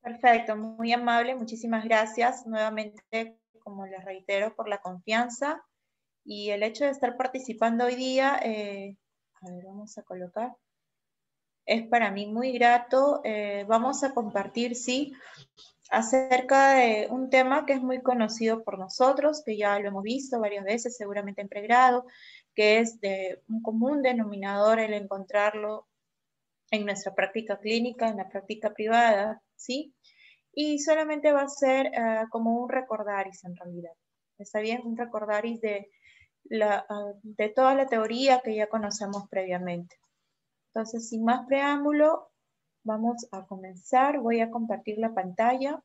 Perfecto, muy amable, muchísimas gracias nuevamente, como les reitero, por la confianza y el hecho de estar participando hoy día. A ver, vamos a colocar. Es para mí muy grato. Vamos a compartir, sí, acerca de un tema que es muy conocido por nosotros, que ya lo hemos visto varias veces, seguramente en pregrado, que es de un común denominador el encontrarlo en nuestra práctica clínica, en la práctica privada, ¿sí? Y solamente va a ser como un recordaris en realidad. ¿Está bien? Un recordaris de toda la teoría que ya conocemos previamente. Entonces, sin más preámbulo, vamos a comenzar. Voy a compartir la pantalla.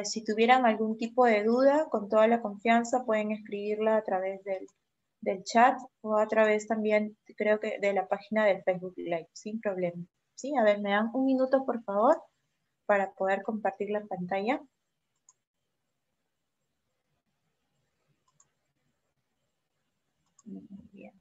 Si tuvieran algún tipo de duda, con toda la confianza pueden escribirla a través del chat o a través también, creo que de la página del Facebook Live, sin problema. ¿Sí? A ver, me dan un minuto, por favor, para poder compartir la pantalla. Muy bien.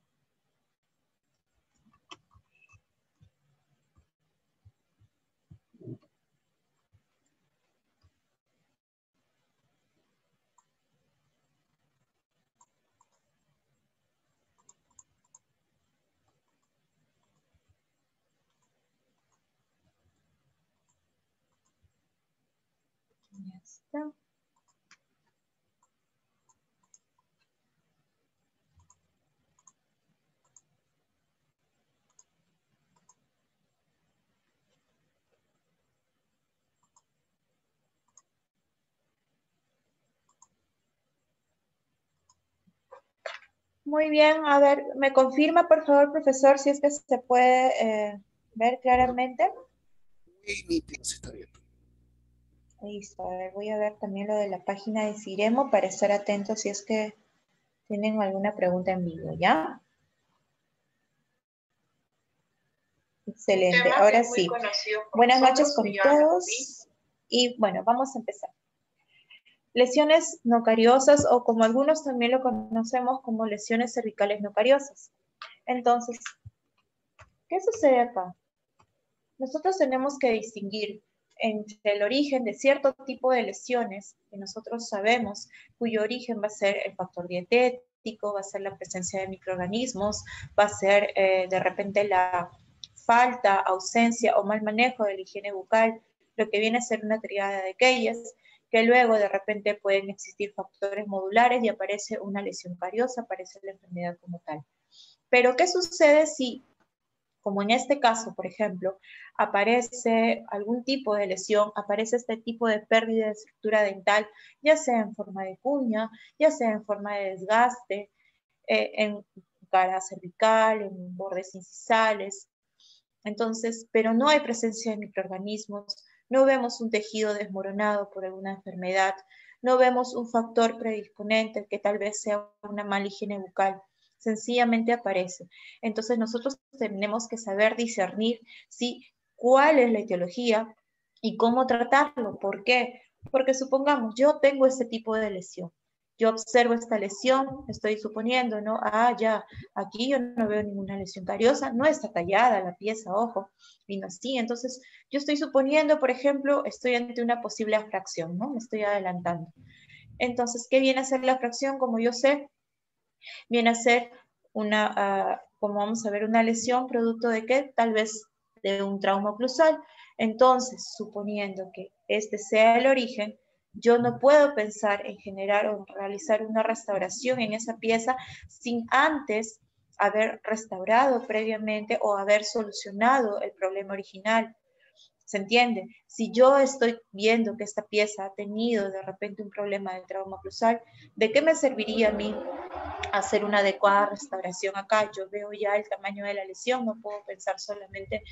Ya está. Muy bien, a ver, ¿me confirma por favor, profesor, si es que se puede ver claramente? Sí, está bien. Listo, a ver, voy a ver también lo de la página de Ciremo para estar atentos si es que tienen alguna pregunta en vivo, ¿ya? Excelente, ahora sí. Buenas noches con todos y bueno, vamos a empezar. Lesiones no cariosas o como algunos también lo conocemos como lesiones cervicales no cariosas. Entonces, ¿qué sucede acá? Nosotros tenemos que distinguir entre el origen de cierto tipo de lesiones que nosotros sabemos, cuyo origen va a ser el factor dietético, va a ser la presencia de microorganismos, va a ser de repente la falta, ausencia o mal manejo de la higiene bucal, lo que viene a ser una triada de aquellas, que luego de repente pueden existir factores modulares y aparece una lesión cariosa, aparece la enfermedad como tal. Pero, ¿qué sucede si, como en este caso, por ejemplo, aparece algún tipo de lesión, aparece este tipo de pérdida de estructura dental, ya sea en forma de cuña, ya sea en forma de desgaste, en cara cervical, en bordes incisales? Entonces, pero no hay presencia de microorganismos, no vemos un tejido desmoronado por alguna enfermedad, no vemos un factor predisponente que tal vez sea una mala higiene bucal, sencillamente aparece. Entonces nosotros tenemos que saber discernir si cuál es la etiología y cómo tratarlo. ¿Por qué? Porque supongamos, yo tengo este tipo de lesión. Yo observo esta lesión, estoy suponiendo, ¿no? Ah, ya, aquí yo no veo ninguna lesión cariosa, no está tallada la pieza, ojo, y no así. Entonces, yo estoy suponiendo, por ejemplo, estoy ante una posible fracción, ¿no? Me estoy adelantando. Entonces, ¿qué viene a ser la fracción? Como yo sé, viene a ser una, como vamos a ver, una lesión producto de qué? Tal vez de un trauma oclusal. Entonces, suponiendo que este sea el origen, yo no puedo pensar en generar o realizar una restauración en esa pieza sin antes haber restaurado previamente o haber solucionado el problema original. ¿Se entiende? Si yo estoy viendo que esta pieza ha tenido de repente un problema de trauma oclusal, ¿de qué me serviría a mí hacer una adecuada restauración acá? Yo veo ya el tamaño de la lesión, no puedo pensar solamente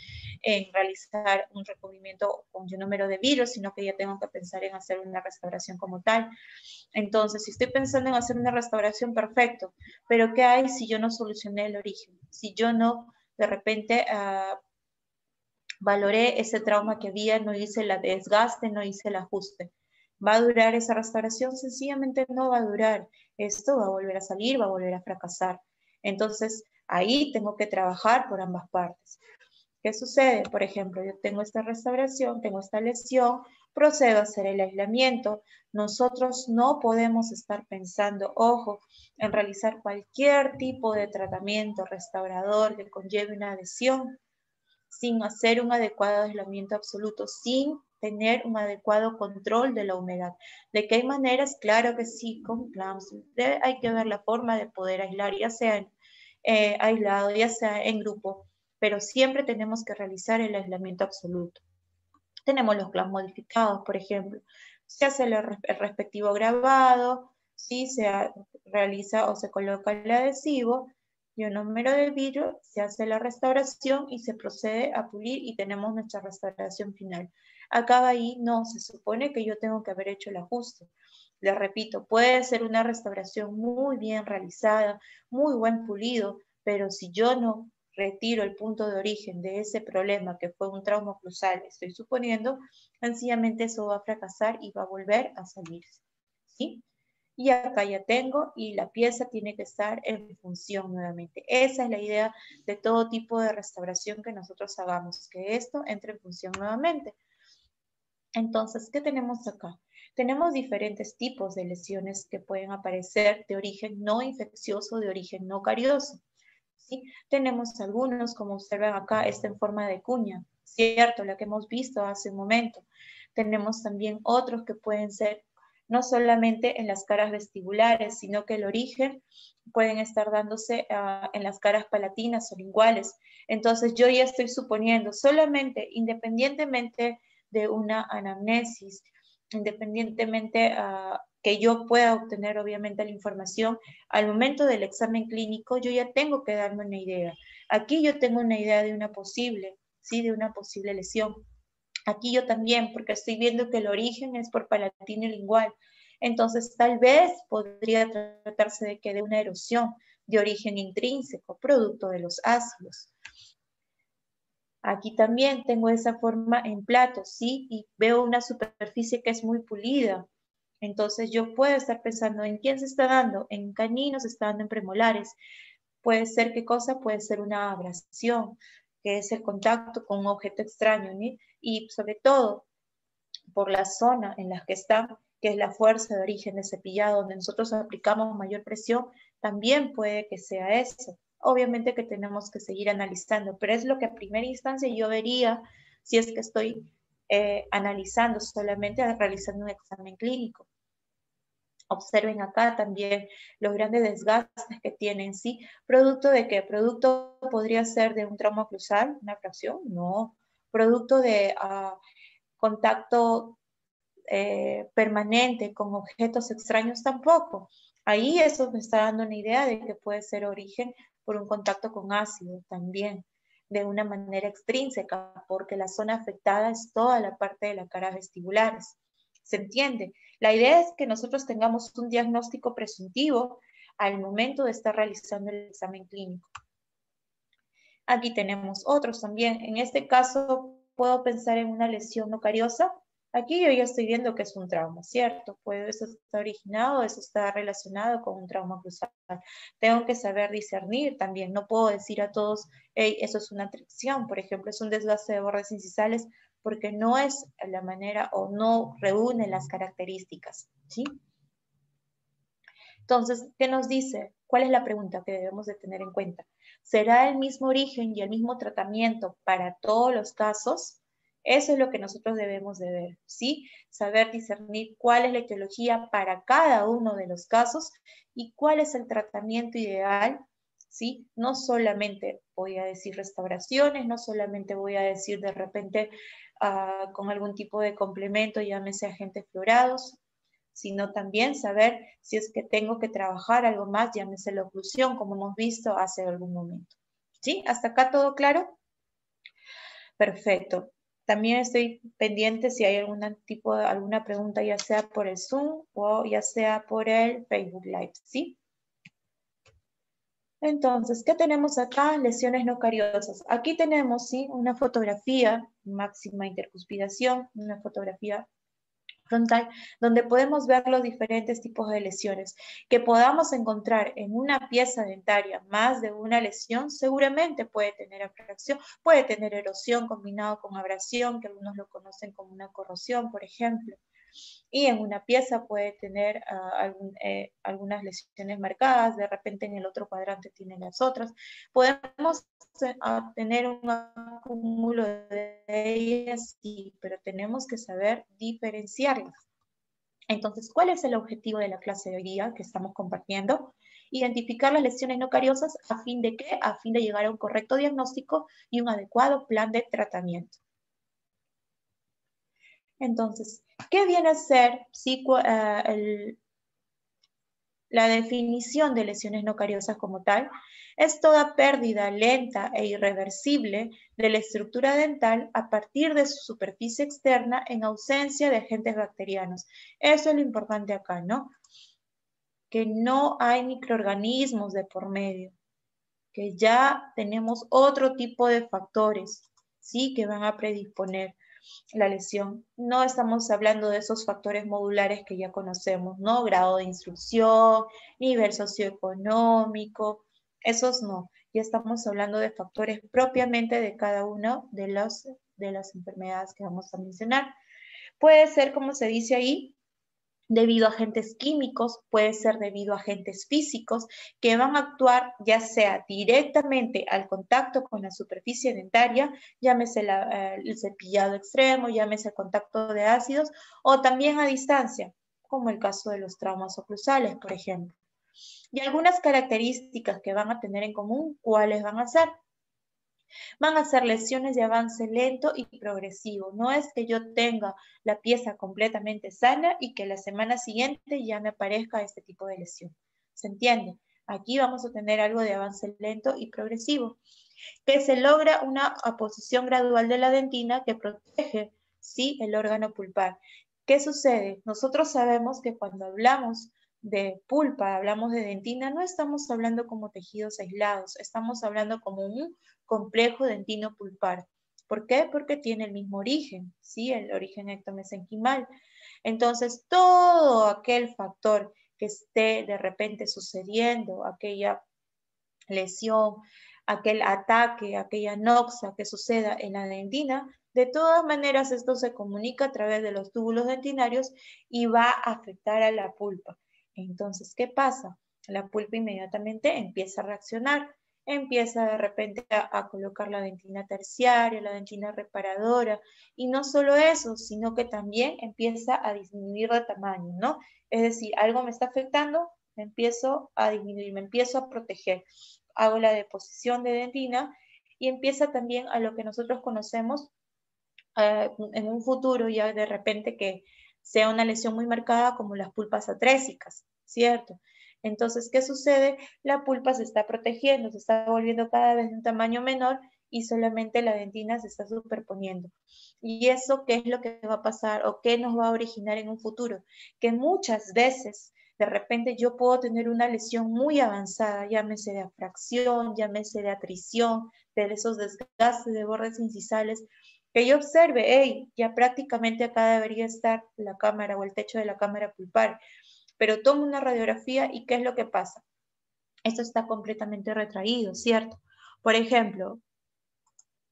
en realizar un recubrimiento con un número de virus, sino que ya tengo que pensar en hacer una restauración como tal. Entonces, si estoy pensando en hacer una restauración, perfecto, pero ¿qué hay si yo no solucioné el origen? Si yo no, de repente, valoré ese trauma que había, no hice el desgaste, no hice el ajuste. ¿Va a durar esa restauración? Sencillamente no va a durar. Esto va a volver a salir, va a volver a fracasar. Entonces, ahí tengo que trabajar por ambas partes. ¿Qué sucede? Por ejemplo, yo tengo esta restauración, tengo esta lesión, procedo a hacer el aislamiento. Nosotros no podemos estar pensando, ojo, en realizar cualquier tipo de tratamiento restaurador que conlleve una adhesión sin hacer un adecuado aislamiento absoluto, sin tener un adecuado control de la humedad. ¿De qué maneras? Claro que sí, con clamps. Hay que ver la forma de poder aislar, ya sea aislado, ya sea en grupo, pero siempre tenemos que realizar el aislamiento absoluto. Tenemos los clamps modificados, por ejemplo. Se hace el respectivo grabado, ¿sí? Se realiza o se coloca el adhesivo y un número de vidrio, se hace la restauración y se procede a pulir y tenemos nuestra restauración final. Acaba ahí, no, se supone que yo tengo que haber hecho el ajuste. Les repito, puede ser una restauración muy bien realizada, muy buen pulido, pero si yo no retiro el punto de origen de ese problema que fue un trauma oclusal, estoy suponiendo, sencillamente eso va a fracasar y va a volver a salirse, ¿sí? Y acá ya tengo y la pieza tiene que estar en función nuevamente. Esa es la idea de todo tipo de restauración que nosotros hagamos, que esto entre en función nuevamente. Entonces, ¿qué tenemos acá? Tenemos diferentes tipos de lesiones que pueden aparecer de origen no infeccioso, de origen no carioso. ¿Sí? Tenemos algunos, como observan acá, está en forma de cuña, ¿cierto? La que hemos visto hace un momento. Tenemos también otros que pueden ser no solamente en las caras vestibulares, sino que el origen pueden estar dándose en las caras palatinas o linguales. Entonces yo ya estoy suponiendo solamente, independientemente de una anamnesis, independientemente que yo pueda obtener obviamente la información, al momento del examen clínico yo ya tengo que darme una idea. Aquí yo tengo una idea de una posible, ¿sí? De una posible lesión. Aquí yo también, porque estoy viendo que el origen es por palatino lingual. Entonces, tal vez podría tratarse de una erosión de origen intrínseco, producto de los ácidos. Aquí también tengo esa forma en plato, ¿sí? Y veo una superficie que es muy pulida. Entonces yo puedo estar pensando en quién se está dando, en caninos, se está dando en premolares. Puede ser, ¿qué cosa? Puede ser una abrasión, que es el contacto con un objeto extraño, ¿sí? Y sobre todo, por la zona en la que está, que es la fuerza de origen de cepillado, donde nosotros aplicamos mayor presión, también puede que sea eso. Obviamente que tenemos que seguir analizando, pero es lo que a primera instancia yo vería si es que estoy analizando solamente realizando un examen clínico. Observen acá también los grandes desgastes que tienen, ¿sí? ¿Producto de qué? ¿Producto podría ser de un trauma oclusal, una fracción? No. ¿Producto de contacto permanente con objetos extraños? Tampoco. Ahí eso me está dando una idea de que puede ser origen por un contacto con ácido también, de una manera extrínseca, porque la zona afectada es toda la parte de la cara vestibulares. ¿Se entiende? La idea es que nosotros tengamos un diagnóstico presuntivo al momento de estar realizando el examen clínico. Aquí tenemos otros también. En este caso, puedo pensar en una lesión no cariosa. Aquí yo ya estoy viendo que es un trauma, ¿cierto? Pues eso está originado, eso está relacionado con un trauma cruzal. Tengo que saber discernir también. No puedo decir a todos, hey, eso es una tracción, por ejemplo, es un desgaste de bordes incisales, porque no es la manera o no reúne las características, ¿sí? Entonces, ¿qué nos dice? ¿Cuál es la pregunta que debemos de tener en cuenta? ¿Será el mismo origen y el mismo tratamiento para todos los casos? Eso es lo que nosotros debemos de ver, ¿sí? Saber discernir cuál es la etiología para cada uno de los casos y cuál es el tratamiento ideal, ¿sí? No solamente voy a decir restauraciones, no solamente voy a decir de repente con algún tipo de complemento, llámese agentes florados, sino también saber si es que tengo que trabajar algo más, llámese la oclusión, como hemos visto hace algún momento. ¿Sí? ¿Hasta acá todo claro? Perfecto. También estoy pendiente si hay alguna pregunta, ya sea por el Zoom o ya sea por el Facebook Live, ¿sí? Entonces, ¿qué tenemos acá? Lesiones no cariosas. Aquí tenemos, ¿sí? Una fotografía, máxima intercuspidación, una fotografía frontal, donde podemos ver los diferentes tipos de lesiones. Que podamos encontrar en una pieza dentaria más de una lesión, seguramente puede tener atracción, puede tener erosión combinado con abrasión, que algunos lo conocen como una corrosión, por ejemplo. Y en una pieza puede tener algunas lesiones marcadas, de repente en el otro cuadrante tiene las otras. Podemos tener un acúmulo de ellas, sí, pero tenemos que saber diferenciarlas. Entonces, ¿cuál es el objetivo de la clase de hoy día que estamos compartiendo? Identificar las lesiones no cariosas a fin de ¿qué? A fin de llegar a un correcto diagnóstico y un adecuado plan de tratamiento. Entonces, ¿qué viene a ser la definición de lesiones no cariosas como tal? Es toda pérdida lenta e irreversible de la estructura dental a partir de su superficie externa en ausencia de agentes bacterianos. Eso es lo importante acá, ¿no? Que no hay microorganismos de por medio, que ya tenemos otro tipo de factores, ¿sí? Que van a predisponer la lesión. No estamos hablando de esos factores modulares que ya conocemos, ¿no? Grado de instrucción, nivel socioeconómico, esos no. Ya estamos hablando de factores propiamente de cada una de las enfermedades que vamos a mencionar. Puede ser, como se dice ahí, debido a agentes químicos, puede ser debido a agentes físicos que van a actuar ya sea directamente al contacto con la superficie dentaria, llámese el cepillado extremo, llámese el contacto de ácidos, o también a distancia, como el caso de los traumas oclusales, por ejemplo. Y algunas características que van a tener en común, ¿cuáles van a ser? Van a ser lesiones de avance lento y progresivo. No es que yo tenga la pieza completamente sana y que la semana siguiente ya me aparezca este tipo de lesión. ¿Se entiende? Aquí vamos a tener algo de avance lento y progresivo, que se logra una aposición gradual de la dentina que protege, ¿sí?, el órgano pulpar. ¿Qué sucede? Nosotros sabemos que cuando hablamos de pulpa, hablamos de dentina, no estamos hablando como tejidos aislados, estamos hablando como un complejo dentino pulpar. ¿Por qué? Porque tiene el mismo origen, ¿sí? El origen ectomesenquimal. Entonces, todo aquel factor que esté de repente sucediendo, aquella lesión, aquel ataque, aquella noxa que suceda en la dentina, de todas maneras esto se comunica a través de los túbulos dentinarios y va a afectar a la pulpa. Entonces, ¿qué pasa? La pulpa inmediatamente empieza a reaccionar, empieza de repente a colocar la dentina terciaria, la dentina reparadora, y no solo eso, sino que también empieza a disminuir de tamaño, ¿no? Es decir, algo me está afectando, me empiezo a disminuir, me empiezo a proteger. Hago la deposición de dentina y empieza también a lo que nosotros conocemos en un futuro ya de repente que sea una lesión muy marcada como las pulpas atrésicas, ¿cierto? Entonces, ¿qué sucede? La pulpa se está protegiendo, se está volviendo cada vez de un tamaño menor y solamente la dentina se está superponiendo. ¿Y eso qué es lo que va a pasar o qué nos va a originar en un futuro? Que muchas veces de repente yo puedo tener una lesión muy avanzada, llámese de afracción, llámese de atrición, de esos desgastes de bordes incisales, que yo observe, hey, ya prácticamente acá debería estar la cámara o el techo de la cámara pulpar, pero tomo una radiografía y ¿qué es lo que pasa? Esto está completamente retraído, ¿cierto? Por ejemplo,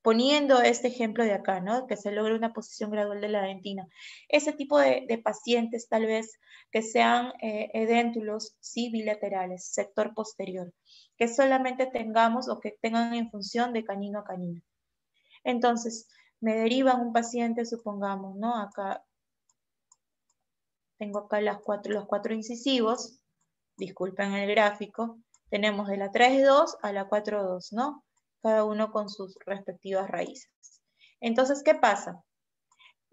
poniendo este ejemplo de acá, ¿no? Que se logra una posición gradual de la dentina. Ese tipo de pacientes tal vez que sean edéntulos, sí, bilaterales, sector posterior, que solamente tengamos o que tengan en función de canino a canino. Entonces, me derivan un paciente, supongamos, ¿no? Acá tengo acá los cuatro incisivos, disculpen el gráfico, tenemos de la 3.2 a la 4.2, ¿no? Cada uno con sus respectivas raíces. Entonces, ¿qué pasa?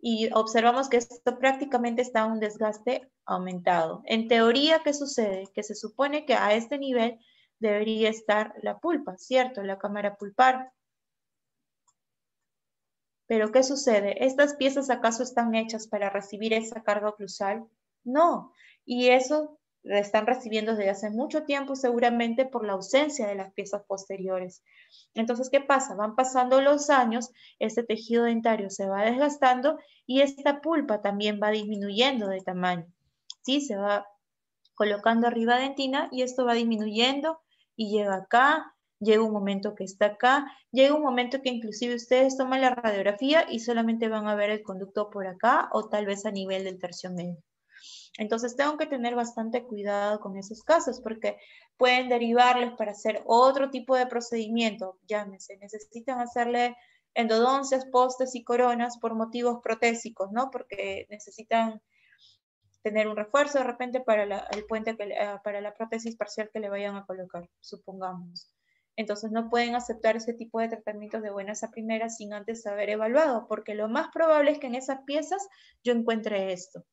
Y observamos que esto prácticamente está un desgaste aumentado. En teoría, ¿qué sucede? Que se supone que a este nivel debería estar la pulpa, ¿cierto? La cámara pulpar. Pero ¿qué sucede? ¿Estas piezas acaso están hechas para recibir esa carga oclusal? No. Y eso la están recibiendo desde hace mucho tiempo, seguramente por la ausencia de las piezas posteriores. Entonces, ¿qué pasa? Van pasando los años, este tejido dentario se va desgastando y esta pulpa también va disminuyendo de tamaño. ¿Sí? Se va colocando arriba dentina y esto va disminuyendo y llega acá, llega un momento que está acá, llega un momento que inclusive ustedes toman la radiografía y solamente van a ver el conducto por acá o tal vez a nivel del tercio medio. Entonces tengo que tener bastante cuidado con esos casos porque pueden derivarles para hacer otro tipo de procedimiento. Llámese, necesitan hacerle endodoncias, postes y coronas por motivos protésicos, ¿no? Porque necesitan tener un refuerzo de repente para el puente, para la prótesis parcial que le vayan a colocar, supongamos. Entonces no pueden aceptar ese tipo de tratamientos de buenas a primeras sin antes haber evaluado, porque lo más probable es que en esas piezas yo encuentre esto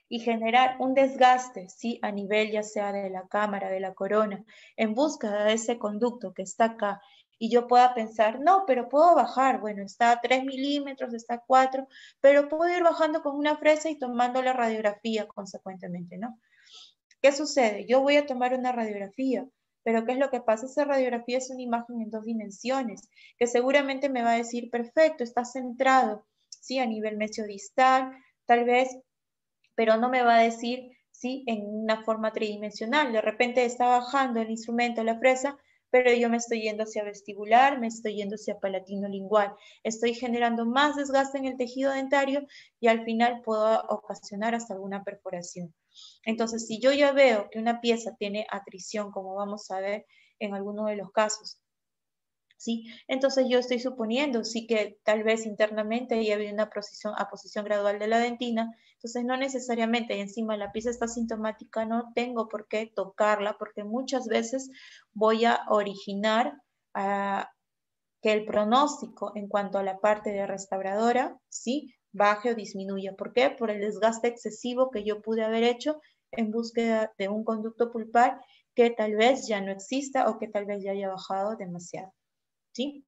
y generar un desgaste, ¿sí? A nivel ya sea de la cámara, de la corona, en búsqueda de ese conducto que está acá, y yo pueda pensar, no, pero puedo bajar, bueno, está a 3 milímetros, está a 4, pero puedo ir bajando con una fresa y tomando la radiografía consecuentemente, ¿no? ¿Qué sucede? Yo voy a tomar una radiografía, pero ¿qué es lo que pasa? Esa radiografía es una imagen en 2 dimensiones, que seguramente me va a decir, perfecto, está centrado, ¿sí? A nivel mesiodistal, tal vez, pero no me va a decir, ¿sí? En una forma tridimensional. De repente está bajando el instrumento, la fresa, pero yo me estoy yendo hacia vestibular, me estoy yendo hacia palatino lingual. Estoy generando más desgaste en el tejido dentario y al final puedo ocasionar hasta alguna perforación. Entonces, si yo ya veo que una pieza tiene atrición, como vamos a ver en alguno de los casos, ¿sí? Entonces yo estoy suponiendo, sí, que tal vez internamente ya había una aposición gradual de la dentina, entonces no necesariamente y encima la pieza está sintomática, no tengo por qué tocarla, porque muchas veces voy a originar que el pronóstico en cuanto a la parte de restauradora, ¿sí? Baje o disminuya. ¿Por qué? Por el desgaste excesivo que yo pude haber hecho en búsqueda de un conducto pulpar que tal vez ya no exista o que tal vez ya haya bajado demasiado. ¿Sí?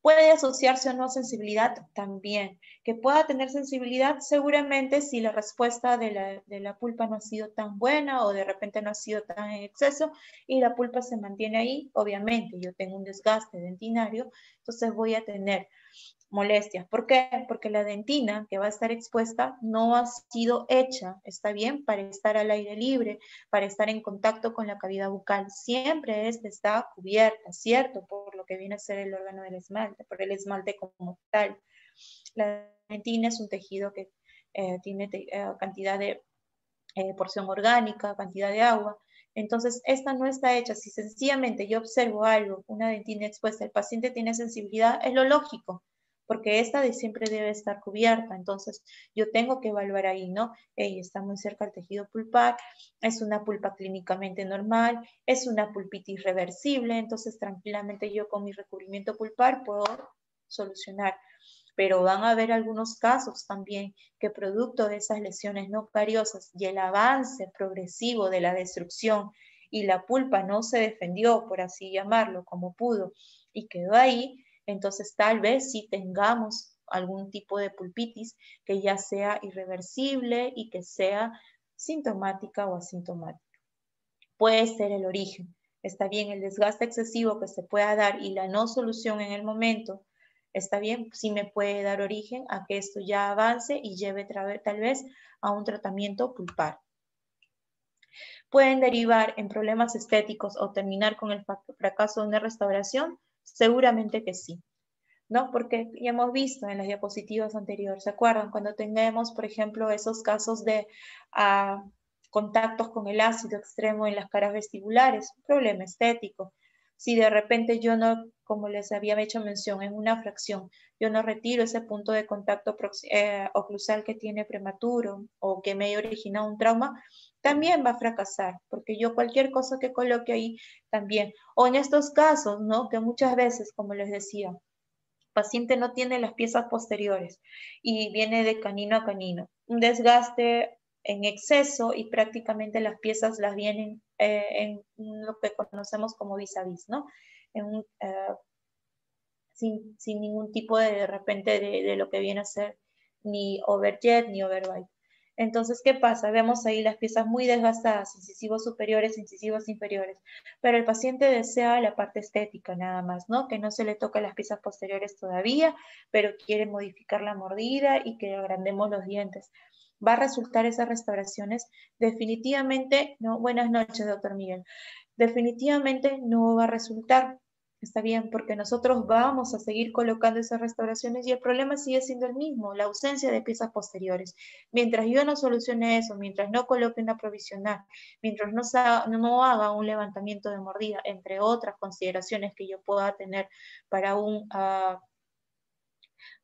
Puede asociarse o no sensibilidad también. Que pueda tener sensibilidad seguramente si la respuesta de la pulpa no ha sido tan buena o de repente no ha sido tan en exceso y la pulpa se mantiene ahí, obviamente yo tengo un desgaste dentinario, entonces voy a tener molestias. ¿Por qué? Porque la dentina que va a estar expuesta no ha sido hecha, está bien, para estar al aire libre, para estar en contacto con la cavidad bucal. Siempre está cubierta, ¿cierto? Por lo que viene a ser el órgano del esmalte, por el esmalte como tal. La dentina es un tejido que tiene cantidad de porción orgánica, cantidad de agua. Entonces, esta no está hecha. Si sencillamente yo observo algo, una dentina expuesta, el paciente tiene sensibilidad, es lo lógico, porque esta siempre debe estar cubierta. Entonces, yo tengo que evaluar ahí, ¿no? Está muy cerca el tejido pulpar, es una pulpa clínicamente normal, es una pulpitis reversible, entonces tranquilamente yo con mi recubrimiento pulpar puedo solucionar. Pero van a haber algunos casos también que producto de esas lesiones no cariosas y el avance progresivo de la destrucción y la pulpa no se defendió, por así llamarlo, como pudo y quedó ahí, entonces tal vez sí tengamos algún tipo de pulpitis que ya sea irreversible y que sea sintomática o asintomática. Puede ser el origen. Está bien el desgaste excesivo que se pueda dar y la no solución en el momento, está bien, sí me puede dar origen a que esto ya avance y lleve tal vez a un tratamiento pulpar. ¿Pueden derivar en problemas estéticos o terminar con el fracaso de una restauración? Seguramente que sí, ¿no? Porque ya hemos visto en las diapositivas anteriores, ¿se acuerdan? Cuando tengamos, por ejemplo, esos casos de contactos con el ácido extremo en las caras vestibulares, un problema estético. Si de repente yo no, como les había hecho mención, en una fracción, yo no retiro ese punto de contacto oclusal que tiene prematuro o que me origina un trauma, también va a fracasar, porque yo cualquier cosa que coloque ahí también. O en estos casos, ¿no? Que muchas veces, como les decía, el paciente no tiene las piezas posteriores y viene de canino a canino. Un desgaste en exceso y prácticamente las piezas las vienen en lo que conocemos como vis a vis, ¿no? Sin ningún tipo de repente de lo que viene a ser ni overjet ni overbite. Entonces, ¿qué pasa? Vemos ahí las piezas muy desgastadas, incisivos superiores, incisivos inferiores, pero el paciente desea la parte estética nada más, ¿no? Que no se le toca las piezas posteriores todavía, pero quiere modificar la mordida y que agrandemos los dientes. ¿Va a resultar esas restauraciones? Definitivamente no. Buenas noches, doctor Miguel. Definitivamente no va a resultar. Está bien, porque nosotros vamos a seguir colocando esas restauraciones y el problema sigue siendo el mismo, la ausencia de piezas posteriores. Mientras yo no solucione eso, mientras no coloque una provisional, mientras no haga un levantamiento de mordida, entre otras consideraciones que yo pueda tener para un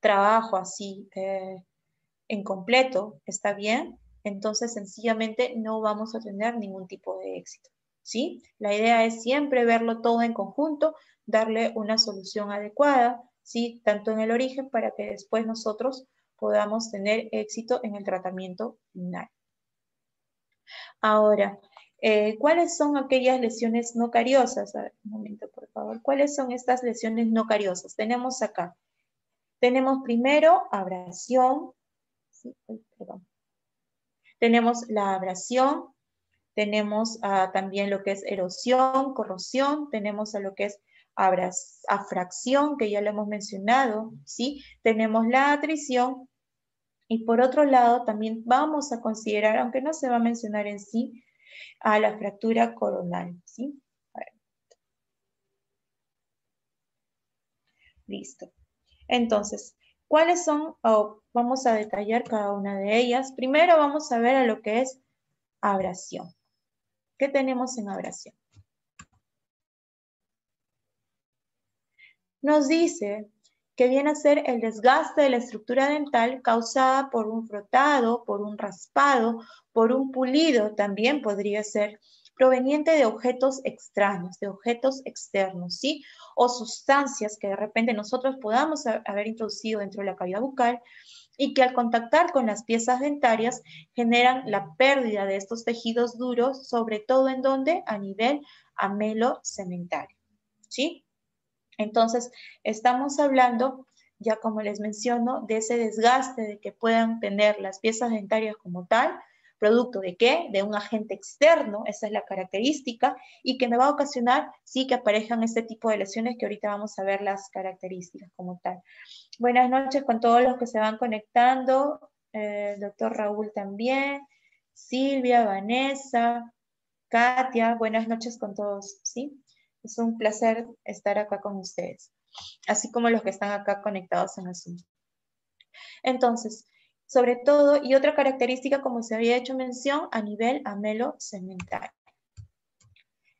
trabajo así en completo, ¿está bien? Entonces sencillamente no vamos a tener ningún tipo de éxito, ¿sí? La idea es siempre verlo todo en conjunto, darle una solución adecuada, ¿sí? Tanto en el origen para que después nosotros podamos tener éxito en el tratamiento final. Ahora, ¿cuáles son aquellas lesiones no cariosas? A ver, un momento, por favor. ¿Cuáles son estas lesiones no cariosas? Tenemos acá. Tenemos primero abrasión. Sí, perdón. Tenemos la abrasión, tenemos también lo que es erosión, corrosión, tenemos a lo que es afracción, que ya lo hemos mencionado, ¿sí? Tenemos la atrición y por otro lado también vamos a considerar, aunque no se va a mencionar en sí, a la fractura coronal, ¿sí? A ver. Listo. Entonces, ¿cuáles son? Vamos a detallar cada una de ellas. Primero vamos a ver a lo que es abrasión. ¿Qué tenemos en abrasión? Nos dice que viene a ser el desgaste de la estructura dental causada por un frotado, por un raspado, por un pulido, también podría ser proveniente de objetos extraños, de objetos externos, ¿sí? O sustancias que de repente nosotros podamos haber introducido dentro de la cavidad bucal y que al contactar con las piezas dentarias generan la pérdida de estos tejidos duros, sobre todo en donde a nivel amelo-cementario, ¿sí? Entonces, estamos hablando, ya como les menciono, de ese desgaste de que puedan tener las piezas dentarias como tal, producto de qué? De un agente externo, esa es la característica, y que me va a ocasionar, sí, que aparezcan este tipo de lesiones que ahorita vamos a ver las características como tal. Buenas noches con todos los que se van conectando, el doctor Raúl también, Silvia, Vanessa, Katia, buenas noches con todos, ¿sí? Es un placer estar acá con ustedes, así como los que están acá conectados en el Zoom. Entonces, sobre todo, y otra característica, como se había hecho mención, a nivel amelo-cementario.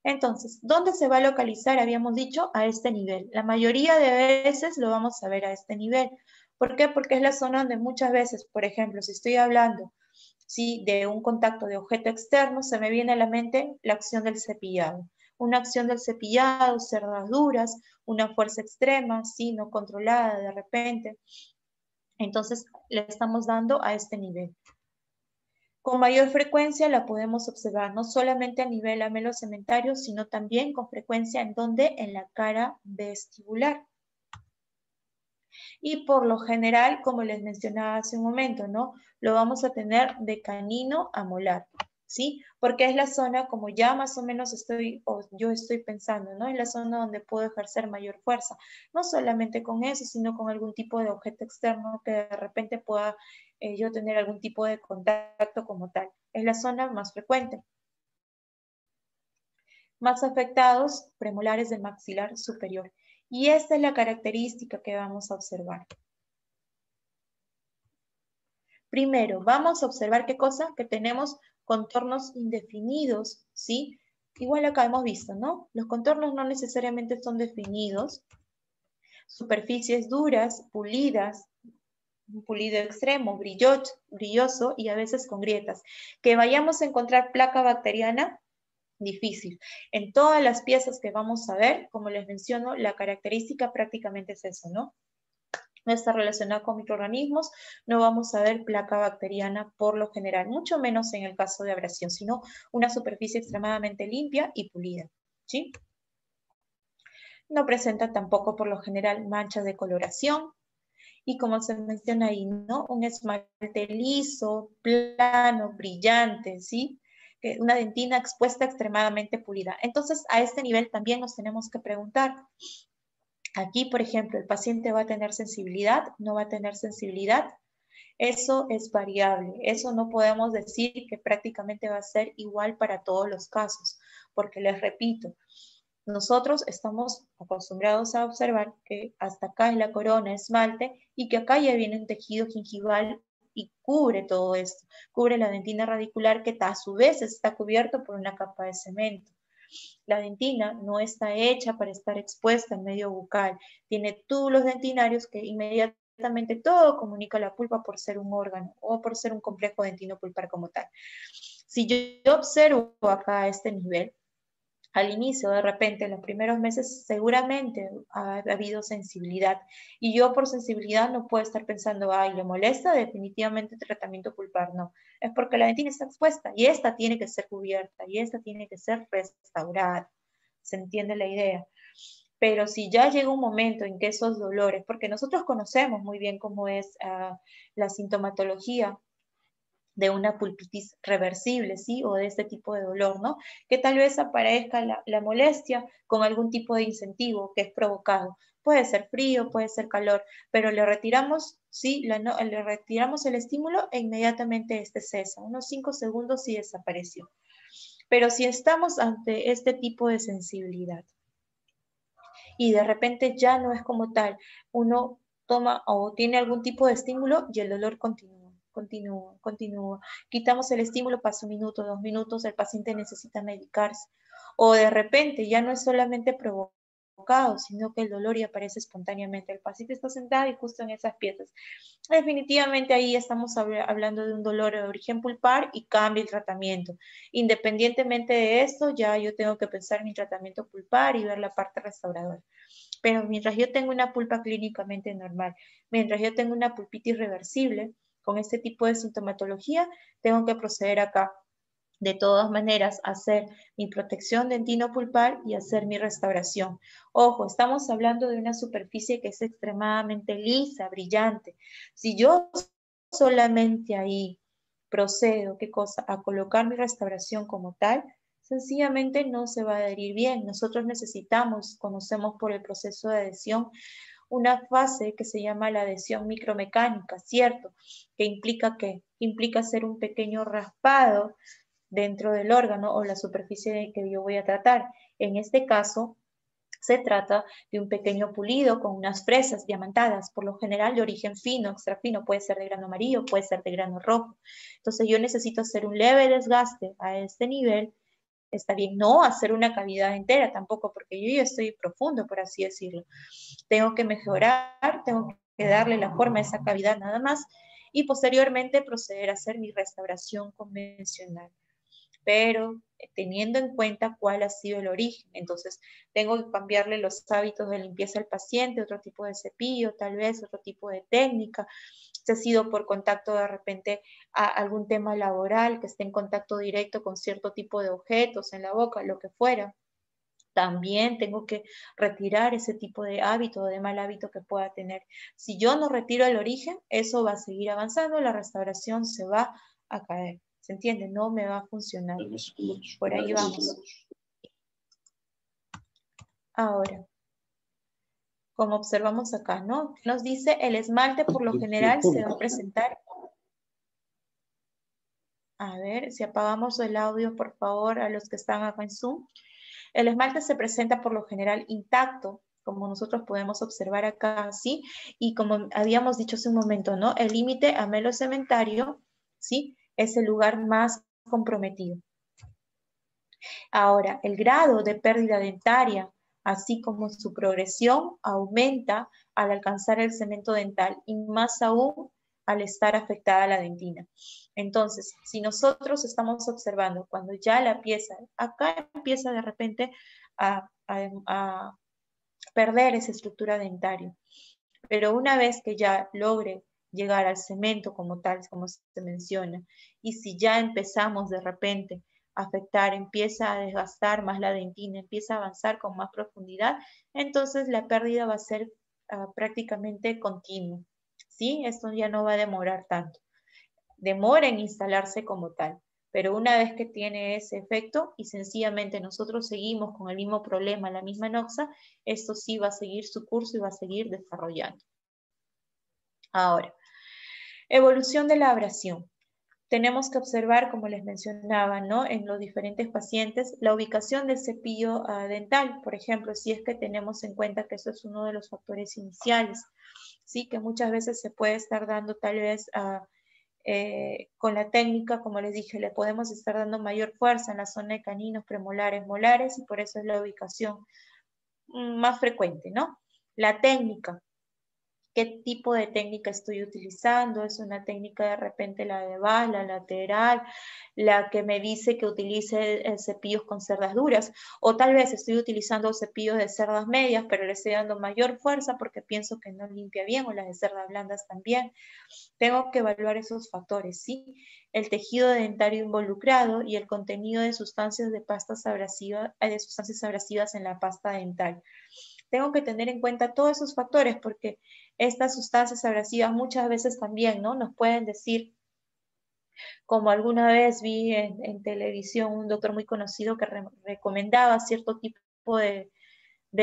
Entonces, ¿dónde se va a localizar? Habíamos dicho, a este nivel. La mayoría de veces lo vamos a ver a este nivel. ¿Por qué? Porque es la zona donde muchas veces, por ejemplo, si estoy hablando ¿sí? de un contacto de objeto externo, se me viene a la mente la acción del cepillado. Una acción del cepillado, cerdas duras, una fuerza extrema, ¿sí? no controlada de repente. Entonces, le estamos dando a este nivel. Con mayor frecuencia la podemos observar no solamente a nivel amelo-cementario, sino también con frecuencia en donde en la cara vestibular. Y por lo general, como les mencionaba hace un momento, ¿no? Lo vamos a tener de canino a molar, ¿sí? Porque es la zona, como ya más o menos yo estoy pensando, ¿no? Es la zona donde puedo ejercer mayor fuerza. No solamente con eso, sino con algún tipo de objeto externo que de repente pueda yo tener algún tipo de contacto como tal. Es la zona más frecuente. Más afectados, premolares del maxilar superior. Y esta es la característica que vamos a observar. Primero, vamos a observar qué cosa, que tenemos contornos indefinidos, ¿sí? Igual acá hemos visto, ¿no? Los contornos no necesariamente son definidos. Superficies duras, pulidas, un pulido extremo, brilloso y a veces con grietas. Que vayamos a encontrar placa bacteriana, difícil. En todas las piezas que vamos a ver, como les menciono, la característica prácticamente es eso, ¿no? No está relacionado con microorganismos, no vamos a ver placa bacteriana por lo general, mucho menos en el caso de abrasión, sino una superficie extremadamente limpia y pulida, ¿sí? No presenta tampoco por lo general manchas de coloración y como se menciona ahí, ¿no? Un esmalte liso, plano, brillante, ¿sí? Una dentina expuesta extremadamente pulida. Entonces, a este nivel también nos tenemos que preguntar. Aquí, por ejemplo, el paciente va a tener sensibilidad, no va a tener sensibilidad. Eso es variable. Eso no podemos decir que prácticamente va a ser igual para todos los casos, porque les repito, nosotros estamos acostumbrados a observar que hasta acá es la corona esmalte y que acá ya viene un tejido gingival y cubre todo esto, cubre la dentina radicular que a su vez está cubierto por una capa de cemento. La dentina no está hecha para estar expuesta en medio bucal, tiene túbulos dentinarios que inmediatamente todo comunica a la pulpa por ser un órgano o por ser un complejo dentino pulpar como tal. Si yo observo acá a este nivel, al inicio, de repente, en los primeros meses, seguramente ha habido sensibilidad. Y yo por sensibilidad no puedo estar pensando, ay, ¿le molesta? Definitivamente tratamiento pulpar. No, es porque la dentina está expuesta y esta tiene que ser cubierta y esta tiene que ser restaurada. ¿Se entiende la idea? Pero si ya llega un momento en que esos dolores, porque nosotros conocemos muy bien cómo es la sintomatología de una pulpitis reversible, ¿sí? O de este tipo de dolor, ¿no? Que tal vez aparezca la molestia con algún tipo de incentivo que es provocado. Puede ser frío, puede ser calor, pero le retiramos, ¿sí? Le retiramos el estímulo e inmediatamente este cesa. Unos 5 segundos y desapareció. Pero si estamos ante este tipo de sensibilidad y de repente ya no es como tal, uno toma o tiene algún tipo de estímulo y el dolor continúa. Quitamos el estímulo, pasa 1 minuto, 2 minutos, el paciente necesita medicarse. O de repente ya no es solamente provocado, sino que el dolor ya aparece espontáneamente. El paciente está sentado y justo en esas piezas. Definitivamente ahí estamos hablando de un dolor de origen pulpar y cambia el tratamiento. Independientemente de esto, ya yo tengo que pensar en mi tratamiento pulpar y ver la parte restauradora. Pero mientras yo tengo una pulpa clínicamente normal, mientras yo tengo una pulpitis reversible con este tipo de sintomatología, tengo que proceder acá. De todas maneras, hacer mi protección dentino-pulpar y hacer mi restauración. Ojo, estamos hablando de una superficie que es extremadamente lisa, brillante. Si yo solamente ahí procedo, ¿qué cosa? A colocar mi restauración como tal, sencillamente no se va a adherir bien. Nosotros necesitamos, conocemos por el proceso de adhesión, una fase que se llama la adhesión micromecánica, ¿cierto? Que implica hacer un pequeño raspado dentro del órgano o la superficie que yo voy a tratar. En este caso, se trata de un pequeño pulido con unas fresas diamantadas, por lo general de origen fino, extra fino, puede ser de grano amarillo, puede ser de grano rojo. Entonces yo necesito hacer un leve desgaste a este nivel. Está bien, no hacer una cavidad entera tampoco, porque yo ya estoy profundo, por así decirlo. Tengo que mejorar, tengo que darle la forma a esa cavidad nada más y posteriormente proceder a hacer mi restauración convencional, pero teniendo en cuenta cuál ha sido el origen. Entonces, tengo que cambiarle los hábitos de limpieza al paciente, otro tipo de cepillo, tal vez otro tipo de técnica. Si ha sido por contacto de repente a algún tema laboral, que esté en contacto directo con cierto tipo de objetos en la boca, lo que fuera. También tengo que retirar ese tipo de hábito o de mal hábito que pueda tener. Si yo no retiro el origen, eso va a seguir avanzando, la restauración se va a caer. ¿Se entiende? No me va a funcionar. Por ahí vamos. Ahora, como observamos acá, ¿no? Nos dice el esmalte por lo general se va a presentar. A ver, si apagamos el audio, por favor, a los que están acá en Zoom. El esmalte se presenta por lo general intacto, como nosotros podemos observar acá, ¿sí? Y como habíamos dicho hace un momento, ¿no? El límite amelocementario, ¿sí? Es el lugar más comprometido. Ahora, el grado de pérdida dentaria, así como su progresión, aumenta al alcanzar el cemento dental y más aún al estar afectada la dentina. Entonces, si nosotros estamos observando cuando ya la pieza, acá empieza de repente a perder esa estructura dentaria, pero una vez que ya logre llegar al cemento como tal, como se menciona, y si ya empezamos de repente a afectar, empieza a desgastar más la dentina, empieza a avanzar con más profundidad, entonces la pérdida va a ser prácticamente continua. ¿sí? Esto ya no va a demorar tanto. Demora en instalarse como tal, pero una vez que tiene ese efecto y sencillamente nosotros seguimos con el mismo problema, la misma noxa, esto sí va a seguir su curso y va a seguir desarrollando. Ahora, evolución de la abrasión. Tenemos que observar, como les mencionaba, ¿no? En los diferentes pacientes, la ubicación del cepillo dental, por ejemplo, si es que tenemos en cuenta que eso es uno de los factores iniciales, ¿sí? Que muchas veces se puede estar dando tal vez con la técnica, como les dije, le podemos estar dando mayor fuerza en la zona de caninos, premolares, molares, y por eso es la ubicación más frecuente, ¿no? La técnica. ¿Qué tipo de técnica estoy utilizando? ¿Es una técnica de repente la de Vaz, la lateral, la que me dice que utilice cepillos con cerdas duras? O tal vez estoy utilizando cepillos de cerdas medias, pero le estoy dando mayor fuerza porque pienso que no limpia bien, o las de cerdas blandas también. Tengo que evaluar esos factores, ¿sí? El tejido dentario involucrado y el contenido de sustancias de pastas abrasivas, de sustancias abrasivas en la pasta dental. Tengo que tener en cuenta todos esos factores porque estas sustancias abrasivas muchas veces también, ¿no? Nos pueden decir, como alguna vez vi en televisión un doctor muy conocido que recomendaba cierto tipo de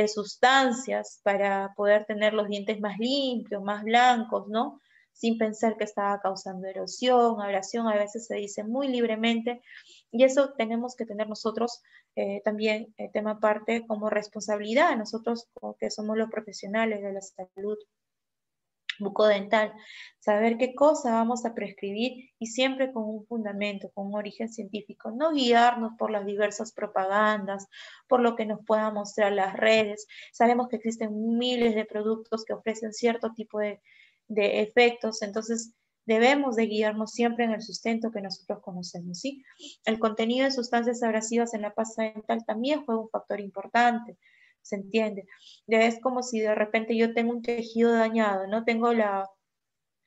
sustancias para poder tener los dientes más limpios, más blancos, ¿no? Sin pensar que estaba causando erosión, abrasión, a veces se dice muy libremente, y eso tenemos que tener nosotros también, tema aparte, como responsabilidad, nosotros que somos los profesionales de la salud bucodental, saber qué cosa vamos a prescribir y siempre con un fundamento, con un origen científico, no guiarnos por las diversas propagandas, por lo que nos puedan mostrar las redes. Sabemos que existen miles de productos que ofrecen cierto tipo de efectos, entonces debemos de guiarnos siempre en el sustento que nosotros conocemos, ¿sí? El contenido de sustancias abrasivas en la pasta dental también juega un factor importante. ¿Se entiende? Es como si de repente yo tengo un tejido dañado, ¿no? Tengo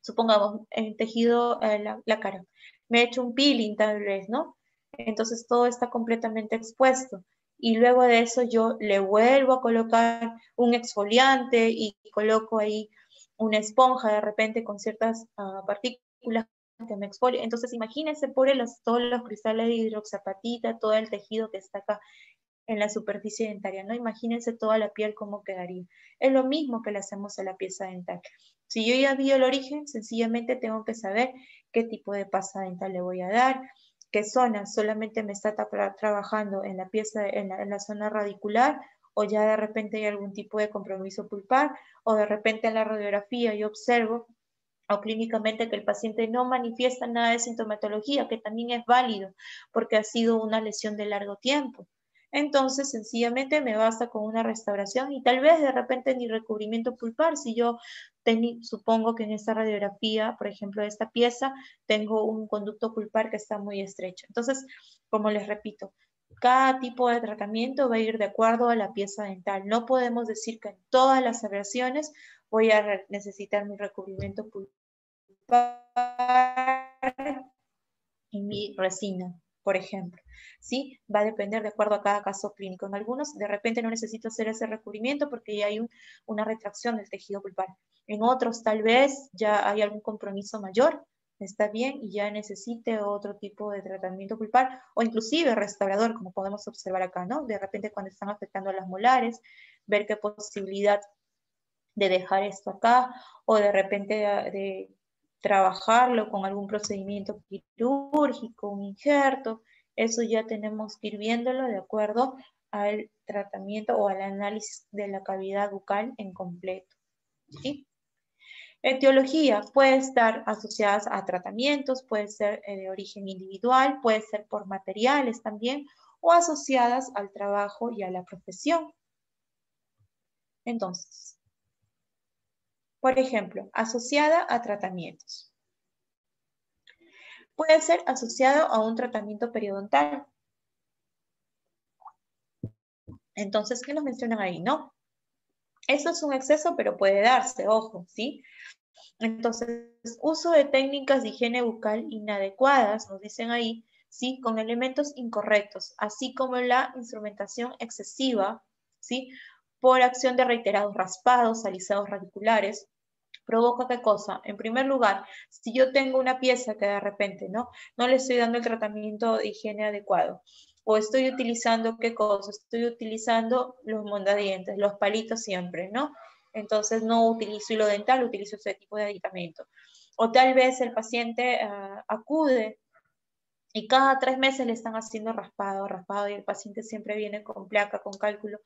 supongamos, el tejido, la cara. Me he hecho un peeling tal vez, ¿no? Entonces todo está completamente expuesto. Y luego de eso yo le vuelvo a colocar un exfoliante y coloco ahí una esponja de repente con ciertas partículas que me exfolien. Entonces imagínense por todos los cristales de hidroxapatita, todo el tejido que está acá en la superficie dentaria, ¿no? Imagínense toda la piel cómo quedaría. Es lo mismo que le hacemos a la pieza dental. Si yo ya vi el origen, sencillamente tengo que saber qué tipo de pasta dental le voy a dar, qué zona solamente me está trabajando en la pieza, en la zona radicular, o ya de repente hay algún tipo de compromiso pulpar, o de repente en la radiografía yo observo o clínicamente que el paciente no manifiesta nada de sintomatología, que también es válido porque ha sido una lesión de largo tiempo. Entonces, sencillamente me basta con una restauración y tal vez de repente ni recubrimiento pulpar, si yo supongo que en esta radiografía, por ejemplo, de esta pieza, tengo un conducto pulpar que está muy estrecho. Entonces, como les repito, cada tipo de tratamiento va a ir de acuerdo a la pieza dental. No podemos decir que en todas las abrasión voy a necesitar mi recubrimiento pulpar y mi resina, por ejemplo. ¿Sí? Va a depender de acuerdo a cada caso clínico. En algunos, de repente, no necesito hacer ese recubrimiento porque ya hay una retracción del tejido pulpar. En otros, tal vez, ya hay algún compromiso mayor, está bien, y ya necesite otro tipo de tratamiento pulpar, o inclusive restaurador, como podemos observar acá, ¿no? De repente, cuando están afectando a las molares, ver qué posibilidad de dejar esto acá, o de repente de trabajarlo con algún procedimiento quirúrgico, un injerto. Eso ya tenemos que ir viéndolo de acuerdo al tratamiento o al análisis de la cavidad bucal en completo, ¿sí? Etiología puede estar asociada a tratamientos, puede ser de origen individual, puede ser por materiales también, o asociadas al trabajo y a la profesión. Entonces, por ejemplo, asociada a tratamientos. Puede ser asociado a un tratamiento periodontal. Entonces, ¿qué nos mencionan ahí? No. Eso es un exceso, pero puede darse, ojo, ¿sí? Entonces, uso de técnicas de higiene bucal inadecuadas, nos dicen ahí, ¿sí? Con elementos incorrectos, así como la instrumentación excesiva, ¿sí? Por acción de reiterados raspados, alisados radiculares, ¿Provoca qué cosa? En primer lugar, si yo tengo una pieza que de repente no le estoy dando el tratamiento de higiene adecuado, o estoy utilizando qué cosa, estoy utilizando los mondadientes, los palitos siempre, ¿no? Entonces no utilizo hilo dental, utilizo ese tipo de aditamento. O tal vez el paciente acude y cada 3 meses le están haciendo raspado, y el paciente siempre viene con placa, con cálculo.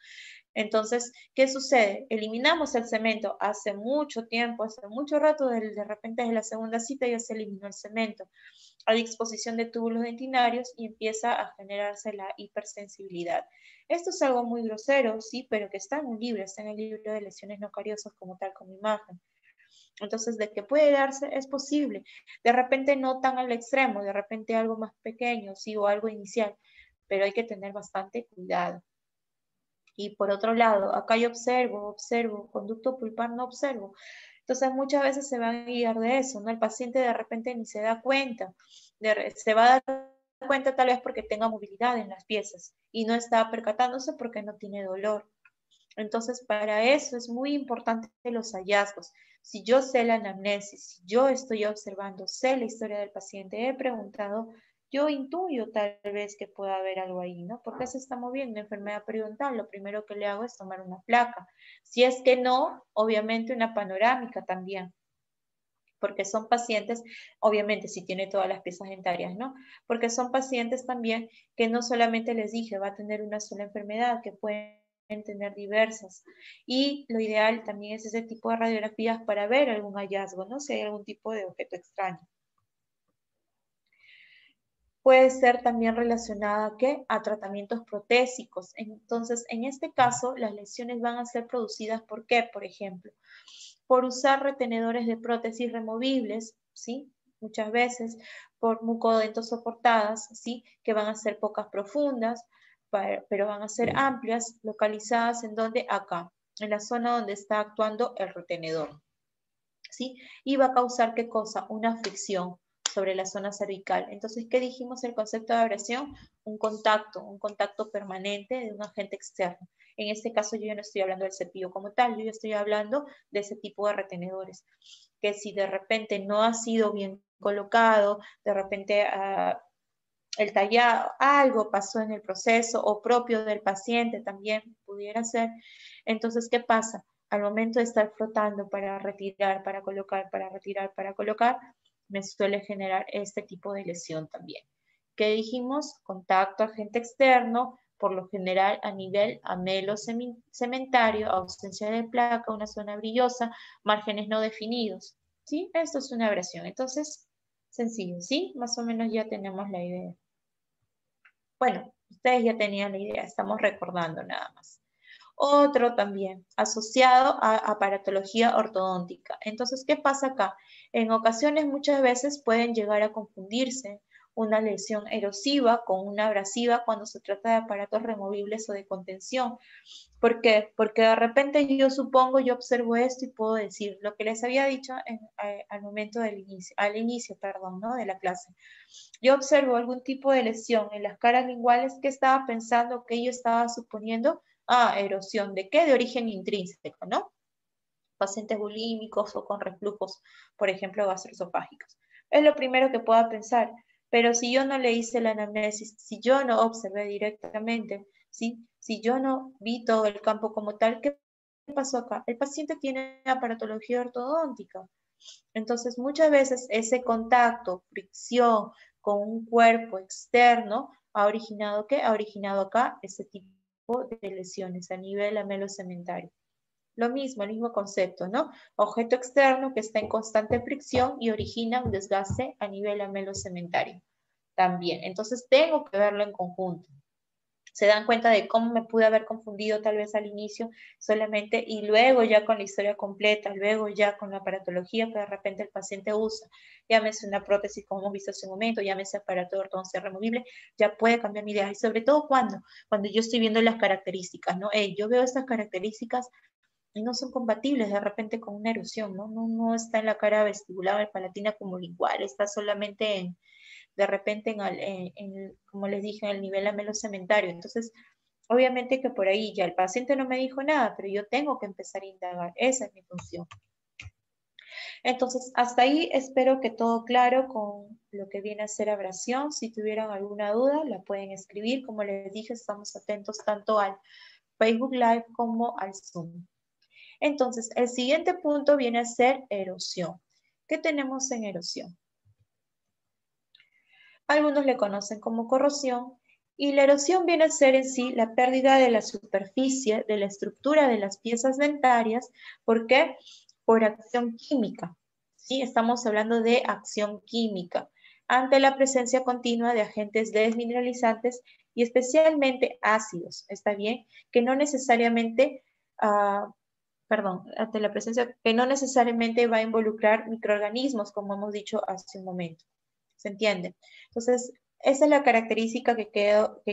Entonces, ¿qué sucede? Eliminamos el cemento hace mucho tiempo, hace mucho rato, de repente desde la segunda cita ya se eliminó el cemento. Hay exposición de túbulos dentinarios y empieza a generarse la hipersensibilidad. Esto es algo muy grosero, sí, pero que está en un libro, está en el libro de lesiones no cariosas como tal, como imagen. Entonces, de que puede darse, es posible. De repente no tan al extremo, de repente algo más pequeño, sí, o algo inicial, pero hay que tener bastante cuidado. Y por otro lado, acá yo observo, conducto pulpar no observo. Entonces muchas veces se va a guiar de eso, ¿no? El paciente de repente ni se da cuenta, se va a dar cuenta tal vez porque tenga movilidad en las piezas y no está percatándose porque no tiene dolor. Entonces, para eso es muy importante los hallazgos. Si yo sé la anamnesis, si yo estoy observando, sé la historia del paciente, he preguntado, yo intuyo tal vez que pueda haber algo ahí, ¿no? Porque se está moviendo enfermedad periodontal, lo primero que le hago es tomar una placa. Si es que no, obviamente una panorámica también, porque son pacientes, obviamente si tiene todas las piezas dentarias, ¿no? Porque son pacientes también que no solamente les dije va a tener una sola enfermedad, que pueden tener diversas. Y lo ideal también es ese tipo de radiografías para ver algún hallazgo, ¿no? Si hay algún tipo de objeto extraño. Puede ser también relacionada a tratamientos protésicos. Entonces, en este caso, las lesiones van a ser producidas ¿por qué? Por ejemplo, por usar retenedores de prótesis removibles, ¿sí? Muchas veces por mucodentos soportadas, ¿sí? Que van a ser pocas profundas, pero van a ser amplias, localizadas en donde acá, en la zona donde está actuando el retenedor, ¿sí? Y va a causar ¿qué cosa? Una fricción sobre la zona cervical. Entonces, ¿qué dijimos el concepto de abrasión? Un contacto permanente de un agente externo. En este caso yo ya no estoy hablando del cepillo como tal, yo ya estoy hablando de ese tipo de retenedores, que si de repente no ha sido bien colocado, de repente el tallado, algo pasó en el proceso o propio del paciente también pudiera ser. Entonces, ¿qué pasa? Al momento de estar frotando para retirar, para colocar, para retirar, para colocar, me suele generar este tipo de lesión también. ¿Qué dijimos? Contacto agente externo, por lo general a nivel amelo-cementario, ausencia de placa, una zona brillosa, márgenes no definidos. ¿Sí? Esto es una abrasión. Entonces, sencillo, ¿sí? Más o menos ya tenemos la idea. Bueno, ustedes ya tenían la idea, estamos recordando nada más. Otro también, asociado a aparatología ortodóntica. Entonces, ¿qué pasa acá? En ocasiones, muchas veces pueden llegar a confundirse una lesión erosiva con una abrasiva cuando se trata de aparatos removibles o de contención. ¿Por qué? Porque de repente yo supongo, yo observo esto y puedo decir lo que les había dicho al momento del inicio, ¿no? De la clase. Yo observo algún tipo de lesión en las caras linguales. ¿Qué estaba pensando? ¿Qué yo estaba suponiendo? Erosión. ¿De qué? De origen intrínseco, ¿no? Pacientes bulímicos o con reflujos, por ejemplo, gastroesofágicos. Es lo primero que pueda pensar. Pero si yo no le hice la anamnesis, si yo no observé directamente, ¿sí? Si yo no vi todo el campo como tal, ¿qué pasó acá? El paciente tiene aparatología ortodóntica. Entonces, muchas veces ese contacto, fricción con un cuerpo externo, ¿ha originado qué? Ha originado acá ese tipo de lesiones a nivel amelocementario. Lo mismo, el mismo concepto, ¿no? Objeto externo que está en constante fricción y origina un desgaste a nivel amelocementario también. Entonces, tengo que verlo en conjunto. Se dan cuenta de cómo me pude haber confundido tal vez al inicio solamente y luego ya con la historia completa, luego ya con la aparatología que de repente el paciente usa, llámese una prótesis como hemos visto hace un momento, llámese aparato de ortodoncia removible, ya puede cambiar mi idea. Y sobre todo cuando yo estoy viendo las características, ¿no? Yo veo estas características y no son compatibles de repente con una erosión, ¿no? No está en la cara vestibular, palatina como lingual, está solamente de repente como les dije, en el nivel amelocementario. Entonces, obviamente que por ahí ya el paciente no me dijo nada, pero yo tengo que empezar a indagar. Esa es mi función. Entonces, hasta ahí espero que todo claro con lo que viene a ser abrasión. Si tuvieran alguna duda, la pueden escribir. Como les dije, estamos atentos tanto al Facebook Live como al Zoom. Entonces, el siguiente punto viene a ser erosión. ¿Qué tenemos en erosión? Algunos le conocen como corrosión, y la erosión viene a ser en sí la pérdida de la superficie, de la estructura de las piezas dentarias. ¿Por qué? Por acción química. ¿Sí? Estamos hablando de acción química ante la presencia continua de agentes desmineralizantes y especialmente ácidos, ¿está bien? Que no necesariamente, ante la presencia, que no necesariamente va a involucrar microorganismos, como hemos dicho hace un momento. ¿Se entiende? Entonces, esa es la característica que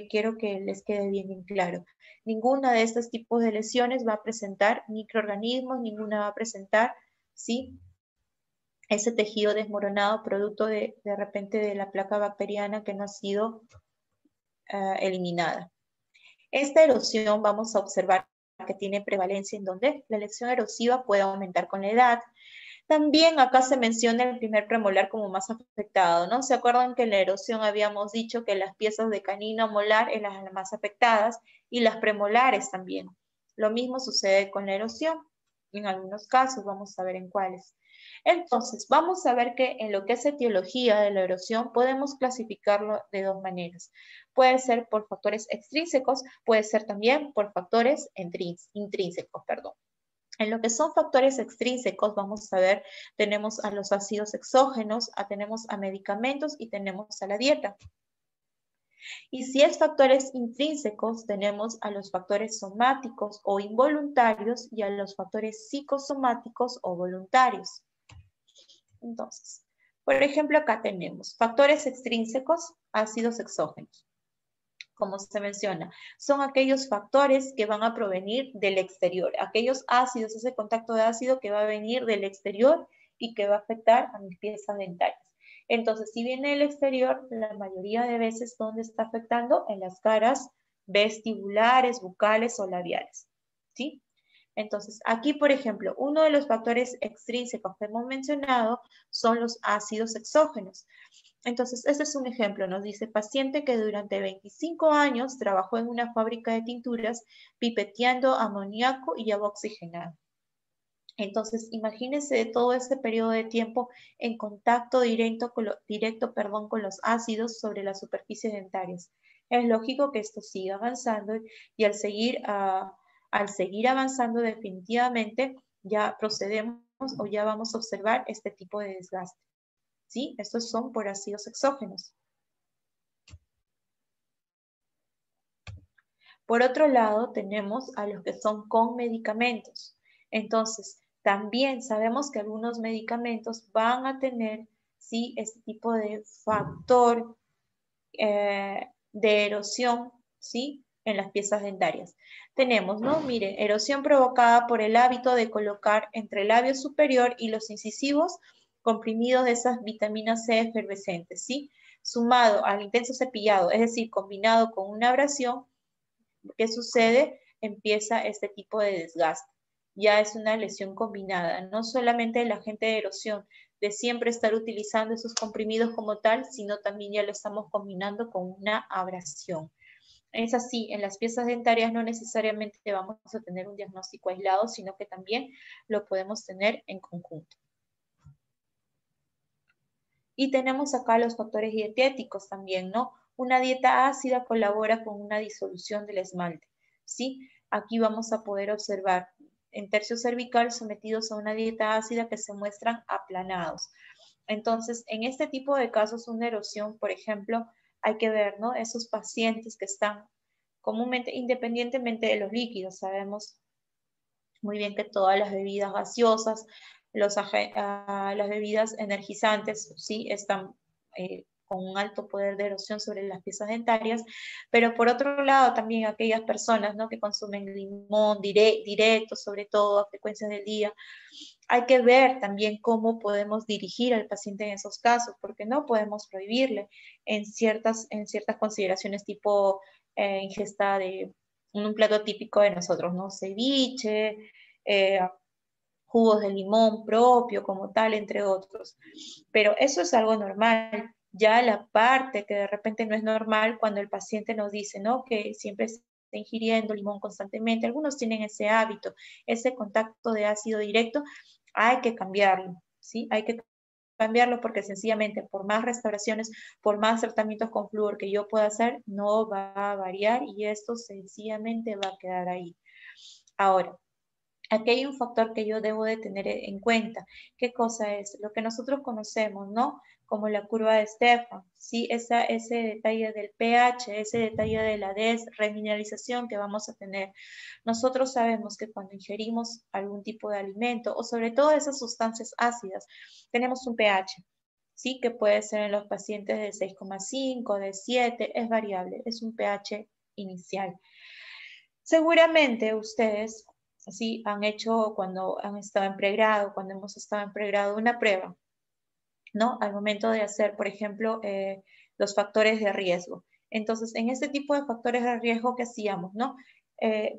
quiero que les quede bien en claro. Ninguna de estos tipos de lesiones va a presentar microorganismos, ninguna va a presentar, ¿sí?, ese tejido desmoronado producto de repente de la placa bacteriana que no ha sido eliminada. Esta erosión vamos a observar que tiene prevalencia en donde la lesión erosiva puede aumentar con la edad. También acá se menciona el primer premolar como más afectado, ¿no? ¿Se acuerdan que en la erosión habíamos dicho que las piezas de canino molar eran las más afectadas y las premolares también? Lo mismo sucede con la erosión. En algunos casos, vamos a ver en cuáles. Entonces, vamos a ver que en lo que es etiología de la erosión podemos clasificarlo de dos maneras. Puede ser por factores extrínsecos, puede ser también por factores intrínsecos, perdón. En lo que son factores extrínsecos, vamos a ver, tenemos a los ácidos exógenos, tenemos a medicamentos y tenemos a la dieta. Y si es factores intrínsecos, tenemos a los factores somáticos o involuntarios y a los factores psicosomáticos o voluntarios. Entonces, por ejemplo, acá tenemos factores extrínsecos, ácidos exógenos. Como se menciona, son aquellos factores que van a provenir del exterior, aquellos ácidos, ese contacto de ácido que va a venir del exterior y que va a afectar a mis piezas dentarias. Entonces, si viene del exterior, la mayoría de veces, ¿dónde está afectando? En las caras vestibulares, bucales o labiales, ¿sí? Entonces, aquí, por ejemplo, uno de los factores extrínsecos que hemos mencionado son los ácidos exógenos. Entonces, este es un ejemplo, nos dice, paciente que durante 25 años trabajó en una fábrica de tinturas pipeteando amoníaco y agua oxigenada. Entonces, imagínense todo ese periodo de tiempo en contacto directo con los ácidos sobre las superficies dentarias. Es lógico que esto siga avanzando y al seguir avanzando definitivamente ya procedemos o ya vamos a observar este tipo de desgaste. ¿Sí? Estos son por ácidos exógenos. Por otro lado, tenemos a los que son con medicamentos. Entonces, también sabemos que algunos medicamentos van a tener, ¿sí?, este tipo de factor de erosión, ¿sí?, en las piezas dentarias. Tenemos, ¿no? Miren, erosión provocada por el hábito de colocar entre el labio superior y los incisivos comprimidos de esas vitaminas C efervescentes, ¿sí? Sumado al intenso cepillado, es decir, combinado con una abrasión, ¿qué sucede? Empieza este tipo de desgaste. Ya es una lesión combinada, no solamente el agente de erosión, de siempre estar utilizando esos comprimidos como tal, sino también ya lo estamos combinando con una abrasión. Es así, en las piezas dentarias no necesariamente vamos a tener un diagnóstico aislado, sino que también lo podemos tener en conjunto. Y tenemos acá los factores dietéticos también, ¿no? Una dieta ácida colabora con una disolución del esmalte, ¿sí? Aquí vamos a poder observar en tercio cervical sometidos a una dieta ácida que se muestran aplanados. Entonces, en este tipo de casos, una erosión, por ejemplo, hay que ver, ¿no? Esos pacientes que están comúnmente, independientemente de los líquidos, sabemos muy bien que todas las bebidas gaseosas, las bebidas energizantes, sí, están con un alto poder de erosión sobre las piezas dentarias, pero por otro lado también aquellas personas, ¿no?, que consumen limón directo, sobre todo a frecuencias del día, hay que ver también cómo podemos dirigir al paciente en esos casos, porque no podemos prohibirle en ciertas consideraciones tipo ingesta de un plato típico de nosotros, ¿no? Ceviche, jugos de limón propio como tal, entre otros. Pero eso es algo normal. Ya la parte que de repente no es normal cuando el paciente nos dice, ¿no? Que siempre está ingiriendo limón constantemente. Algunos tienen ese hábito, ese contacto de ácido directo, hay que cambiarlo, ¿sí? Hay que cambiarlo porque sencillamente por más restauraciones, por más tratamientos con flúor que yo pueda hacer, no va a variar y esto sencillamente va a quedar ahí. Ahora, aquí hay un factor que yo debo de tener en cuenta. ¿Qué cosa es? Lo que nosotros conocemos, ¿no? Como la curva de Stefan, ¿sí? Ese detalle del pH, ese detalle de la desremineralización que vamos a tener. Nosotros sabemos que cuando ingerimos algún tipo de alimento, o sobre todo esas sustancias ácidas, tenemos un pH, ¿sí? Que puede ser en los pacientes de 6,5, de 7, es variable, es un pH inicial. Seguramente ustedes sí han hecho cuando han estado en pregrado, cuando hemos estado en pregrado una prueba, ¿no? Al momento de hacer, por ejemplo, los factores de riesgo. Entonces, en este tipo de factores de riesgo, ¿qué hacíamos, no?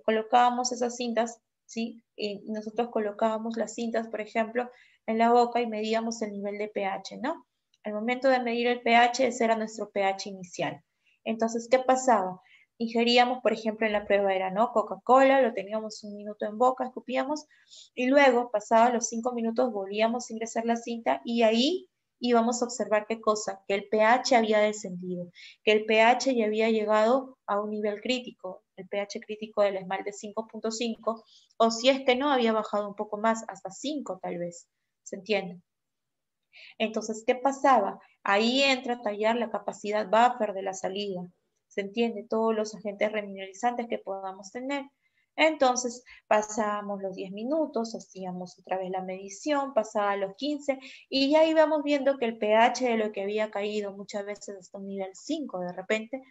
Colocábamos esas cintas, ¿sí? Y nosotros colocábamos las cintas, por ejemplo, en la boca y medíamos el nivel de pH, ¿no? Al momento de medir el pH, ese era nuestro pH inicial. Entonces, ¿qué pasaba? Ingeríamos, por ejemplo, en la prueba era, ¿no? Coca-Cola, lo teníamos un minuto en boca, escupíamos, y luego, pasados los 5 minutos, volvíamos a ingresar la cinta y ahí íbamos a observar qué cosa, que el pH había descendido, que el pH ya había llegado a un nivel crítico, el pH crítico del esmalte 5,5, o si es que no, había bajado un poco más, hasta 5 tal vez, ¿se entiende? Entonces, ¿qué pasaba? Ahí entra a tallar la capacidad buffer de la salida. ¿Se entiende? Todos los agentes remineralizantes que podamos tener. Entonces, pasábamos los 10 minutos, hacíamos otra vez la medición, pasaba los 15 y ya íbamos viendo que el pH de lo que había caído muchas veces hasta un nivel 5 de repente,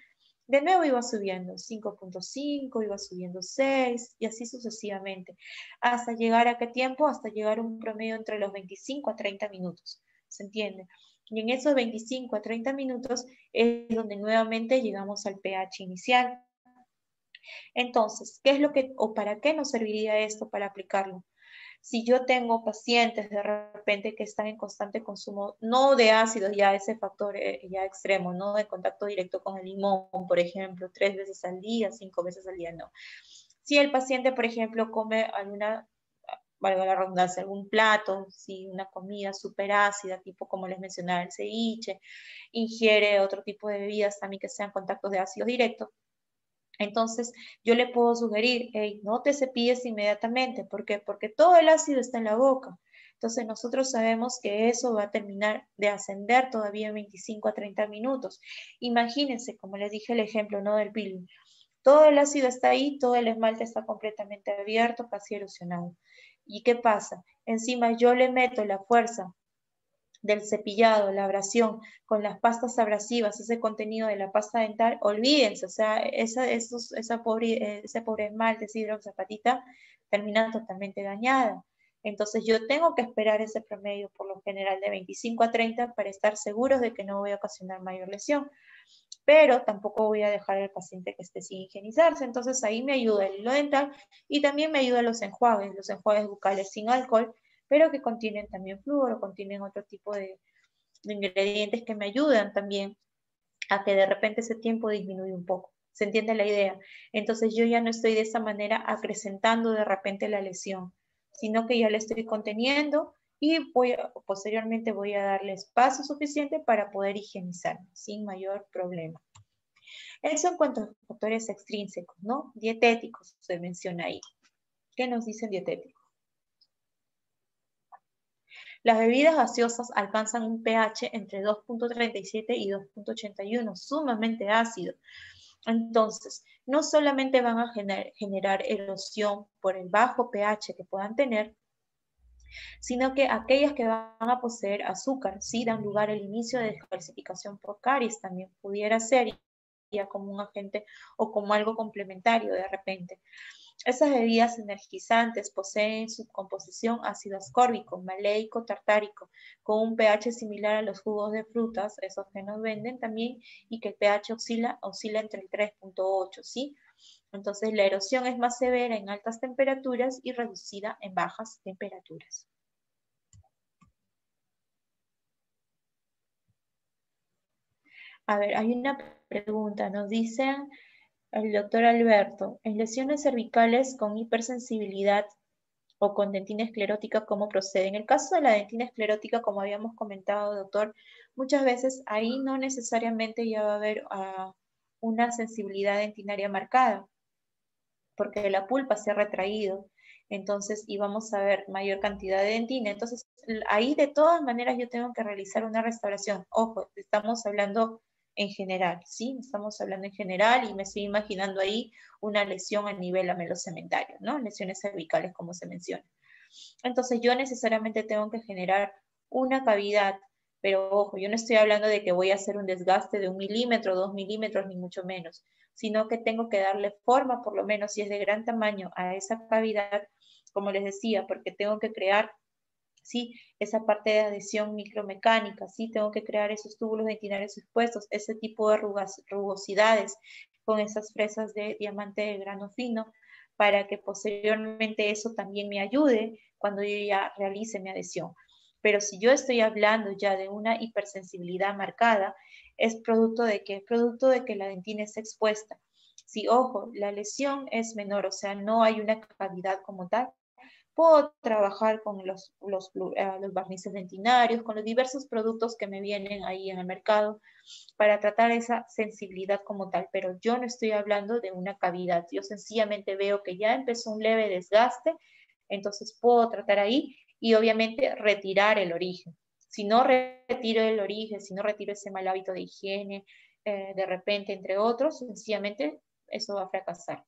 de nuevo iba subiendo, 5,5, iba subiendo 6 y así sucesivamente. ¿Hasta llegar a qué tiempo? Hasta llegar a un promedio entre los 25 a 30 minutos. ¿Se entiende? Y en esos 25 a 30 minutos es donde nuevamente llegamos al pH inicial. Entonces, ¿qué es lo que o para qué nos serviría esto para aplicarlo? Si yo tengo pacientes de repente que están en constante consumo, no de ácidos, ya ese factor ya extremo, no de contacto directo con el limón, por ejemplo, 3 veces al día, 5 veces al día, no. Si el paciente, por ejemplo, come alguna, valga la redundancia, algún plato, si una comida súper ácida, tipo como les mencionaba el ceviche, ingiere otro tipo de bebidas también que sean contactos de ácidos directos, entonces, yo le puedo sugerir, hey, no te cepilles inmediatamente. ¿Por qué? Porque todo el ácido está en la boca. Entonces, nosotros sabemos que eso va a terminar de ascender todavía en 25 a 30 minutos. Imagínense, como les dije el ejemplo, ¿no? Del peeling. Todo el ácido está ahí, todo el esmalte está completamente abierto, casi erosionado. ¿Y qué pasa? Encima yo le meto la fuerza del cepillado, la abrasión, con las pastas abrasivas, ese contenido de la pasta dental, olvídense, o sea, ese pobre esmalte, esa hidroxapatita, termina totalmente dañada. Entonces yo tengo que esperar ese promedio por lo general de 25 a 30 para estar seguros de que no voy a ocasionar mayor lesión. Pero tampoco voy a dejar al paciente que esté sin higienizarse. Entonces ahí me ayuda el hilo dental y también me ayudan los enjuagues bucales sin alcohol, pero que contienen también flúor o contienen otro tipo de ingredientes que me ayudan también a que de repente ese tiempo disminuya un poco. ¿Se entiende la idea? Entonces yo ya no estoy de esa manera acrecentando de repente la lesión, sino que ya la estoy conteniendo y posteriormente voy a darle espacio suficiente para poder higienizarme sin mayor problema. Eso en cuanto a factores extrínsecos, ¿no? Dietéticos se menciona ahí. ¿Qué nos dicen dietéticos? Las bebidas gaseosas alcanzan un pH entre 2,37 y 2,81, sumamente ácido. Entonces, no solamente van a generar erosión por el bajo pH que puedan tener, sino que aquellas que van a poseer azúcar, sí dan lugar al inicio de descalcificación por caries, también pudiera ser ya como un agente o como algo complementario de repente. Esas bebidas energizantes poseen su composición ácido ascórbico, maleico, tartárico, con un pH similar a los jugos de frutas, esos que nos venden también, y que el pH oscila entre el 3,8, ¿sí? Entonces, la erosión es más severa en altas temperaturas y reducida en bajas temperaturas. A ver, hay una pregunta, nos dicen el doctor Alberto, en lesiones cervicales con hipersensibilidad o con dentina esclerótica, ¿cómo procede? En el caso de la dentina esclerótica, como habíamos comentado, doctor, muchas veces ahí no necesariamente ya va a haber una sensibilidad dentinaria marcada, porque la pulpa se ha retraído, entonces íbamos a ver mayor cantidad de dentina. Entonces, ahí de todas maneras yo tengo que realizar una restauración. Ojo, estamos hablando en general, ¿sí? Estamos hablando en general y me estoy imaginando ahí una lesión a nivel amelocementario, ¿no? Lesiones cervicales, como se menciona. Entonces, yo necesariamente tengo que generar una cavidad, pero ojo, yo no estoy hablando de que voy a hacer un desgaste de 1 milímetro, 2 milímetros, ni mucho menos, sino que tengo que darle forma, por lo menos si es de gran tamaño, a esa cavidad, como les decía, porque tengo que crear, ¿sí? Esa parte de adhesión micromecánica, ¿sí? Tengo que crear esos túbulos dentinarios expuestos, ese tipo de rugosidades con esas fresas de diamante de grano fino, para que posteriormente eso también me ayude cuando yo ya realice mi adhesión. Pero si yo estoy hablando ya de una hipersensibilidad marcada, es producto de que, la dentina está expuesta. Si, ojo, la lesión es menor, o sea, no hay una cavidad como tal, puedo trabajar con los barnices dentinarios, con los diversos productos que me vienen ahí en el mercado para tratar esa sensibilidad como tal, pero yo no estoy hablando de una cavidad, yo sencillamente veo que ya empezó un leve desgaste, entonces puedo tratar ahí y obviamente retirar el origen. Si no retiro el origen, si no retiro ese mal hábito de higiene, de repente, entre otros, sencillamente eso va a fracasar.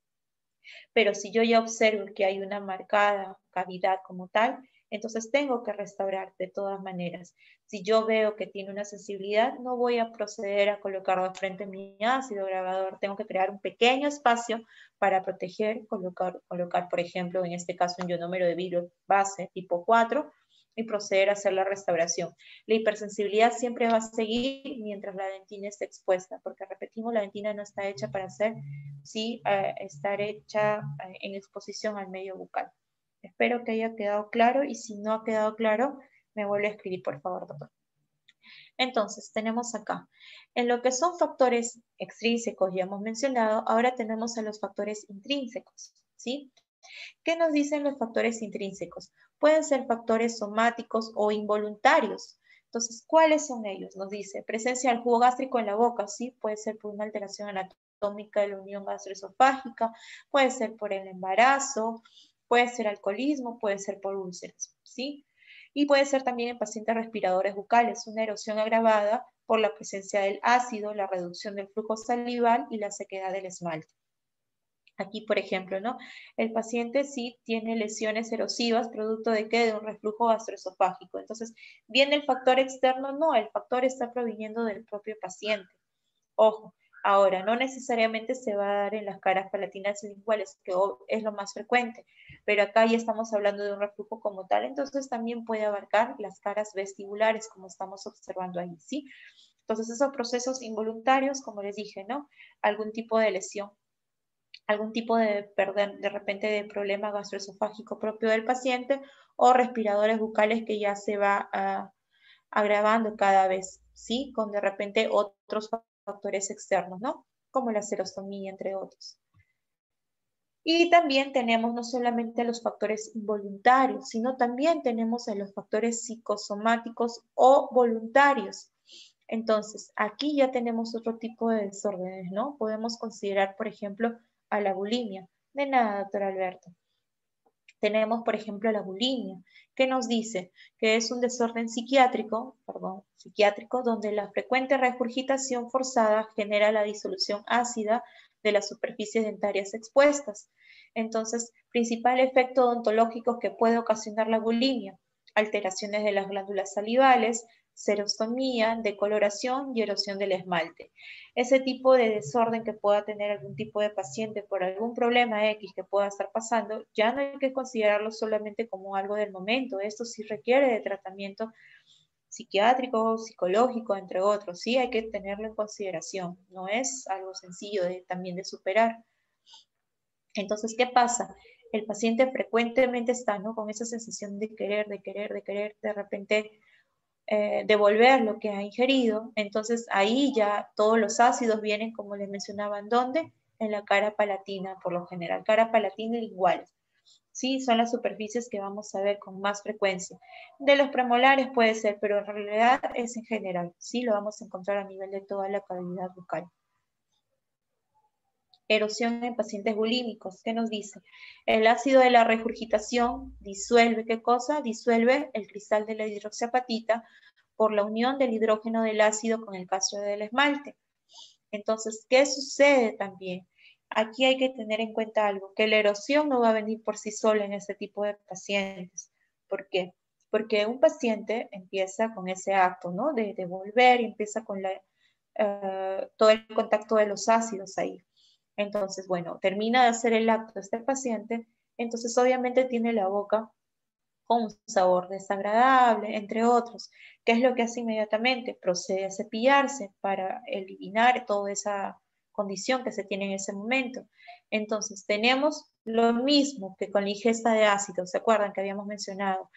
Pero si yo ya observo que hay una marcada cavidad como tal, entonces tengo que restaurar de todas maneras. Si yo veo que tiene una sensibilidad, no voy a proceder a colocar de frente mi ácido grabador. Tengo que crear un pequeño espacio para proteger, colocar, por ejemplo, en este caso un ionómero de vidrio base tipo 4 y proceder a hacer la restauración. La hipersensibilidad siempre va a seguir mientras la dentina esté expuesta, porque repetimos, la dentina no está hecha para hacer, sí, estar hecha en exposición al medio bucal. Espero que haya quedado claro y si no ha quedado claro, me vuelve a escribir, por favor, doctor. Entonces, tenemos acá, en lo que son factores extrínsecos, ya hemos mencionado, ahora tenemos a los factores intrínsecos, ¿sí? ¿Qué nos dicen los factores intrínsecos? Pueden ser factores somáticos o involuntarios. Entonces, ¿cuáles son ellos? Nos dice, presencia del jugo gástrico en la boca, ¿sí? Puede ser por una alteración anatómica de la unión gastroesofágica, puede ser por el embarazo, puede ser alcoholismo, puede ser por úlceras, ¿sí? Y puede ser también en pacientes respiradores bucales, una erosión agravada por la presencia del ácido, la reducción del flujo salival y la sequedad del esmalte. Aquí, por ejemplo, ¿no? El paciente sí tiene lesiones erosivas, producto de qué? De un reflujo gastroesofágico. Entonces, ¿viene el factor externo? No, el factor está proviniendo del propio paciente. Ojo, ahora, no necesariamente se va a dar en las caras palatinas linguales, que es lo más frecuente, pero acá ya estamos hablando de un reflujo como tal, entonces también puede abarcar las caras vestibulares, como estamos observando ahí, ¿sí? Entonces, esos procesos involuntarios, como les dije, ¿no? Algún tipo de lesión, algún tipo de, de repente, de problema gastroesofágico propio del paciente o respiradores bucales que ya se va agravando cada vez, ¿sí? Con de repente otros factores externos, ¿no? Como la serostomía, entre otros. Y también tenemos no solamente los factores involuntarios, sino también tenemos a los factores psicosomáticos o voluntarios. Entonces, aquí ya tenemos otro tipo de desórdenes, ¿no? Podemos considerar, por ejemplo, a la bulimia. De nada, doctor Alberto. Tenemos, por ejemplo, la bulimia, que nos dice que es un desorden psiquiátrico, donde la frecuente regurgitación forzada genera la disolución ácida de las superficies dentarias expuestas. Entonces, principal efecto odontológico que puede ocasionar la bulimia, alteraciones de las glándulas salivales, serostomía, decoloración y erosión del esmalte. Ese tipo de desorden que pueda tener algún tipo de paciente por algún problema X que pueda estar pasando, ya no hay que considerarlo solamente como algo del momento. Esto sí requiere de tratamiento psiquiátrico, psicológico, entre otros. Sí, hay que tenerlo en consideración. No es algo sencillo también de superar. Entonces, ¿qué pasa? El paciente frecuentemente está, ¿no?, con esa sensación de querer, de repente devolver lo que ha ingerido. Entonces ahí ya todos los ácidos vienen, como les mencionaba, ¿en dónde? En la cara palatina, por lo general, cara palatina y linguales. Sí, son las superficies que vamos a ver con más frecuencia. De los premolares puede ser, pero en realidad es en general. Sí, lo vamos a encontrar a nivel de toda la cavidad bucal. Erosión en pacientes bulímicos. ¿Qué nos dice? El ácido de la regurgitación disuelve, ¿qué cosa? Disuelve el cristal de la hidroxiapatita por la unión del hidrógeno del ácido con el calcio del esmalte. Entonces, ¿qué sucede también? Aquí hay que tener en cuenta algo, que la erosión no va a venir por sí sola en este tipo de pacientes. ¿Por qué? Porque un paciente empieza con ese acto, ¿no?, de volver y empieza con todo el contacto de los ácidos ahí. Entonces, bueno, termina de hacer el acto este paciente, entonces obviamente tiene la boca con un sabor desagradable, entre otros. ¿Qué es lo que hace inmediatamente? Procede a cepillarse para eliminar toda esa condición que se tiene en ese momento. Entonces, tenemos lo mismo que con la ingesta de ácidos. ¿Se acuerdan que habíamos mencionado?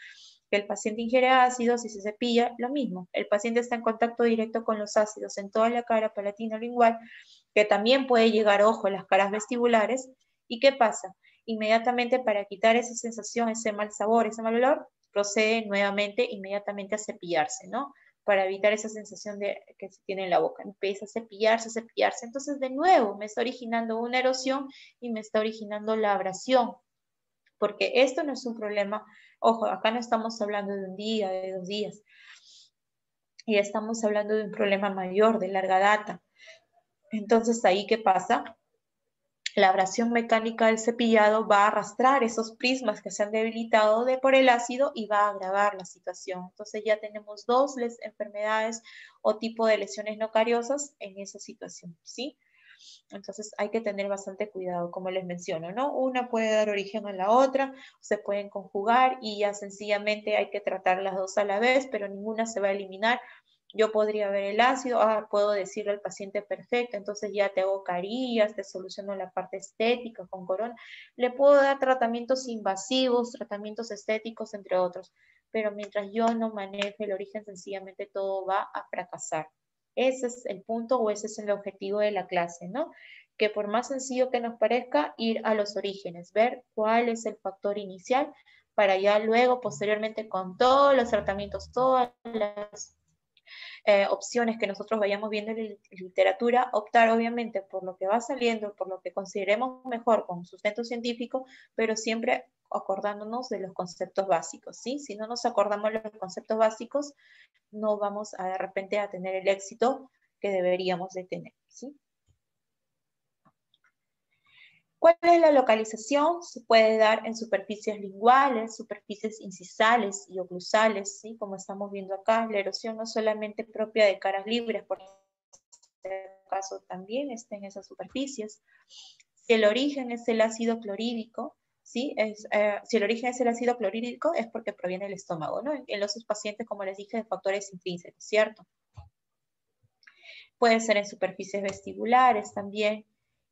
Que el paciente ingiere ácidos y se cepilla, lo mismo. El paciente está en contacto directo con los ácidos en toda la cara palatino-lingual, que también puede llegar, ojo, a las caras vestibulares. ¿Y qué pasa? Inmediatamente, para quitar esa sensación, ese mal sabor, ese mal olor, procede nuevamente, inmediatamente a cepillarse, ¿no? Para evitar esa sensación que se tiene en la boca. Empieza a cepillarse, a cepillarse. Entonces, de nuevo, me está originando una erosión y me está originando la abrasión. Porque esto no es un problema, ojo, acá no estamos hablando de un día, de 2 días. Y estamos hablando de un problema mayor, de larga data. Entonces, ¿ahí qué pasa? La abrasión mecánica del cepillado va a arrastrar esos prismas que se han debilitado por el ácido y va a agravar la situación. Entonces ya tenemos 2 enfermedades o tipo de lesiones no cariosas en esa situación, ¿sí? Entonces hay que tener bastante cuidado, como les menciono, ¿no? Una puede dar origen a la otra, se pueden conjugar y ya sencillamente hay que tratar las dos a la vez, pero ninguna se va a eliminar. Yo podría ver el ácido, puedo decirle al paciente perfecto, entonces ya te hago carillas, te soluciono la parte estética con corona. Le puedo dar tratamientos invasivos, tratamientos estéticos, entre otros, pero mientras yo no maneje el origen, sencillamente todo va a fracasar. Ese es el punto o ese es el objetivo de la clase, ¿no? Que por más sencillo que nos parezca, ir a los orígenes, ver cuál es el factor inicial para ya luego, posteriormente, con todos los tratamientos, todas las opciones que nosotros vayamos viendo en literatura, optar obviamente por lo que va saliendo, por lo que consideremos mejor con sustento científico, pero siempre acordándonos de los conceptos básicos, ¿sí? Si no nos acordamos de los conceptos básicos, no vamos a de repente a tener el éxito que deberíamos de tener, ¿sí? ¿Cuál es la localización? Se puede dar en superficies linguales, superficies incisales y oclusales, ¿sí? Como estamos viendo acá, la erosión no es solamente propia de caras libres, por este caso también está en esas superficies. Si el origen es el ácido clorhídrico, ¿sí? Si el origen es el ácido clorhídrico es porque proviene del estómago, ¿no? En los pacientes, como les dije, de factores intrínsecos, ¿cierto? Puede ser en superficies vestibulares también.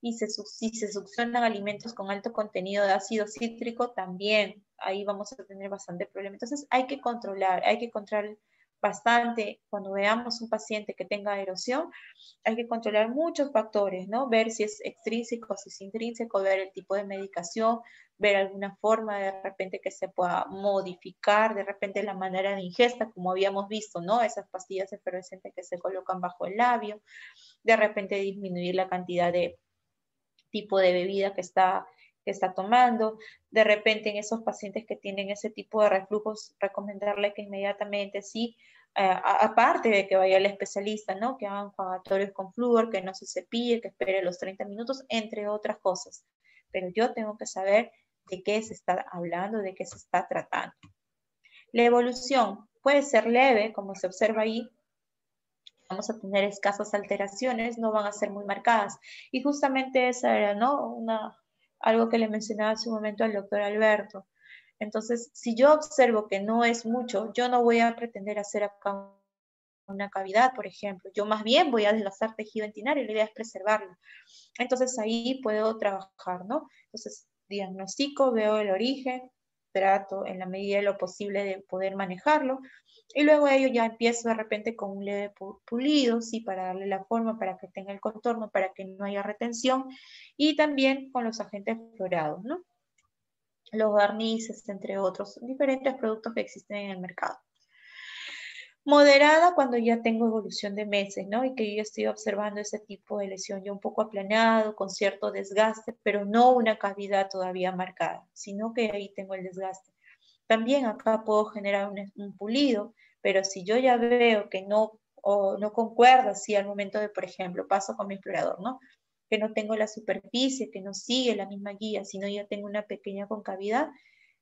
Y si se succionan alimentos con alto contenido de ácido cítrico, también ahí vamos a tener bastante problema. Entonces hay que controlar bastante cuando veamos un paciente que tenga erosión, hay que controlar muchos factores, ¿no? Ver si es extrínseco, si es intrínseco, ver el tipo de medicación, ver alguna forma de repente que se pueda modificar, de repente la manera de ingesta, como habíamos visto, ¿no? Esas pastillas efervescentes que se colocan bajo el labio, de repente disminuir la cantidad de tipo de bebida que está tomando. De repente en esos pacientes que tienen ese tipo de reflujos, recomendarle que inmediatamente sí, aparte de que vaya al especialista, ¿no? Que hagan enjuagatorios con flúor, que no se cepille, que espere los 30 minutos, entre otras cosas. Pero yo tengo que saber de qué se está hablando, de qué se está tratando. La evolución puede ser leve, como se observa ahí, vamos a tener escasas alteraciones, no van a ser muy marcadas. Y justamente esa era, ¿no? Algo que le mencionaba hace un momento al doctor Alberto. Entonces, si yo observo que no es mucho, yo no voy a pretender hacer acá una cavidad, por ejemplo. Yo más bien voy a desgastar tejido dentinario, la idea es preservarlo. Entonces ahí puedo trabajar, ¿no? Entonces diagnostico, veo el origen, trato en la medida de lo posible de poder manejarlo, y luego ello ya empiezo de repente con un leve pulido, sí, para darle la forma, para que tenga el contorno, para que no haya retención, y también con los agentes florados, ¿no? Los barnices, entre otros, diferentes productos que existen en el mercado. Moderada cuando ya tengo evolución de meses, ¿no? Y que yo ya estoy observando ese tipo de lesión ya un poco aplanado, con cierto desgaste, pero no una cavidad todavía marcada, sino que ahí tengo el desgaste. También acá puedo generar un pulido, pero si yo ya veo que no, o no concuerda así al momento de, por ejemplo, paso con mi explorador, ¿no? Que no tengo la superficie, que no sigue la misma guía, sino ya tengo una pequeña concavidad,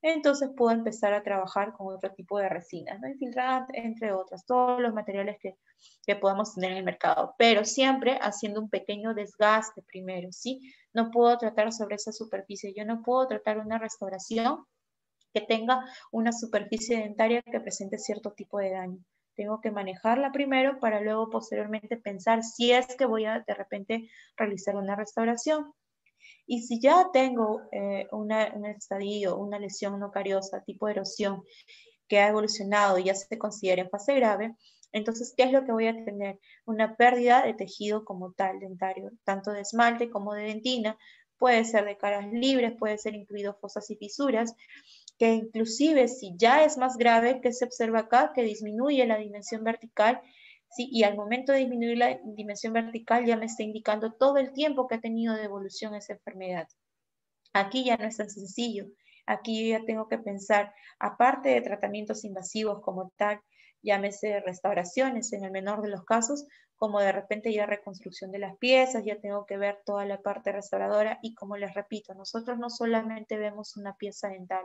entonces puedo empezar a trabajar con otro tipo de resinas, ¿no? Infiltrante, entre otras, todos los materiales que podamos tener en el mercado, pero siempre haciendo un pequeño desgaste primero, ¿sí? No puedo tratar sobre esa superficie, yo no puedo tratar una restauración que tenga una superficie dentaria que presente cierto tipo de daño. Tengo que manejarla primero para luego posteriormente pensar si es que voy a de repente realizar una restauración. Y si ya tengo un estadio, una lesión no cariosa, tipo erosión, que ha evolucionado y ya se considera en fase grave, entonces, ¿qué es lo que voy a tener? Una pérdida de tejido como tal dentario, tanto de esmalte como de dentina, puede ser de caras libres, puede ser incluido fosas y fisuras, que inclusive si ya es más grave, que se observa acá, que disminuye la dimensión vertical, ¿sí? Y al momento de disminuir la dimensión vertical ya me está indicando todo el tiempo que ha tenido de evolución esa enfermedad. Aquí ya no es tan sencillo. Aquí yo ya tengo que pensar, aparte de tratamientos invasivos como tal, llámese restauraciones en el menor de los casos, como de repente ya reconstrucción de las piezas, ya tengo que ver toda la parte restauradora y como les repito, nosotros no solamente vemos una pieza dental,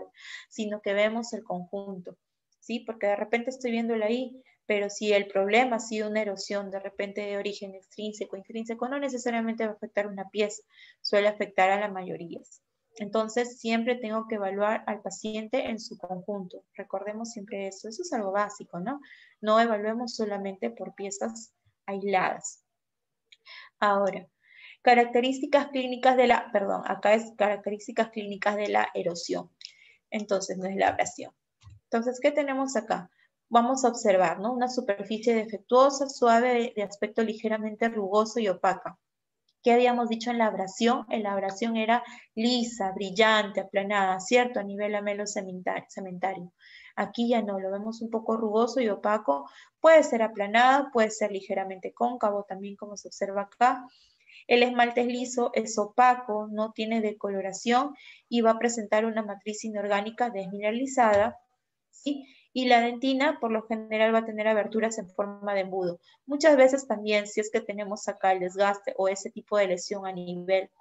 sino que vemos el conjunto, ¿sí? Porque de repente estoy viéndola ahí, pero si el problema ha sido una erosión de repente de origen extrínseco, intrínseco, no necesariamente va a afectar una pieza, suele afectar a la mayoría. Entonces, siempre tengo que evaluar al paciente en su conjunto. Recordemos siempre eso. Eso es algo básico, ¿no? No evaluemos solamente por piezas aisladas. Ahora, características clínicas de la, perdón, acá es características clínicas de la erosión. Entonces, no es la abrasión. Entonces, ¿qué tenemos acá? Vamos a observar, ¿no? Una superficie defectuosa, suave, de aspecto ligeramente rugoso y opaca. ¿Qué habíamos dicho en la abrasión? En la abrasión era lisa, brillante, aplanada, ¿cierto? A nivel cementario. Aquí ya no, lo vemos un poco rugoso y opaco. Puede ser aplanado, puede ser ligeramente cóncavo, también como se observa acá. El esmalte es liso, es opaco, no tiene decoloración y va a presentar una matriz inorgánica desmineralizada, ¿sí? Y la dentina, por lo general, va a tener aberturas en forma de embudo. Muchas veces también, si es que tenemos acá el desgaste o ese tipo de lesión a nivel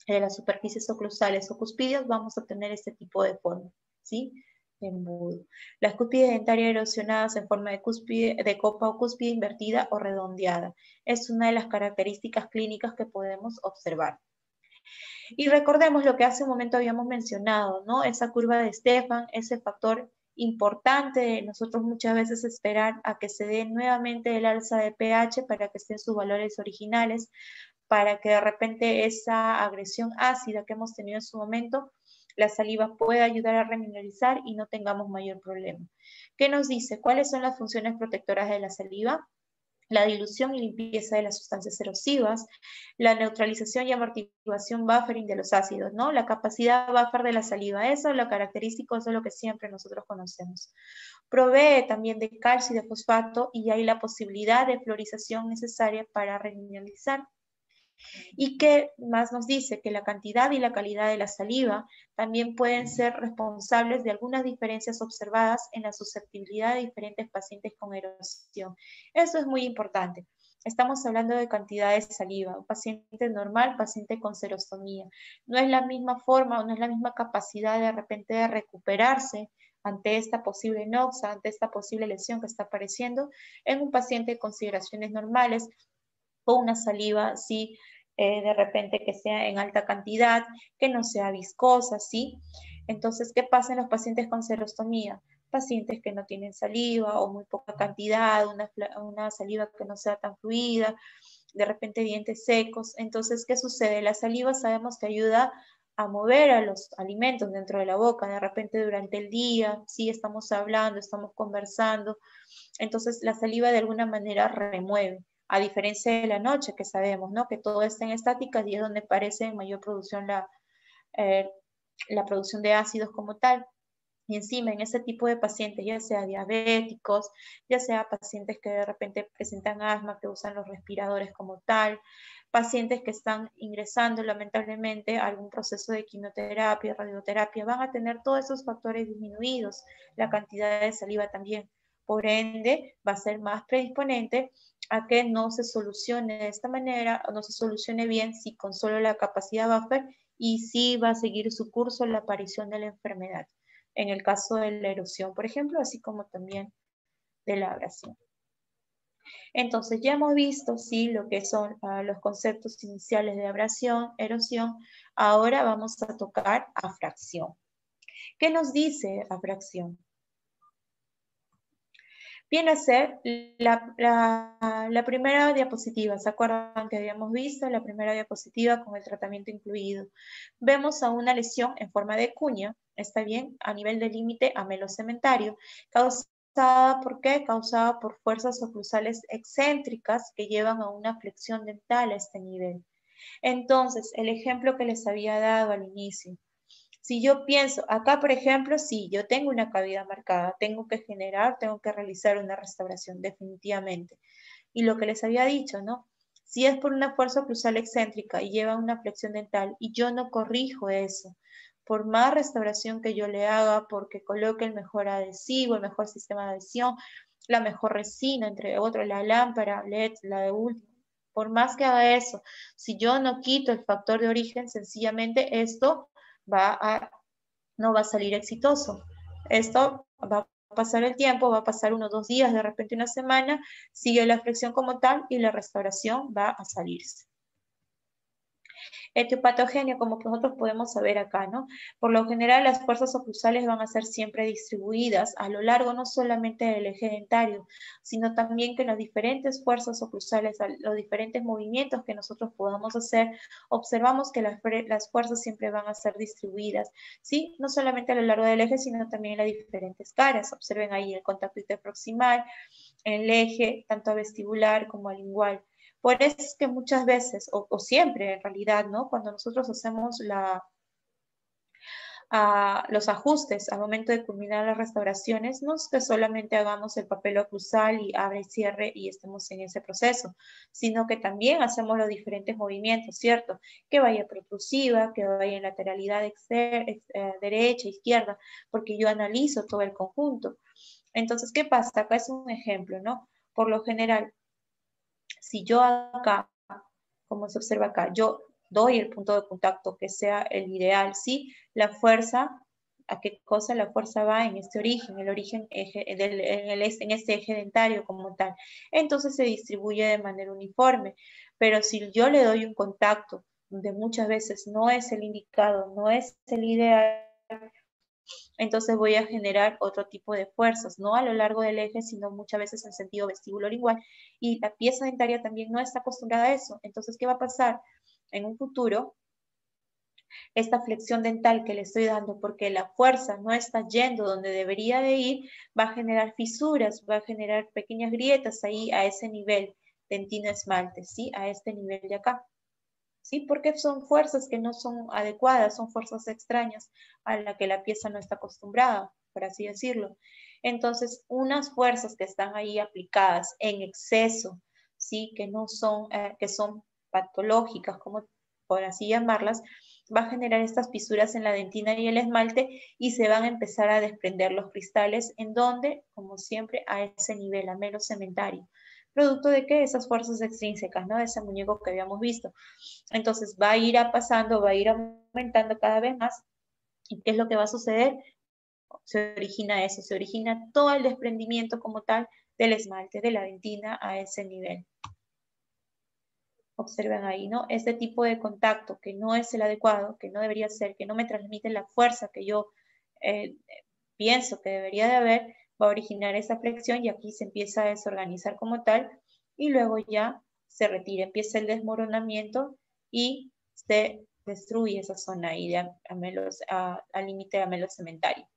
de las superficies oclusales o cuspidios, vamos a tener este tipo de forma, ¿sí? De embudo. Las cúspides dentarias erosionadas en forma de cúspide, de copa o cúspide invertida o redondeada. Es una de las características clínicas que podemos observar. Y recordemos lo que hace un momento habíamos mencionado, ¿no? Esa curva de Stefan, ese factor importante de nosotros muchas veces esperar a que se dé nuevamente el alza de pH para que estén sus valores originales, para que de repente esa agresión ácida que hemos tenido en su momento, la saliva pueda ayudar a remineralizar y no tengamos mayor problema. ¿Qué nos dice? ¿Cuáles son las funciones protectoras de la saliva? La dilución y limpieza de las sustancias erosivas, la neutralización y amortiguación buffering de los ácidos, ¿no? La capacidad buffer de la saliva, eso es lo característico, eso es lo que siempre nosotros conocemos. Provee también de calcio y de fosfato y hay la posibilidad de fluorización necesaria para remineralizar. ¿Y qué más nos dice? Que la cantidad y la calidad de la saliva también pueden ser responsables de algunas diferencias observadas en la susceptibilidad de diferentes pacientes con erosión. Eso es muy importante. Estamos hablando de cantidad de saliva, un paciente normal, paciente con xerostomía. No es la misma forma o no es la misma capacidad de repente de recuperarse ante esta posible noxa, ante esta posible lesión que está apareciendo en un paciente de consideraciones normales o una saliva, sí, de repente que sea en alta cantidad, que no sea viscosa, ¿sí? Entonces, ¿qué pasa en los pacientes con xerostomía? pacientes que no tienen saliva o muy poca cantidad, una saliva que no sea tan fluida, de repente dientes secos. Entonces, ¿qué sucede? La saliva sabemos que ayuda a mover a los alimentos dentro de la boca, de repente durante el día, sí, estamos hablando, estamos conversando, entonces la saliva de alguna manera remueve, a diferencia de la noche que sabemos, ¿no? Que todo está en estática y es donde parece en mayor producción la producción de ácidos como tal. Y encima en ese tipo de pacientes, ya sea diabéticos, ya sea pacientes que de repente presentan asma, que usan los respiradores como tal, pacientes que están ingresando lamentablemente a algún proceso de quimioterapia, radioterapia, van a tener todos esos factores disminuidos, la cantidad de saliva también. Por ende, va a ser más predisponente a que no se solucione de esta manera, o no se solucione bien si con solo la capacidad buffer y si va a seguir su curso la aparición de la enfermedad en el caso de la erosión, por ejemplo, así como también de la abrasión. Entonces, ya hemos visto, sí, lo que son los conceptos iniciales de abrasión, erosión. Ahora vamos a tocar afracción. ¿Qué nos dice afracción? Viene a ser la primera diapositiva. ¿Se acuerdan que habíamos visto la primera diapositiva con el tratamiento incluido? Vemos a una lesión en forma de cuña, está bien, a nivel del límite amelocementario, causada ¿por qué? Causada por fuerzas oclusales excéntricas que llevan a una flexión dental a este nivel. Entonces, el ejemplo que les había dado al inicio. Si yo pienso, acá por ejemplo, si yo tengo una cavidad marcada, tengo que realizar una restauración definitivamente. Y lo que les había dicho, ¿no? Si es por una fuerza oclusal excéntrica y lleva una flexión dental y yo no corrijo eso, por más restauración que yo le haga, porque coloque el mejor adhesivo, el mejor sistema de adhesión, la mejor resina, entre otros, la lámpara, LED, la de último, por más que haga eso, si yo no quito el factor de origen, sencillamente esto no va a salir exitoso. Esto va a pasar el tiempo, va a pasar 1 o 2 días, de repente una semana, sigue la flexión como tal y la restauración va a salirse. Etiopatogenia, como nosotros podemos saber acá, ¿no? Por lo general, las fuerzas oclusales van a ser siempre distribuidas a lo largo no solamente del eje dentario, sino también que las diferentes fuerzas oclusales, los diferentes movimientos que nosotros podamos hacer, observamos que las fuerzas siempre van a ser distribuidas, ¿sí? No solamente a lo largo del eje, sino también en las diferentes caras. Observen ahí el contacto interproximal, en el eje, tanto vestibular como lingual. Por eso es que muchas veces, o siempre en realidad, ¿no? Cuando nosotros hacemos los ajustes al momento de culminar las restauraciones, no es que solamente hagamos el papel oclusal y abre y cierre y estemos en ese proceso, sino que también hacemos los diferentes movimientos, ¿cierto? Que vaya protrusiva, que vaya en lateralidad derecha, izquierda, porque yo analizo todo el conjunto. Entonces, ¿qué pasa? Acá es un ejemplo, ¿no? Por lo general, si yo acá, como se observa acá, yo doy el punto de contacto que sea el ideal, ¿sí? La fuerza, ¿a qué cosa? La fuerza va en este origen, el origen en este eje dentario como tal. Entonces se distribuye de manera uniforme. Pero si yo le doy un contacto donde muchas veces no es el indicado, no es el ideal, entonces voy a generar otro tipo de fuerzas, no a lo largo del eje, sino muchas veces en sentido vestibulo-lingual, y la pieza dentaria también no está acostumbrada a eso. Entonces, ¿qué va a pasar? En un futuro, esta flexión dental que le estoy dando, porque la fuerza no está yendo donde debería de ir, va a generar fisuras, va a generar pequeñas grietas ahí a ese nivel dentino-esmalte, ¿sí? A este nivel de acá. ¿Sí? Porque son fuerzas que no son adecuadas, son fuerzas extrañas a la que la pieza no está acostumbrada, por así decirlo. Entonces, unas fuerzas que están ahí aplicadas en exceso, ¿sí? Que son patológicas, como por así llamarlas, va a generar estas fisuras en la dentina y el esmalte y se van a empezar a desprender los cristales en donde, como siempre, a ese nivel amelocementario. Producto de que esas fuerzas extrínsecas, ¿no? De ese muñeco que habíamos visto. Entonces va a ir pasando, va a ir aumentando cada vez más. ¿Y qué es lo que va a suceder? Se origina eso, se origina todo el desprendimiento como tal del esmalte, de la dentina a ese nivel. Observen ahí, ¿no? Este tipo de contacto que no es el adecuado, que no debería ser, que no me transmite la fuerza que yo pienso que debería de haber, va a originar esa flexión y aquí se empieza a desorganizar como tal y luego ya se retira, empieza el desmoronamiento y se destruye esa zona ahí de al límite de amelo cementario.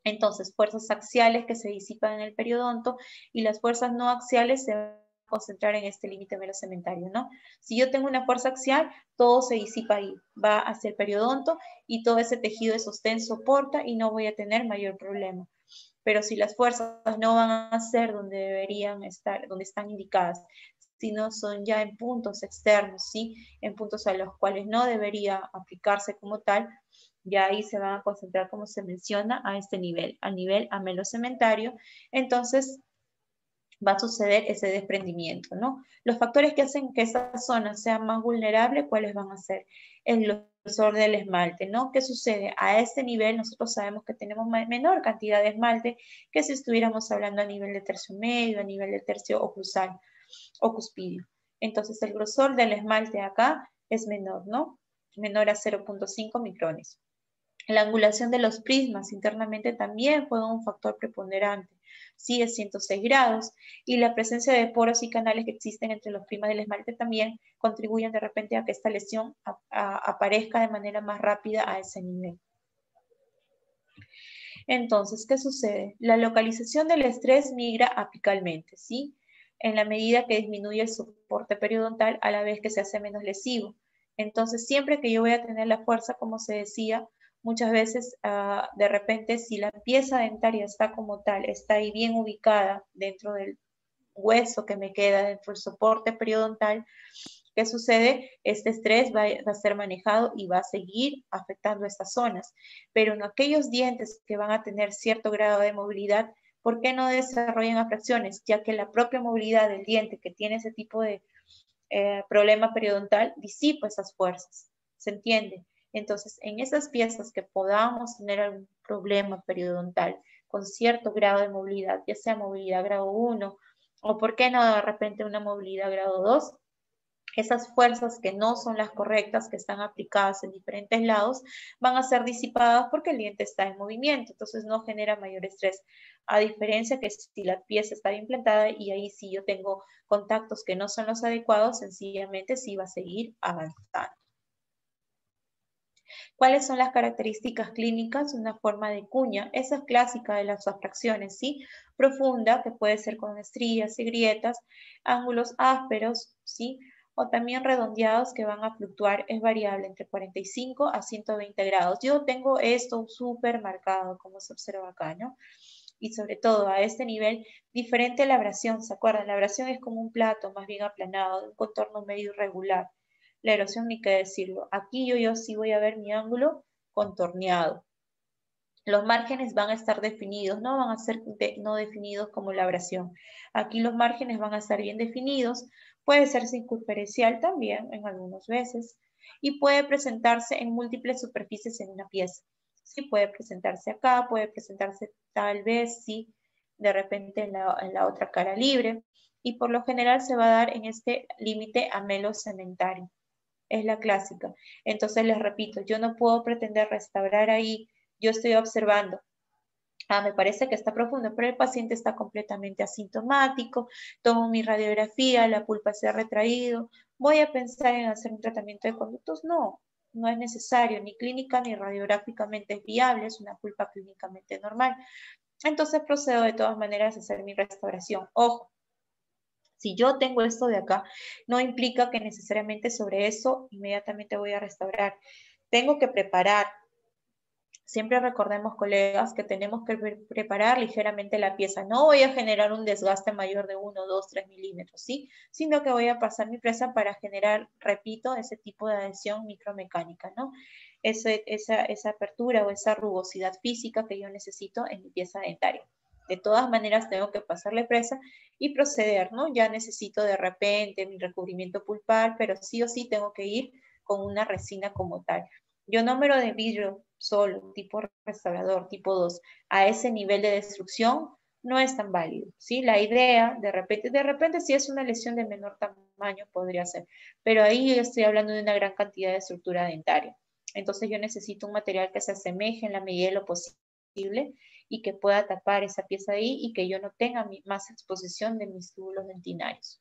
Entonces, fuerzas axiales que se disipan en el periodonto y las fuerzas no axiales se van a concentrar en este límite melocementario, ¿no? Si yo tengo una fuerza axial, todo se disipa ahí, va hacia el periodonto y todo ese tejido de sostén soporta y no voy a tener mayor problema. Pero si las fuerzas no van a ser donde deberían estar, donde están indicadas, sino son ya en puntos externos, ¿sí? En puntos a los cuales no debería aplicarse como tal, ya ahí se van a concentrar, como se menciona, a este nivel, al nivel amelocementario. Entonces, va a suceder ese desprendimiento, ¿no? Los factores que hacen que esa zona sea más vulnerable, ¿cuáles van a ser? El grosor del esmalte, ¿no? ¿Qué sucede? A este nivel nosotros sabemos que tenemos menor cantidad de esmalte que si estuviéramos hablando a nivel de tercio medio, a nivel de tercio oclusal o cuspidio. Entonces el grosor del esmalte acá es menor, ¿no? Menor a 0.5 micrones. La angulación de los prismas internamente también fue un factor preponderante. Sí, es 106 grados y la presencia de poros y canales que existen entre los prismas del esmalte también contribuyen de repente a que esta lesión aparezca de manera más rápida a ese nivel. Entonces, ¿qué sucede? La localización del estrés migra apicalmente, ¿sí? En la medida que disminuye el soporte periodontal a la vez que se hace menos lesivo. Entonces, siempre que yo voy a tener la fuerza, como se decía, muchas veces, de repente, si la pieza dentaria está como tal, está ahí bien ubicada dentro del hueso que me queda dentro del soporte periodontal, ¿qué sucede? Este estrés va a ser manejado y va a seguir afectando estas zonas. Pero en aquellos dientes que van a tener cierto grado de movilidad, ¿por qué no desarrollan afracciones? Ya que la propia movilidad del diente que tiene ese tipo de problema periodontal disipa esas fuerzas. ¿Se entiende? Entonces, en esas piezas que podamos tener algún problema periodontal con cierto grado de movilidad, ya sea movilidad grado 1 o por qué no de repente una movilidad grado 2, esas fuerzas que no son las correctas, que están aplicadas en diferentes lados, van a ser disipadas porque el diente está en movimiento, entonces no genera mayor estrés, a diferencia que si la pieza está bien plantada y ahí sí yo tengo contactos que no son los adecuados, sencillamente sí va a seguir avanzando. ¿Cuáles son las características clínicas? Una forma de cuña, esa es clásica de las abstracciones, ¿sí? Profunda, que puede ser con estrías y grietas, ángulos ásperos, ¿sí? O también redondeados que van a fluctuar, es variable entre 45 a 120 grados. Yo tengo esto súper marcado, como se observa acá, ¿no? Y sobre todo a este nivel, diferente a la abrasión, ¿se acuerdan? La abrasión es como un plato más bien aplanado, de un contorno medio irregular. La erosión ni qué decirlo. Aquí yo sí voy a ver mi ángulo contorneado. Los márgenes van a estar definidos, no van a ser no definidos como la abrasión. Aquí los márgenes van a estar bien definidos, puede ser circunferencial también en algunas veces y puede presentarse en múltiples superficies en una pieza. Sí, puede presentarse acá, puede presentarse tal vez, sí, de repente en la otra cara libre y por lo general se va a dar en este límite amelo-cementario. Es la clásica. Entonces les repito, yo no puedo pretender restaurar ahí, yo estoy observando. Me parece que está profundo, pero el paciente está completamente asintomático, tomo mi radiografía, la pulpa se ha retraído, ¿voy a pensar en hacer un tratamiento de conductos? No, no es necesario, ni clínica ni radiográficamente es viable, es una pulpa clínicamente normal. Entonces procedo de todas maneras a hacer mi restauración. Ojo, si yo tengo esto de acá, no implica que necesariamente sobre eso inmediatamente voy a restaurar. Tengo que preparar. Siempre recordemos, colegas, que tenemos que preparar ligeramente la pieza. No voy a generar un desgaste mayor de 1, 2, 3 milímetros, ¿sí? Sino que voy a pasar mi presa para generar, repito, ese tipo de adhesión micromecánica, ¿no? Esa apertura o esa rugosidad física que yo necesito en mi pieza dentaria. De todas maneras, tengo que pasarle presa y proceder, ¿no? Ya necesito de repente mi recubrimiento pulpar, pero sí o sí tengo que ir con una resina como tal. Ionómero de vidrio solo, tipo restaurador, tipo 2, a ese nivel de destrucción no es tan válido, ¿sí? La idea, de repente si es una lesión de menor tamaño podría ser, pero ahí yo estoy hablando de una gran cantidad de estructura dentaria. Entonces yo necesito un material que se asemeje en la medida de lo posible posible y que pueda tapar esa pieza ahí y que yo no tenga más exposición de mis túbulos dentinarios.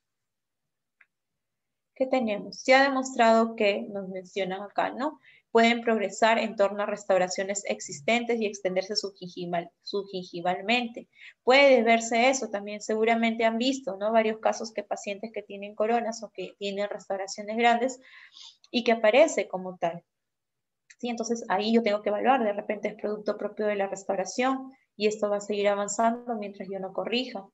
¿Qué tenemos? Se ha demostrado que, nos mencionan acá, ¿no? Pueden progresar en torno a restauraciones existentes y extenderse subgingivalmente. Puede deberse eso, también seguramente han visto, ¿no? Varios casos que pacientes que tienen coronas o que tienen restauraciones grandes y que aparece como tal. ¿Sí? Entonces ahí yo tengo que evaluar, de repente es producto propio de la restauración y esto va a seguir avanzando mientras yo no corrija.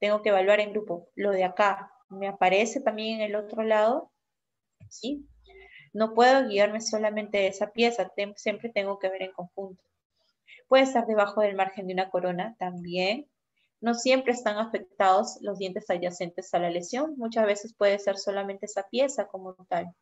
Tengo que evaluar en grupo, lo de acá, ¿me aparece también en el otro lado? ¿Sí? No puedo guiarme solamente de esa pieza, siempre tengo que ver en conjunto. Puede estar debajo del margen de una corona también. No siempre están afectados los dientes adyacentes a la lesión, muchas veces puede ser solamente esa pieza como tal.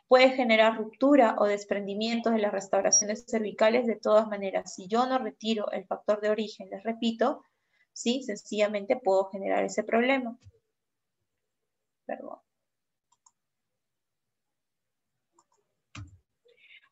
Puede generar ruptura o desprendimiento de las restauraciones cervicales de todas maneras. Si yo no retiro el factor de origen, les repito, ¿sí? Sencillamente puedo generar ese problema. Perdón.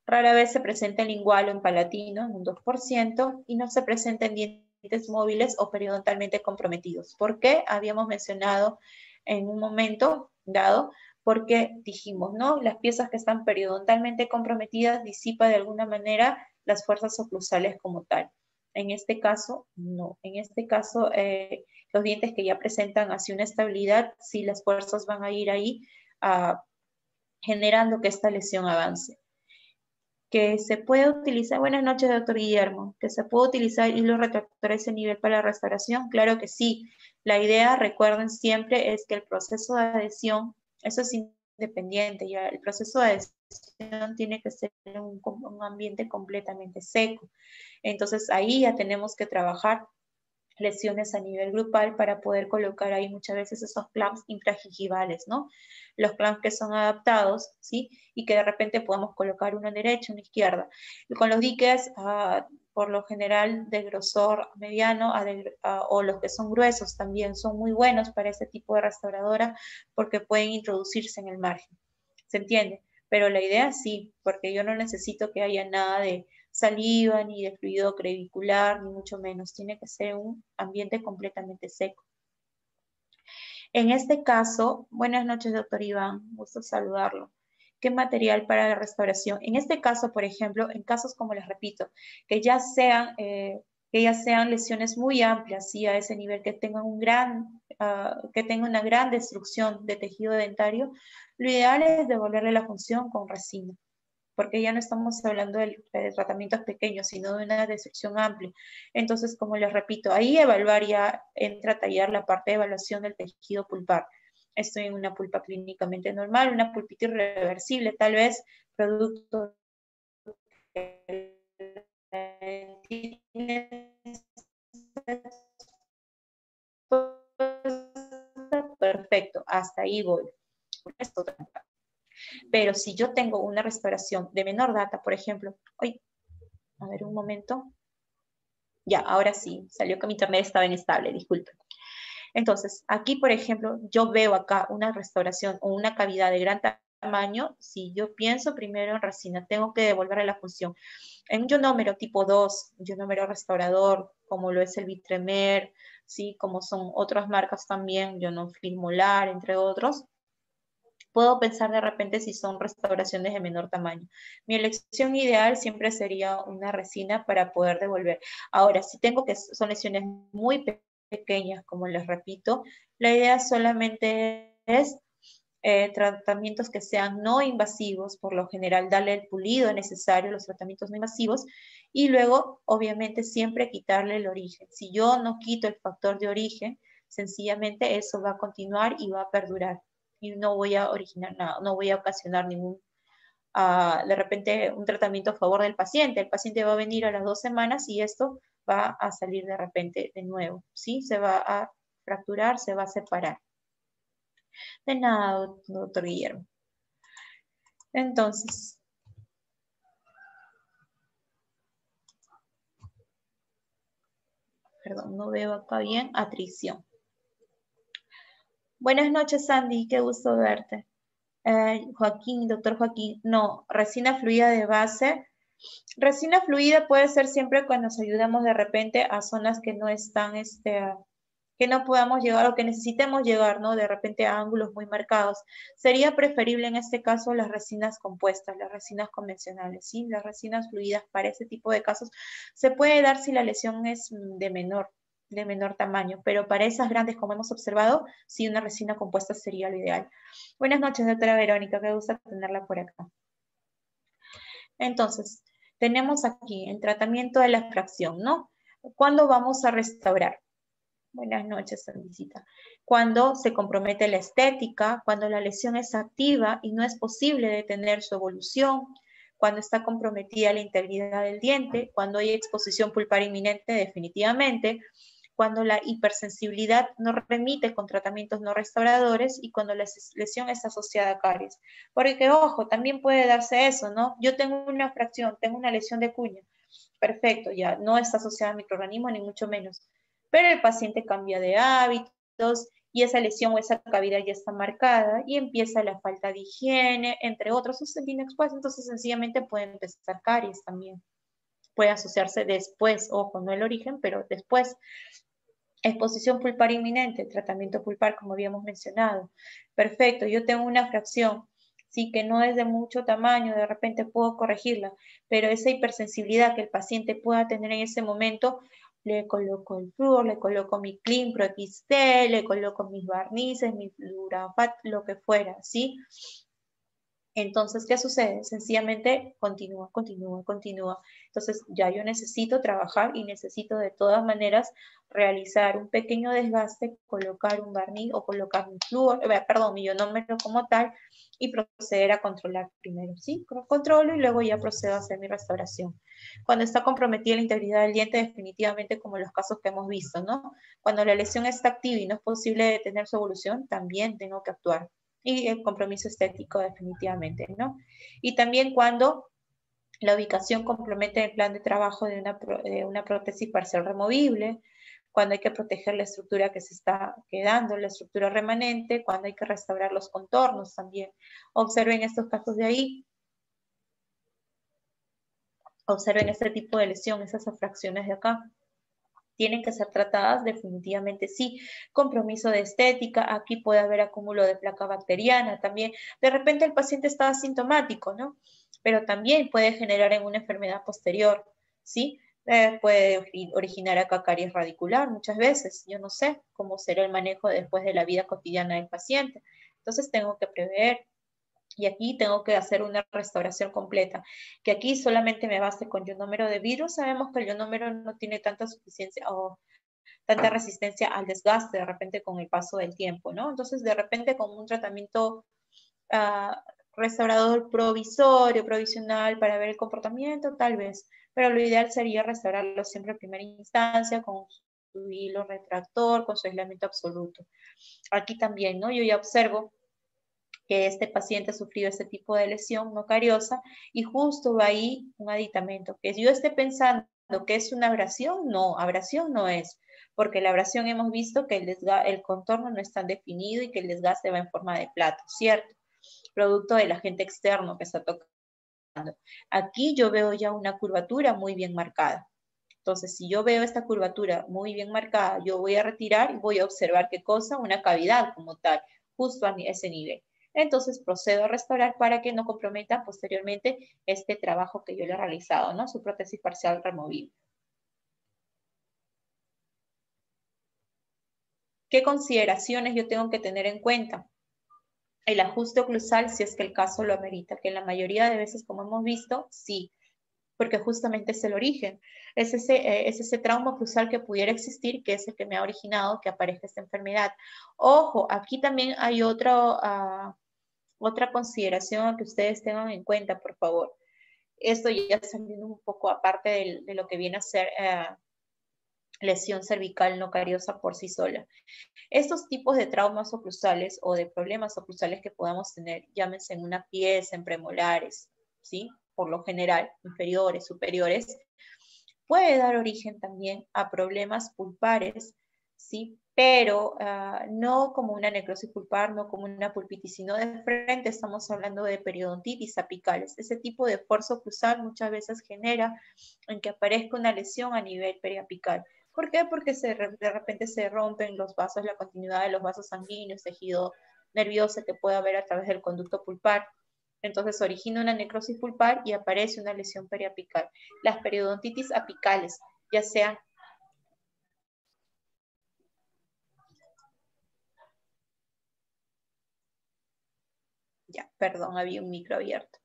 Rara vez se presenta en lingual o en palatino, en un 2%, y no se presenta en dientes móviles o periodontalmente comprometidos. ¿Por qué? Habíamos mencionado en un momento dado, porque dijimos, ¿no? Las piezas que están periodontalmente comprometidas disipa de alguna manera las fuerzas oclusales como tal. En este caso, no. En este caso, los dientes que ya presentan así una estabilidad, sí las fuerzas van a ir ahí generando que esta lesión avance. Que se puede utilizar, buenas noches doctor Guillermo, que se puede utilizar hilo retractor a ese nivel para la restauración, claro que sí. La idea, recuerden siempre, es que el proceso de adhesión, eso es independiente, ya el proceso de adhesión tiene que ser en un ambiente completamente seco. Entonces ahí ya tenemos que trabajar lesiones a nivel grupal para poder colocar ahí muchas veces esos clamps infragingivales, ¿no? Los clamps que son adaptados, ¿sí? Y que de repente podamos colocar uno en derecha, uno en izquierda. Y con los diques, por lo general, de grosor mediano o los que son gruesos también son muy buenos para este tipo de restauradora porque pueden introducirse en el margen. ¿Se entiende? Pero la idea sí, porque yo no necesito que haya nada de saliva, ni de fluido crevicular, ni mucho menos. Tiene que ser un ambiente completamente seco. En este caso, buenas noches, doctor Iván, gusto saludarlo. ¿Qué material para la restauración? En este caso, por ejemplo, en casos como les repito, que ya sean lesiones muy amplias, ¿sí? A ese nivel, que tengan una gran destrucción de tejido dentario, lo ideal es devolverle la función con resina, porque ya no estamos hablando de tratamientos pequeños, sino de una destrucción amplia. Entonces, como les repito, ahí evaluar ya entra a tallar la parte de evaluación del tejido pulpar. Estoy en una pulpa clínicamente normal, una pulpita irreversible, tal vez producto perfecto, hasta ahí voy. Pero si yo tengo una restauración de menor data, por ejemplo, a ver un momento. Ya, ahora sí, salió que mi internet estaba inestable, disculpen. Entonces, aquí, por ejemplo, yo veo acá una restauración o una cavidad de gran tamaño. Si yo pienso primero en resina, tengo que devolverle la función. En un ionómero tipo 2, un ionómero restaurador, como lo es el Vitremer, ¿sí? Como son otras marcas también, Ionofil Molar, entre otros, puedo pensar de repente si son restauraciones de menor tamaño. Mi elección ideal siempre sería una resina para poder devolver. Ahora, si tengo que son lesiones muy pequeñas, como les repito, la idea solamente es tratamientos que sean no invasivos, por lo general darle el pulido necesario, los tratamientos no invasivos, y luego, obviamente, siempre quitarle el origen. Si yo no quito el factor de origen, sencillamente eso va a continuar y va a perdurar. Y no voy a originar nada, no voy a ocasionar ningún, de repente, un tratamiento a favor del paciente. El paciente va a venir a las 2 semanas y esto va a salir de repente de nuevo, ¿sí? Se va a fracturar, se va a separar. De nada, doctor Guillermo. Entonces, perdón, no veo acá bien, atrición. Buenas noches, Sandy, qué gusto verte. Joaquín, doctor Joaquín, no, resina fluida de base, Resina fluida puede ser siempre cuando nos ayudamos de repente a zonas que no están, que no podamos llegar o que necesitemos llegar, ¿no? De repente a ángulos muy marcados. Sería preferible en este caso las resinas compuestas, las resinas convencionales, ¿sí? Las resinas fluidas para ese tipo de casos se puede dar si la lesión es de menor tamaño, pero para esas grandes, como hemos observado, sí, una resina compuesta sería lo ideal. Buenas noches, doctora Verónica, me gusta tenerla por acá. Entonces, tenemos aquí el tratamiento de la fracción, ¿no? ¿Cuándo vamos a restaurar? Buenas noches, visita. Cuando se compromete la estética, cuando la lesión es activa y no es posible detener su evolución, cuando está comprometida la integridad del diente, cuando hay exposición pulpar inminente definitivamente, cuando la hipersensibilidad no remite con tratamientos no restauradores y cuando la lesión es asociada a caries. Porque, ojo, también puede darse eso, ¿no? Yo tengo una fracción, tengo una lesión de cuña. Perfecto, ya no está asociada a microorganismos ni mucho menos. Pero el paciente cambia de hábitos y esa lesión o esa cavidad ya está marcada y empieza la falta de higiene, entre otros, entonces sencillamente puede empezar caries también. Puede asociarse después, ojo, no el origen, pero después. Exposición pulpar inminente, tratamiento pulpar, como habíamos mencionado. Perfecto, yo tengo una fracción, sí, que no es de mucho tamaño, de repente puedo corregirla, pero esa hipersensibilidad que el paciente pueda tener en ese momento, le coloco el flúor, le coloco mi Clean Pro XT, le coloco mis barnices, mi Durafat, lo que fuera, ¿sí? Entonces, ¿qué sucede? Sencillamente continúa. Entonces, ya yo necesito trabajar y necesito de todas maneras realizar un pequeño desgaste, colocar un barniz o colocar un flúor, mi ionómero como tal y proceder a controlar primero, ¿sí? Controlo y luego ya procedo a hacer mi restauración. Cuando está comprometida la integridad del diente, definitivamente como los casos que hemos visto, ¿no? Cuando la lesión está activa y no es posible detener su evolución, también tengo que actuar. Y el compromiso estético definitivamente, ¿no? Y también cuando la ubicación compromete el plan de trabajo de una prótesis parcial removible, cuando hay que proteger la estructura que se está quedando, la estructura remanente, cuando hay que restaurar los contornos también. Observen estos casos de ahí. Observen este tipo de lesión, esas fracciones de acá. ¿Tienen que ser tratadas? Definitivamente sí. Compromiso de estética, aquí puede haber acúmulo de placa bacteriana también. De repente el paciente está asintomático, ¿no? Pero también puede generar en una enfermedad posterior, ¿sí? Puede originar acá caries radicular muchas veces. Yo no sé cómo será el manejo después de la vida cotidiana del paciente. Entonces tengo que prever. Y aquí tengo que hacer una restauración completa, que aquí solamente me baste con ionómero de virus. Sabemos que el ionómero no tiene tanta suficiencia o tanta resistencia al desgaste de repente con el paso del tiempo, ¿no? Entonces, de repente con un tratamiento restaurador provisorio, provisional para ver el comportamiento, tal vez, pero lo ideal sería restaurarlo siempre en primera instancia con su hilo retractor, con su aislamiento absoluto. Aquí también, ¿no? Yo ya observo que este paciente ha sufrido este tipo de lesión no cariosa y justo va ahí un aditamento. Que yo esté pensando que es una abrasión no es, porque la abrasión hemos visto que el contorno no es tan definido y que el desgaste va en forma de plato, ¿cierto? Producto del agente externo que está tocando. Aquí yo veo ya una curvatura muy bien marcada. Entonces, si yo veo esta curvatura muy bien marcada, yo voy a retirar y voy a observar qué cosa, una cavidad como tal, justo a ese nivel. Entonces procedo a restaurar para que no comprometa posteriormente este trabajo que yo le he realizado, ¿no? Su prótesis parcial removible. ¿Qué consideraciones yo tengo que tener en cuenta? El ajuste oclusal, si es que el caso lo amerita, que en la mayoría de veces, como hemos visto, sí, porque justamente es el origen. Es ese trauma oclusal que pudiera existir, que es el que me ha originado que aparezca esta enfermedad. Ojo, aquí también hay otra consideración que ustedes tengan en cuenta, por favor. Esto ya saliendo un poco aparte de lo que viene a ser lesión cervical no cariosa por sí sola. Estos tipos de traumas oclusales o de problemas oclusales que podamos tener, llámense en una pieza, en premolares, ¿sí? Por lo general, inferiores, superiores, puede dar origen también a problemas pulpares, ¿sí? pero no como una necrosis pulpar, no como una pulpitis, sino de frente estamos hablando de periodontitis apicales. Ese tipo de esfuerzo cruzal muchas veces genera en que aparezca una lesión a nivel periapical. ¿Por qué? Porque de repente se rompen los vasos, la continuidad de los vasos sanguíneos, tejido nervioso que puede haber a través del conducto pulpar. Entonces origina una necrosis pulpar y aparece una lesión periapical. Las periodontitis apicales, ya sean ya, perdón, había un micro abierto.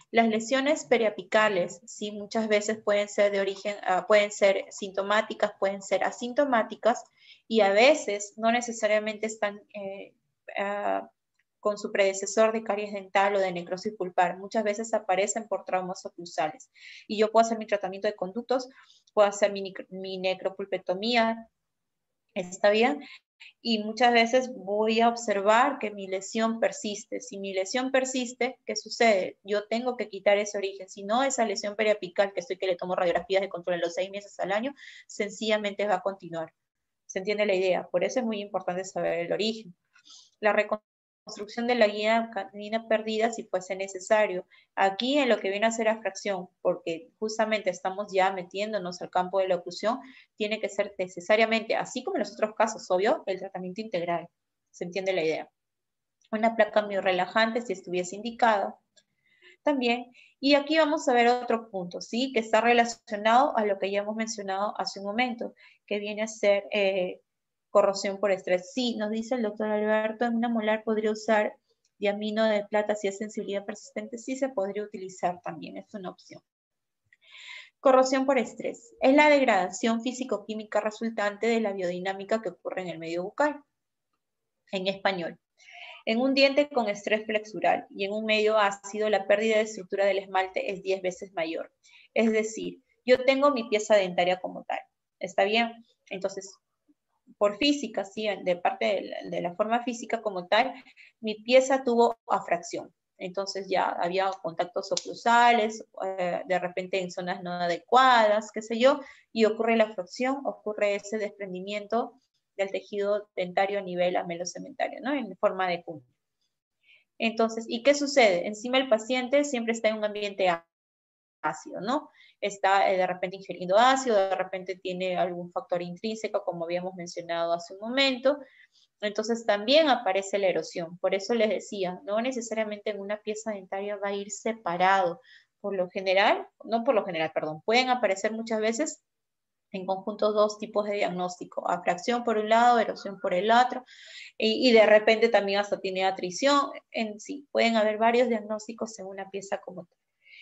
Las lesiones periapicales, sí, muchas veces pueden ser de origen, pueden ser sintomáticas, pueden ser asintomáticas, y a veces no necesariamente están con su predecesor de caries dental o de necrosis pulpar. Muchas veces aparecen por traumas oclusales. Y yo puedo hacer mi tratamiento de conductos, puedo hacer mi necropulpectomía, ¿está bien? Y muchas veces voy a observar que mi lesión persiste. Si mi lesión persiste, ¿qué sucede? Yo tengo que quitar ese origen. Si no, esa lesión periapical, que estoy que le tomo radiografías de control en los 6 meses al año, sencillamente va a continuar. ¿Se entiende la idea? Por eso es muy importante saber el origen. La reconstrucción de la guía canina perdida si fuese necesario. Aquí en lo que viene a ser afracción, porque justamente estamos ya metiéndonos al campo de la oclusión, tiene que ser necesariamente, así como en los otros casos, obvio, el tratamiento integral. ¿Se entiende la idea? Una placa miorrelajante si estuviese indicada. También, y aquí vamos a ver otro punto, ¿sí? Que está relacionado a lo que ya hemos mencionado hace un momento, que viene a ser corrosión por estrés. Sí, nos dice el doctor Alberto, en una molar podría usar diamino de plata si es sensibilidad persistente. Sí, se podría utilizar también, es una opción. Corrosión por estrés. Es la degradación físico-química resultante de la biodinámica que ocurre en el medio bucal. En español. En un diente con estrés flexural y en un medio ácido, la pérdida de estructura del esmalte es 10 veces mayor. Es decir, yo tengo mi pieza dentaria como tal. ¿Está bien? Entonces, por física, ¿sí? De parte de la forma física como tal, mi pieza tuvo afracción. Entonces ya había contactos oclusales, de repente en zonas no adecuadas, qué sé yo, y ocurre la afracción, ocurre ese desprendimiento del tejido dentario a nivel amelocementario, ¿no? En forma de cúmulo. Entonces, ¿y qué sucede? Encima el paciente siempre está en un ambiente ácido, ¿no? Está de repente ingiriendo ácido, de repente tiene algún factor intrínseco, como habíamos mencionado hace un momento. Entonces también aparece la erosión. Por eso les decía, no necesariamente en una pieza dentaria va a ir separado. Por lo general, no por lo general, perdón, pueden aparecer muchas veces en conjunto dos tipos de diagnóstico, afracción por un lado, erosión por el otro, y de repente también hasta tiene atrición en sí. Pueden haber varios diagnósticos en una pieza como tal.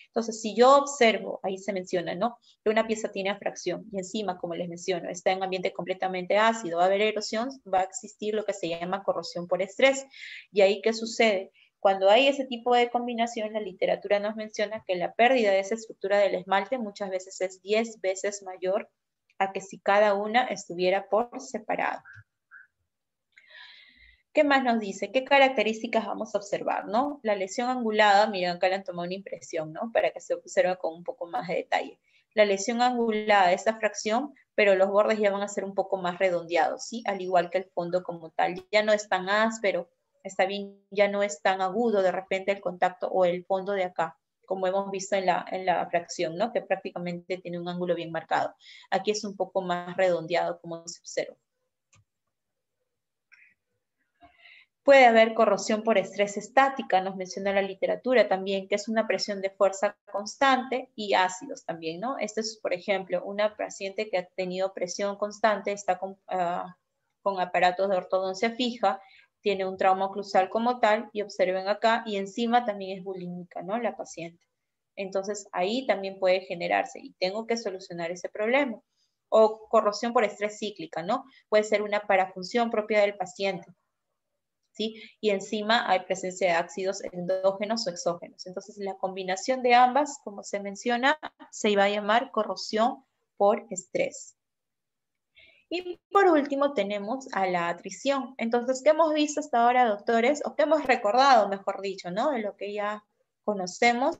Entonces, si yo observo, ahí se menciona, ¿no? Que una pieza tiene afracción y encima, como les menciono, está en un ambiente completamente ácido, va a haber erosión, va a existir lo que se llama corrosión por estrés. ¿Y ahí qué sucede? Cuando hay ese tipo de combinación, la literatura nos menciona que la pérdida de esa estructura del esmalte muchas veces es 10 veces mayor a que si cada una estuviera por separado. ¿Qué más nos dice? ¿Qué características vamos a observar, no? La lesión angulada, miren, acá le han tomado una impresión, ¿no? Para que se observe con un poco más de detalle. La lesión angulada es esta fracción, pero los bordes ya van a ser un poco más redondeados, ¿sí? Al igual que el fondo como tal. Ya no es tan áspero, está bien, ya no es tan agudo de repente el contacto o el fondo de acá, como hemos visto en la fracción, ¿no? Que prácticamente tiene un ángulo bien marcado. Aquí es un poco más redondeado, como se observa. Puede haber corrosión por estrés estática, nos menciona la literatura también, que es una presión de fuerza constante y ácidos también, ¿no? Este es, por ejemplo, una paciente que ha tenido presión constante, está con aparatos de ortodoncia fija, tiene un trauma oclusal como tal, y observen acá, y encima también es bulímica, ¿no? La paciente. Entonces, ahí también puede generarse, y tengo que solucionar ese problema. O corrosión por estrés cíclica, ¿no? Puede ser una parafunción propia del paciente. ¿sí? Y encima hay presencia de ácidos endógenos o exógenos. Entonces, la combinación de ambas, como se menciona, se iba a llamar corrosión por estrés. Y por último tenemos a la atrición. Entonces, ¿qué hemos visto hasta ahora, doctores? O qué hemos recordado, mejor dicho, ¿no? De lo que ya conocemos.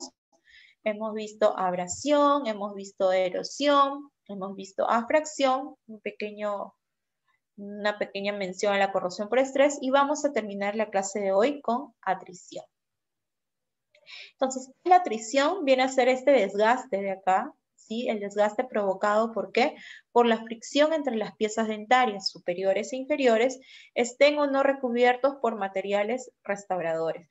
Hemos visto abrasión, hemos visto erosión, hemos visto afracción, un pequeño una pequeña mención a la corrosión por estrés y vamos a terminar la clase de hoy con atrición. Entonces, la atrición viene a ser este desgaste de acá, ¿sí? El desgaste provocado, ¿por qué? Por la fricción entre las piezas dentarias superiores e inferiores, estén o no recubiertos por materiales restauradores,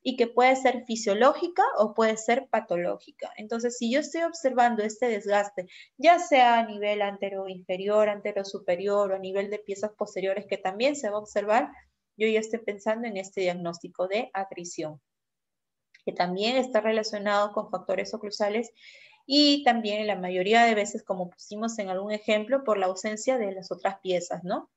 y que puede ser fisiológica o puede ser patológica. Entonces, si yo estoy observando este desgaste, ya sea a nivel antero-inferior, antero-superior o a nivel de piezas posteriores que también se va a observar, yo ya estoy pensando en este diagnóstico de atrición, que también está relacionado con factores oclusales y también en la mayoría de veces, como pusimos en algún ejemplo, por la ausencia de las otras piezas, ¿no?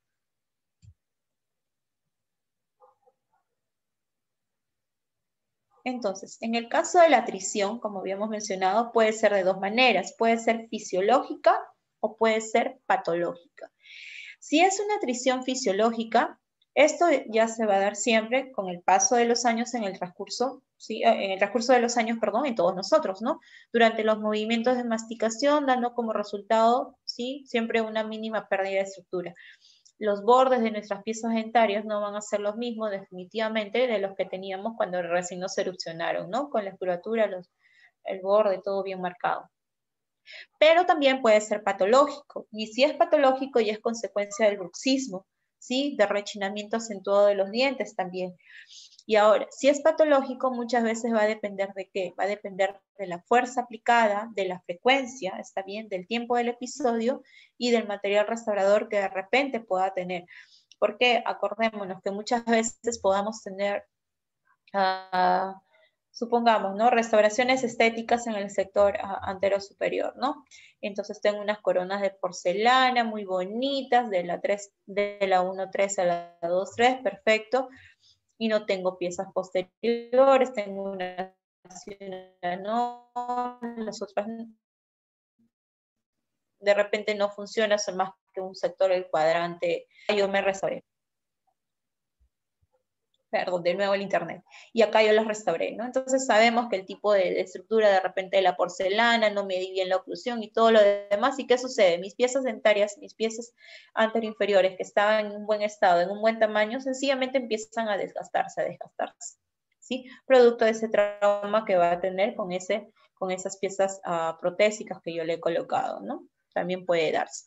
Entonces, en el caso de la atrición, como habíamos mencionado, puede ser de dos maneras. Puede ser fisiológica o puede ser patológica. Si es una atrición fisiológica, esto ya se va a dar siempre con el paso de los años en el transcurso, ¿sí? En el transcurso de los años, perdón, en todos nosotros, ¿no? Durante los movimientos de masticación, dando como resultado, ¿sí? Siempre una mínima pérdida de estructura. Los bordes de nuestras piezas dentarias no van a ser los mismos definitivamente de los que teníamos cuando recién nos erupcionaron, ¿no? Con la curvatura, el borde, todo bien marcado. Pero también puede ser patológico, y si es patológico ya es consecuencia del bruxismo, ¿sí? De rechinamiento acentuado de los dientes también. Y ahora, si es patológico, muchas veces va a depender de qué, va a depender de la fuerza aplicada, de la frecuencia, está bien, del tiempo del episodio y del material restaurador que de repente pueda tener. Porque acordémonos que muchas veces podamos tener supongamos, ¿no? Restauraciones estéticas en el sector antero superior, ¿no? Entonces tengo unas coronas de porcelana muy bonitas, de la 1.3 a la 2.3, perfecto. Y no tengo piezas posteriores, tengo una, no, las otras de repente no funcionan, son más que un sector del cuadrante. Yo me restauré. Perdón, de nuevo el internet. Y acá yo las restauré, ¿no? Entonces sabemos que el tipo de estructura de repente de la porcelana, no medí bien la oclusión y todo lo demás. ¿Y qué sucede? Mis piezas dentarias, mis piezas anteroinferiores que estaban en un buen estado, en un buen tamaño, sencillamente empiezan a desgastarse, ¿sí? Producto de ese trauma que va a tener con esas piezas protésicas que yo le he colocado, ¿no? También puede darse.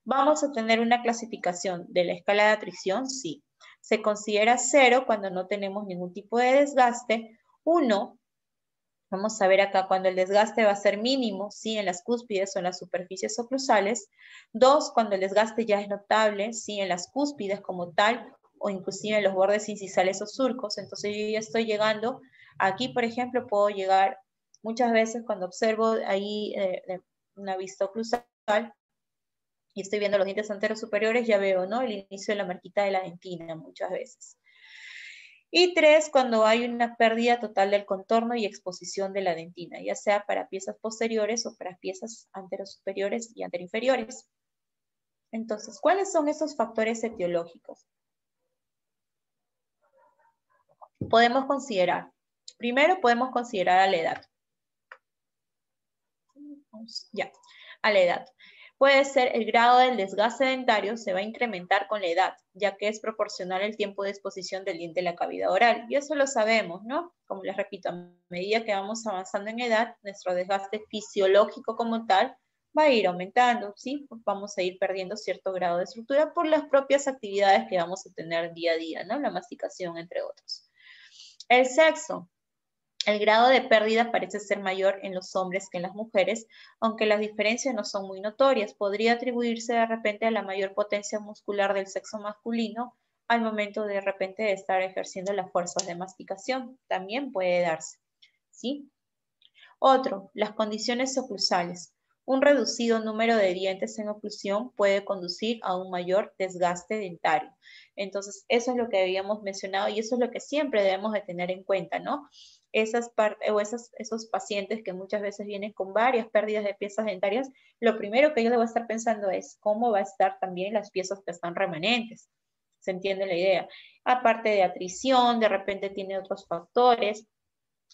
¿Vamos a tener una clasificación de la escala de atrición? Sí. Se considera 0 cuando no tenemos ningún tipo de desgaste. 1, vamos a ver acá cuando el desgaste va a ser mínimo, ¿sí? En las cúspides o en las superficies oclusales. 2, cuando el desgaste ya es notable, ¿sí? En las cúspides como tal, o inclusive en los bordes incisales o surcos. Entonces yo ya estoy llegando, aquí por ejemplo puedo llegar muchas veces cuando observo ahí una vista oclusal, y estoy viendo los dientes anteros superiores, ya veo, ¿no? El inicio de la marquita de la dentina muchas veces. Y 3, cuando hay una pérdida total del contorno y exposición de la dentina, ya sea para piezas posteriores o para piezas anterosuperiores y anteroinferiores. Entonces, ¿cuáles son esos factores etiológicos? Podemos considerar, primero podemos considerar a la edad. Ya, a la edad. Puede ser el grado del desgaste dentario se va a incrementar con la edad, ya que es proporcional el tiempo de exposición del diente a la cavidad oral. Y eso lo sabemos, ¿no? Como les repito, a medida que vamos avanzando en edad, nuestro desgaste fisiológico como tal va a ir aumentando, ¿sí? Vamos a ir perdiendo cierto grado de estructura por las propias actividades que vamos a tener día a día, ¿no? La masticación, entre otros. El sexo. El grado de pérdida parece ser mayor en los hombres que en las mujeres, aunque las diferencias no son muy notorias. Podría atribuirse de repente a la mayor potencia muscular del sexo masculino al momento de repente de estar ejerciendo las fuerzas de masticación. También puede darse, ¿sí? Otro, las condiciones oclusales. Un reducido número de dientes en oclusión puede conducir a un mayor desgaste dentario. Entonces, eso es lo que habíamos mencionado y eso es lo que siempre debemos de tener en cuenta, ¿no? Esos pacientes que muchas veces vienen con varias pérdidas de piezas dentarias, lo primero que yo debo estar pensando es cómo va a estar también las piezas que están remanentes. ¿Se entiende la idea? Aparte de atrición, de repente tiene otros factores.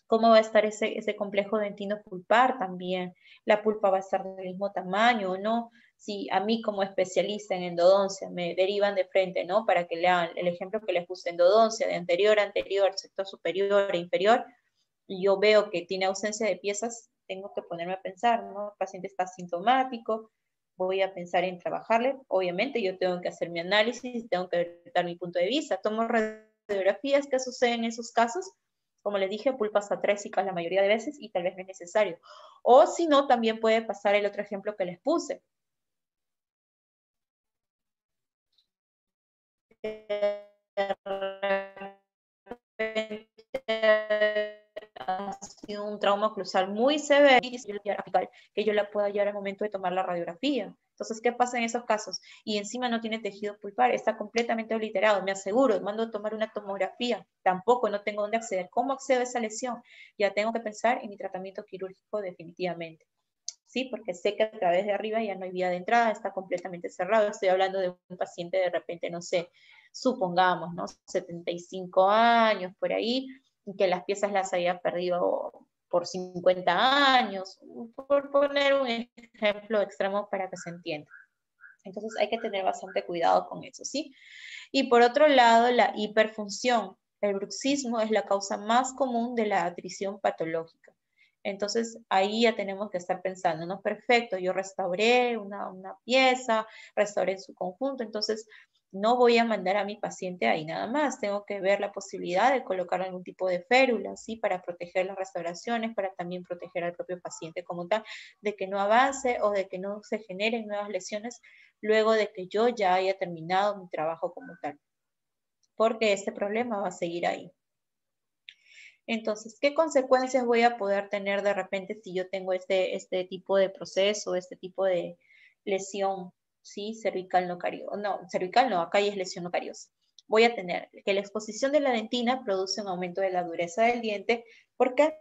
¿Cómo va a estar ese complejo dentino pulpar también? ¿La pulpa va a estar del mismo tamaño o no? si a mí como especialista en endodoncia me derivan de frente, ¿no? Para que lean el ejemplo que les puse, endodoncia de anterior, sector superior e inferior, y yo veo que tiene ausencia de piezas, tengo que ponerme a pensar, ¿no? El paciente está sintomático, voy a pensar en trabajarle, obviamente yo tengo que hacer mi análisis, tengo que dar mi punto de vista, tomo radiografías, ¿qué sucede en esos casos? Como les dije, pulpas atrésicas la mayoría de veces y tal vez no es necesario. O si no, también puede pasar el otro ejemplo que les puse. Ha sido un trauma oclusal muy severo que yo la pueda llevar al momento de tomar la radiografía. Entonces, ¿qué pasa en esos casos? Y encima no tiene tejido pulpar, está completamente obliterado, me aseguro, mando a tomar una tomografía, tampoco no tengo dónde acceder. ¿Cómo accedo a esa lesión? Ya tengo que pensar en mi tratamiento quirúrgico definitivamente. Sí, porque sé que a través de arriba ya no hay vía de entrada, está completamente cerrado. Estoy hablando de un paciente de repente, no sé, supongamos, ¿no? 75 años por ahí, que las piezas las haya perdido por 50 años, por poner un ejemplo extremo para que se entienda. Entonces hay que tener bastante cuidado con eso, ¿sí? Y por otro lado, la hiperfunción. El bruxismo es la causa más común de la atrición patológica. Entonces, ahí ya tenemos que estar pensando, ¿no? Perfecto, yo restauré una pieza, restauré su conjunto, entonces no voy a mandar a mi paciente ahí nada más, tengo que ver la posibilidad de colocar algún tipo de férula, ¿sí? Para proteger las restauraciones, para también proteger al propio paciente como tal, de que no avance o de que no se generen nuevas lesiones luego de que yo ya haya terminado mi trabajo como tal, porque este problema va a seguir ahí. Entonces, ¿qué consecuencias voy a poder tener de repente si yo tengo este tipo de proceso, este tipo de lesión, ¿sí? Cervical no cariosa. No, cervical no, acá ya es lesión no cariosa. Voy a tener que la exposición de la dentina produce un aumento de la dureza del diente. ¿Por qué?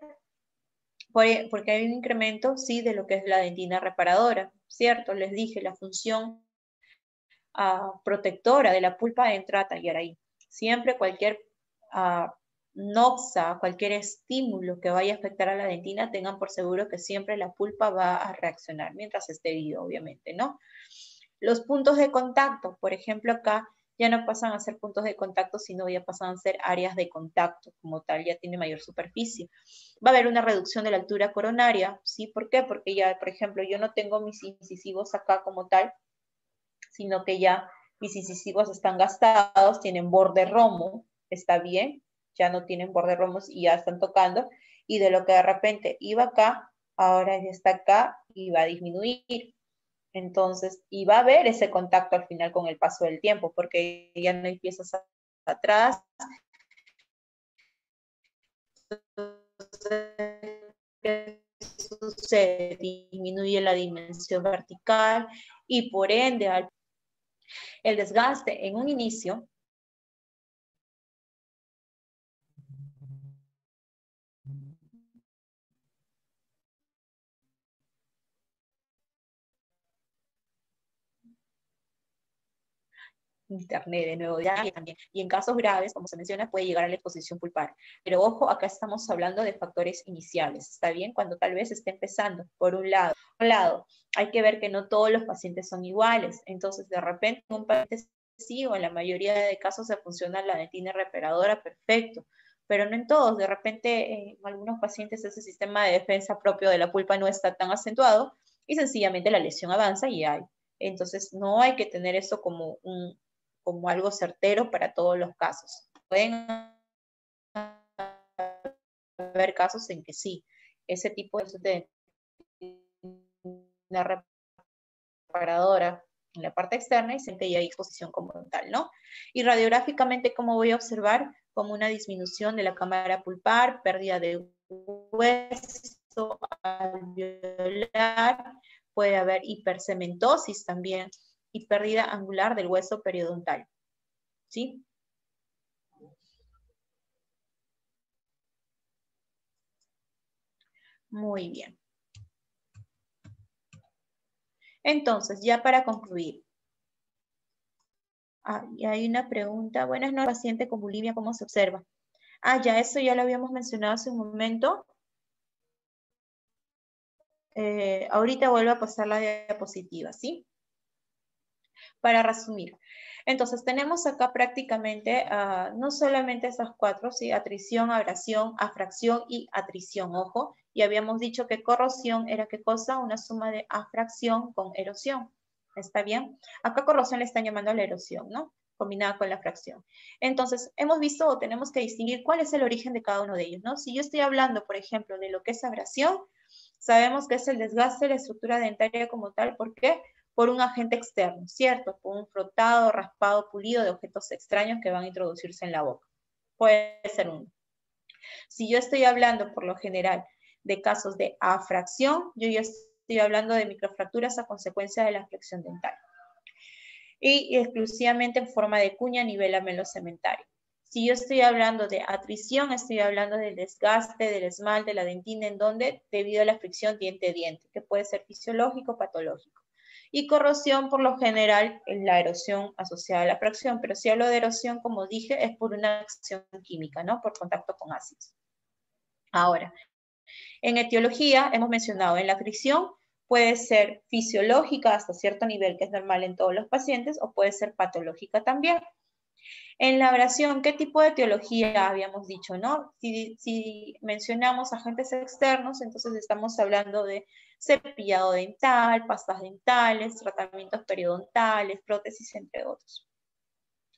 Porque hay un incremento, sí, de lo que es la dentina reparadora, ¿cierto? Les dije, la función protectora de la pulpa entra a tallar ahí. Siempre cualquier noxa, cualquier estímulo que vaya a afectar a la dentina, tengan por seguro que siempre la pulpa va a reaccionar, mientras esté vivo, obviamente, ¿no? Los puntos de contacto, por ejemplo, acá ya no pasan a ser puntos de contacto, sino ya pasan a ser áreas de contacto, como tal, ya tiene mayor superficie. Va a haber una reducción de la altura coronaria, ¿sí? ¿Por qué? Porque ya, por ejemplo, yo no tengo mis incisivos acá como tal, sino que ya mis incisivos están gastados, tienen borde romo, está bien, ya no tienen borde romos y ya están tocando, y de lo que de repente iba acá, ahora ya está acá y va a disminuir. Entonces, y va a haber ese contacto al final con el paso del tiempo, porque ya no hay piezas atrás. Se disminuye la dimensión vertical y por ende el desgaste en un inicio internet de nuevo ya también. Y en casos graves, como se menciona, puede llegar a la exposición pulpar. Pero ojo, acá estamos hablando de factores iniciales, ¿está bien? Cuando tal vez esté empezando, por un lado, hay que ver que no todos los pacientes son iguales. Entonces, de repente, un paciente sí, o en la mayoría de casos se funciona la dentina reparadora, perfecto. Pero no en todos. De repente, en algunos pacientes ese sistema de defensa propio de la pulpa no está tan acentuado y sencillamente la lesión avanza y hay. Entonces, no hay que tener eso como algo certero para todos los casos. Pueden haber casos en que sí, ese tipo de una reparadora en la parte externa y siempre hay exposición como tal, ¿no? Y radiográficamente, ¿cómo voy a observar? Como una disminución de la cámara pulpar, pérdida de hueso alveolar, puede haber hipercementosis también y pérdida angular del hueso periodontal, ¿sí? Muy bien. Entonces, ya para concluir. Y hay una pregunta. Buenas noches, paciente con bulimia, ¿cómo se observa? Ya eso ya lo habíamos mencionado hace un momento. Ahorita vuelvo a pasar la diapositiva, ¿sí? Para resumir. Entonces, tenemos acá prácticamente no solamente esas cuatro, ¿sí? Atrición, abrasión, afracción y atrición, ojo. Y habíamos dicho que corrosión era ¿qué cosa? Una suma de afracción con erosión. ¿Está bien? Acá corrosión le están llamando a la erosión, ¿no? Combinada con la fracción. Entonces, hemos visto o tenemos que distinguir cuál es el origen de cada uno de ellos, ¿no? Si yo estoy hablando, por ejemplo, de lo que es abrasión, sabemos que es el desgaste de la estructura dentaria como tal. ¿Por qué? Por un agente externo, ¿cierto? Por un frotado, raspado, pulido de objetos extraños que van a introducirse en la boca. Puede ser uno. Si yo estoy hablando, por lo general, de casos de afracción, yo ya estoy hablando de microfracturas a consecuencia de la flexión dental. Y exclusivamente en forma de cuña a nivel amelocementario. Si yo estoy hablando de atrición, estoy hablando del desgaste, del esmalte, de la dentina, en donde debido a la fricción diente-diente, que puede ser fisiológico o patológico. Y corrosión, por lo general, es la erosión asociada a la fracción, pero si hablo de erosión, como dije, es por una acción química, ¿no? Por contacto con ácidos. Ahora, en etiología hemos mencionado en la fricción, puede ser fisiológica hasta cierto nivel, que es normal en todos los pacientes, o puede ser patológica también. En la abrasión, ¿qué tipo de etiología habíamos dicho, no? Si mencionamos agentes externos, entonces estamos hablando de cepillado dental, pastas dentales, tratamientos periodontales, prótesis, entre otros.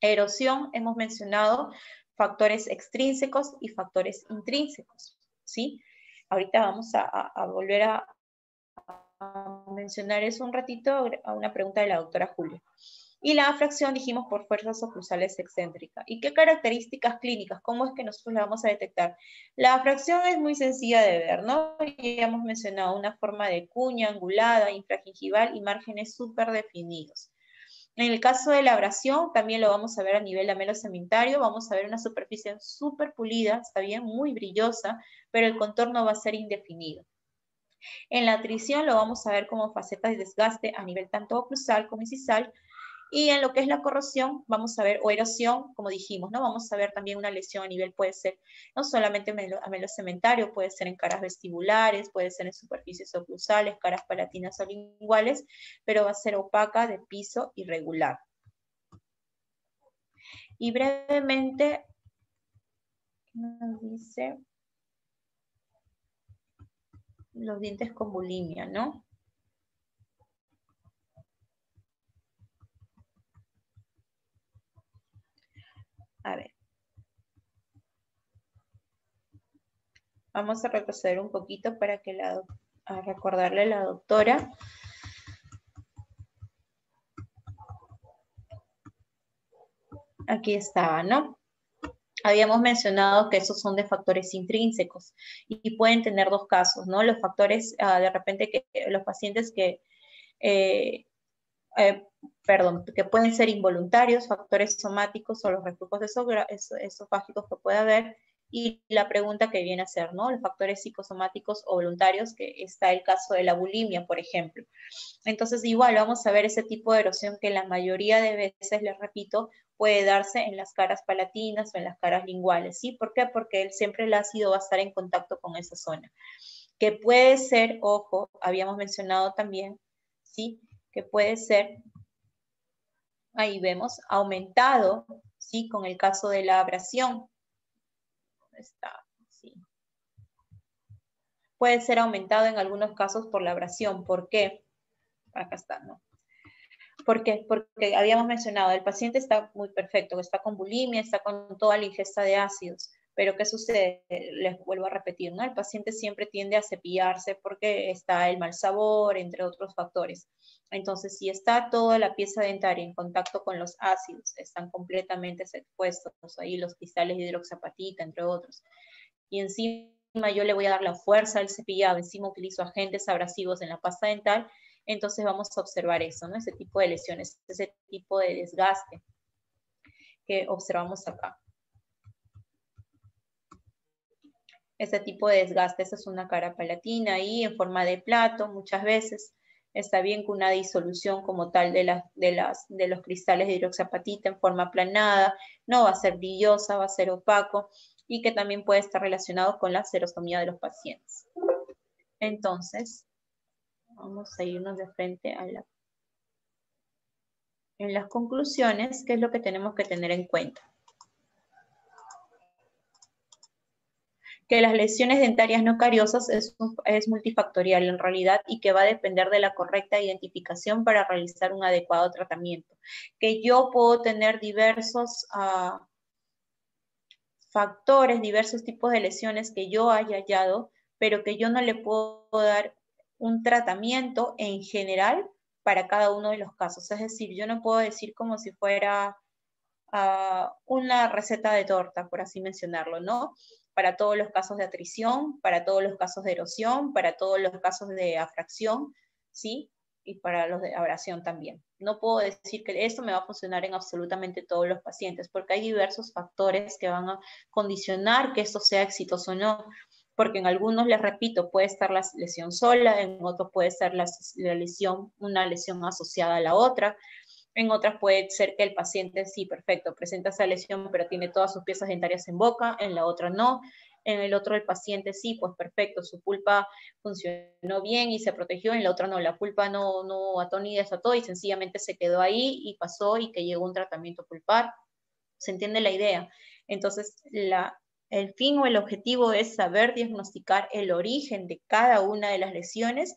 Erosión, hemos mencionado factores extrínsecos y factores intrínsecos, ¿sí? Ahorita vamos a volver a mencionar eso un ratito a una pregunta de la doctora Julia. Y la afracción dijimos por fuerzas oclusales excéntricas. ¿Y qué características clínicas? ¿Cómo es que nosotros la vamos a detectar? La afracción es muy sencilla de ver, ¿no? Ya hemos mencionado una forma de cuña angulada, infragingival y márgenes súper definidos. En el caso de la abrasión, también lo vamos a ver a nivel amelocementario, vamos a ver una superficie súper pulida, está bien, muy brillosa, pero el contorno va a ser indefinido. En la atrición lo vamos a ver como facetas de desgaste a nivel tanto oclusal como incisal. Y en lo que es la corrosión, vamos a ver, o erosión, como dijimos, ¿no? Vamos a ver también una lesión a nivel, puede ser no solamente amelocementario, puede ser en caras vestibulares, puede ser en superficies oclusales, caras palatinas o linguales, pero va a ser opaca, de piso irregular. Y brevemente, nos dice los dientes con bulimia, ¿no? A ver. Vamos a retroceder un poquito para que a recordarle a la doctora. Aquí estaba, ¿no? Habíamos mencionado que esos son de factores intrínsecos y pueden tener dos casos, ¿no? Los factores, de repente, que los pacientes que pueden ser involuntarios, factores somáticos o los reflujos esofágicos que puede haber, y la pregunta que viene a ser, ¿no? Los factores psicosomáticos o voluntarios, que está el caso de la bulimia, por ejemplo. Entonces, igual vamos a ver ese tipo de erosión que la mayoría de veces, les repito, puede darse en las caras palatinas o en las caras linguales, ¿sí? ¿Por qué? Porque siempre el ácido va a estar en contacto con esa zona. Que puede ser, ojo, habíamos mencionado también, ¿sí? Que puede ser, ahí vemos, aumentado, ¿sí? Con el caso de la abrasión. ¿Dónde está? Sí. Puede ser aumentado en algunos casos por la abrasión. ¿Por qué? Acá está, ¿no? ¿Por qué? Porque habíamos mencionado, el paciente está muy perfecto, está con bulimia, está con toda la ingesta de ácidos, pero ¿qué sucede? Les vuelvo a repetir, ¿no? El paciente siempre tiende a cepillarse porque está el mal sabor, entre otros factores. Entonces, si está toda la pieza dentaria en contacto con los ácidos, están completamente expuestos ahí los cristales de hidroxiapatita, entre otros, y encima yo le voy a dar la fuerza al cepillado, encima utilizo agentes abrasivos en la pasta dental, entonces vamos a observar eso, ¿no? Ese tipo de lesiones, ese tipo de desgaste que observamos acá. Ese tipo de desgaste, esa es una cara palatina ahí en forma de plato, muchas veces. Está bien con una disolución como tal de los cristales de hidroxiapatita en forma aplanada, no va a ser brillosa, va a ser opaco, y que también puede estar relacionado con la xerostomía de los pacientes. Entonces, vamos a irnos de frente a En las conclusiones, ¿qué es lo que tenemos que tener en cuenta? Que las lesiones dentarias no cariosas es multifactorial en realidad y que va a depender de la correcta identificación para realizar un adecuado tratamiento. Que yo puedo tener diversos factores, diversos tipos de lesiones que yo haya hallado, pero que yo no le puedo dar un tratamiento en general para cada uno de los casos. Es decir, yo no puedo decir como si fuera una receta de torta, por así mencionarlo, ¿no? Para todos los casos de atrición, para todos los casos de erosión, para todos los casos de afracción, ¿sí? Y para los de abrasión también. No puedo decir que esto me va a funcionar en absolutamente todos los pacientes, porque hay diversos factores que van a condicionar que esto sea exitoso o no. Porque en algunos, les repito, puede estar la lesión sola, en otros puede ser la lesión, una lesión asociada a la otra. En otras puede ser que el paciente, sí, perfecto, presenta esa lesión, pero tiene todas sus piezas dentarias en boca, en la otra no. En el otro el paciente sí, pues perfecto, su pulpa funcionó bien y se protegió, en la otra no, la pulpa no ató ni desató y sencillamente se quedó ahí y pasó y que llegó un tratamiento pulpar. ¿Se entiende la idea? Entonces, el fin o el objetivo es saber diagnosticar el origen de cada una de las lesiones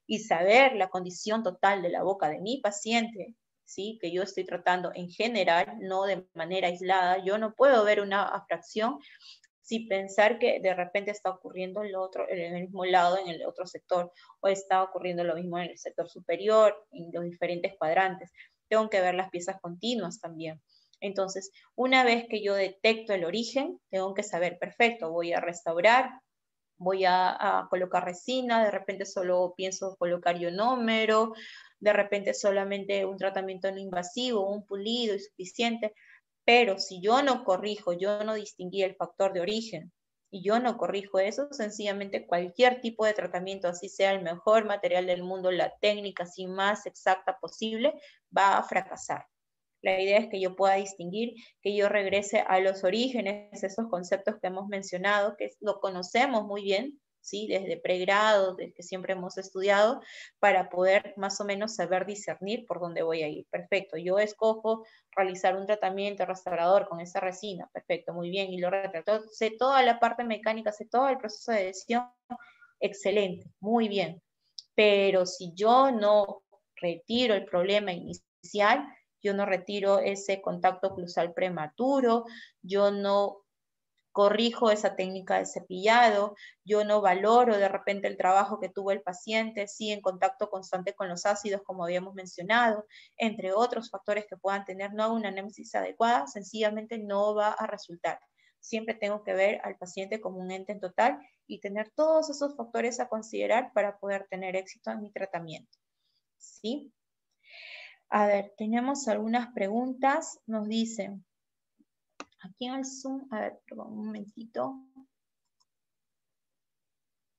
y saber la condición total de la boca de mi paciente, ¿sí? Que yo estoy tratando en general, no de manera aislada. Yo no puedo ver una afracción sin pensar que de repente está ocurriendo en el mismo lado, en el otro sector, o está ocurriendo lo mismo en el sector superior, en los diferentes cuadrantes. Tengo que ver las piezas continuas también. Entonces, una vez que yo detecto el origen, tengo que saber, perfecto, voy a restaurar, voy a colocar resina, de repente solo pienso colocar ionómero, de repente solamente un tratamiento no invasivo, un pulido y suficiente, pero si yo no corrijo, yo no distinguí el factor de origen y yo no corrijo eso, sencillamente cualquier tipo de tratamiento, así sea el mejor material del mundo, la técnica así más exacta posible, va a fracasar. La idea es que yo pueda distinguir, que yo regrese a los orígenes, esos conceptos que hemos mencionado, que lo conocemos muy bien, ¿sí? Desde pregrado, desde que siempre hemos estudiado, para poder más o menos saber discernir por dónde voy a ir. Perfecto, yo escojo realizar un tratamiento restaurador con esa resina, perfecto, muy bien, y lo retrato, sé toda la parte mecánica, sé todo el proceso de adhesión, excelente, muy bien. Pero si yo no retiro el problema inicial, yo no retiro ese contacto oclusal prematuro, yo no corrijo esa técnica de cepillado, yo no valoro de repente el trabajo que tuvo el paciente, sí, en contacto constante con los ácidos, como habíamos mencionado, entre otros factores que puedan tener no una anémsis adecuada, sencillamente no va a resultar. Siempre tengo que ver al paciente como un ente en total y tener todos esos factores a considerar para poder tener éxito en mi tratamiento. ¿Sí? A ver, tenemos algunas preguntas. Nos dicen, aquí en el Zoom, a ver, perdón, un momentito.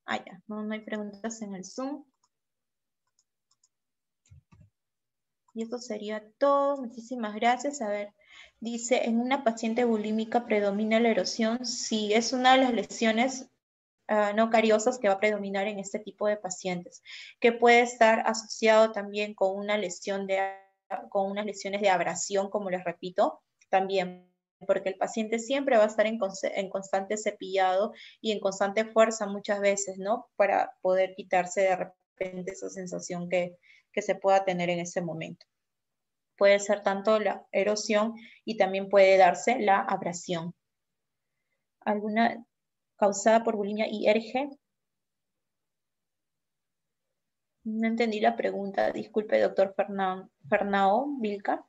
Ah, ya, no hay preguntas en el Zoom. Y esto sería todo. Muchísimas gracias. A ver, dice, en una paciente bulímica predomina la erosión. Sí, es una de las lesiones no cariosas que va a predominar en este tipo de pacientes, que puede estar asociado también con una lesión con unas lesiones de abrasión, como les repito, también, porque el paciente siempre va a estar en constante cepillado y en constante fuerza muchas veces, ¿no? Para poder quitarse de repente esa sensación que se pueda tener en ese momento. Puede ser tanto la erosión y también puede darse la abrasión. ¿Alguna causada por bulimia y ERG? No entendí la pregunta. Disculpe, doctor Fernao Vilca.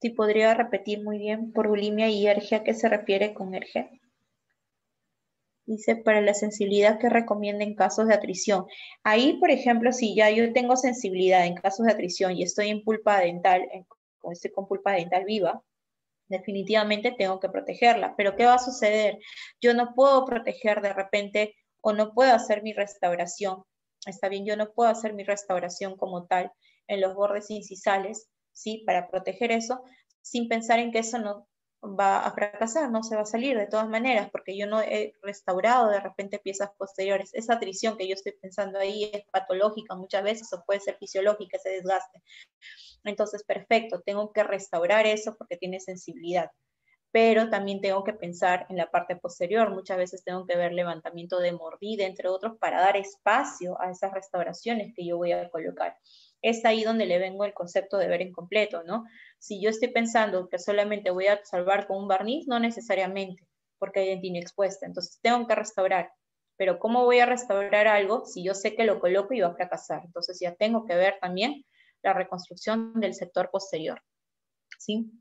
Si podría repetir muy bien por bulimia y ERG, ¿a qué se refiere con ERG? Dice, para la sensibilidad que recomienda en casos de atrición. Ahí, por ejemplo, si ya yo tengo sensibilidad en casos de atrición y estoy en pulpa dental, estoy con pulpa dental viva, definitivamente tengo que protegerla. Pero ¿qué va a suceder? Yo no puedo proteger de repente o no puedo hacer mi restauración. Está bien, yo no puedo hacer mi restauración como tal en los bordes incisales, ¿sí? Para proteger eso, sin pensar en que eso no va a fracasar, no se va a salir de todas maneras, porque yo no he restaurado de repente piezas posteriores. Esa atrición que yo estoy pensando ahí es patológica muchas veces o puede ser fisiológica, ese desgaste. Entonces, perfecto, tengo que restaurar eso porque tiene sensibilidad. Pero también tengo que pensar en la parte posterior. Muchas veces tengo que ver levantamiento de mordida, entre otros, para dar espacio a esas restauraciones que yo voy a colocar. Es ahí donde le vengo el concepto de ver en completo, ¿no? Si yo estoy pensando que solamente voy a salvar con un barniz, no necesariamente, porque hay dentina expuesta. Entonces tengo que restaurar. Pero ¿cómo voy a restaurar algo si yo sé que lo coloco y va a fracasar? Entonces ya tengo que ver también la reconstrucción del sector posterior, ¿sí?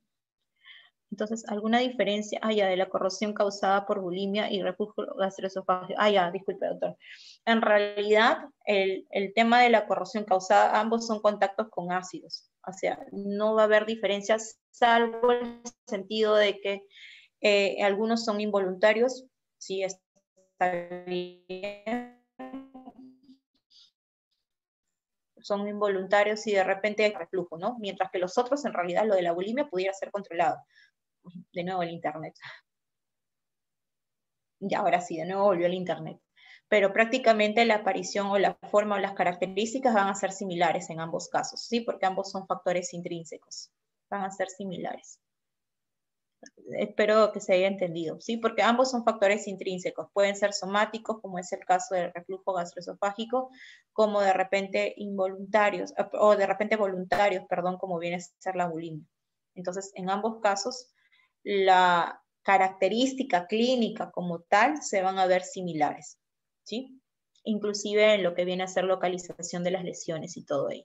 Entonces, ¿alguna diferencia? Ya, de la corrosión causada por bulimia y reflujo gastroesofágico. Ya, disculpe, doctor. En realidad, el tema de la corrosión causada, ambos son contactos con ácidos. O sea, no va a haber diferencias, salvo el sentido de que algunos son involuntarios. Sí, está bien. Son involuntarios y de repente hay reflujo, ¿no? Mientras que los otros, en realidad, lo de la bulimia pudiera ser controlado. De nuevo el internet. Y ahora sí, de nuevo volvió el internet. Pero prácticamente la aparición o la forma o las características van a ser similares en ambos casos, ¿sí? Porque ambos son factores intrínsecos. Van a ser similares. Espero que se haya entendido, ¿sí? Porque ambos son factores intrínsecos. Pueden ser somáticos, como es el caso del reflujo gastroesofágico, como de repente involuntarios, o de repente voluntarios, perdón, como viene a ser la bulimia. Entonces, en ambos casos, la característica clínica como tal se van a ver similares, ¿sí? Inclusive en lo que viene a ser localización de las lesiones y todo ello.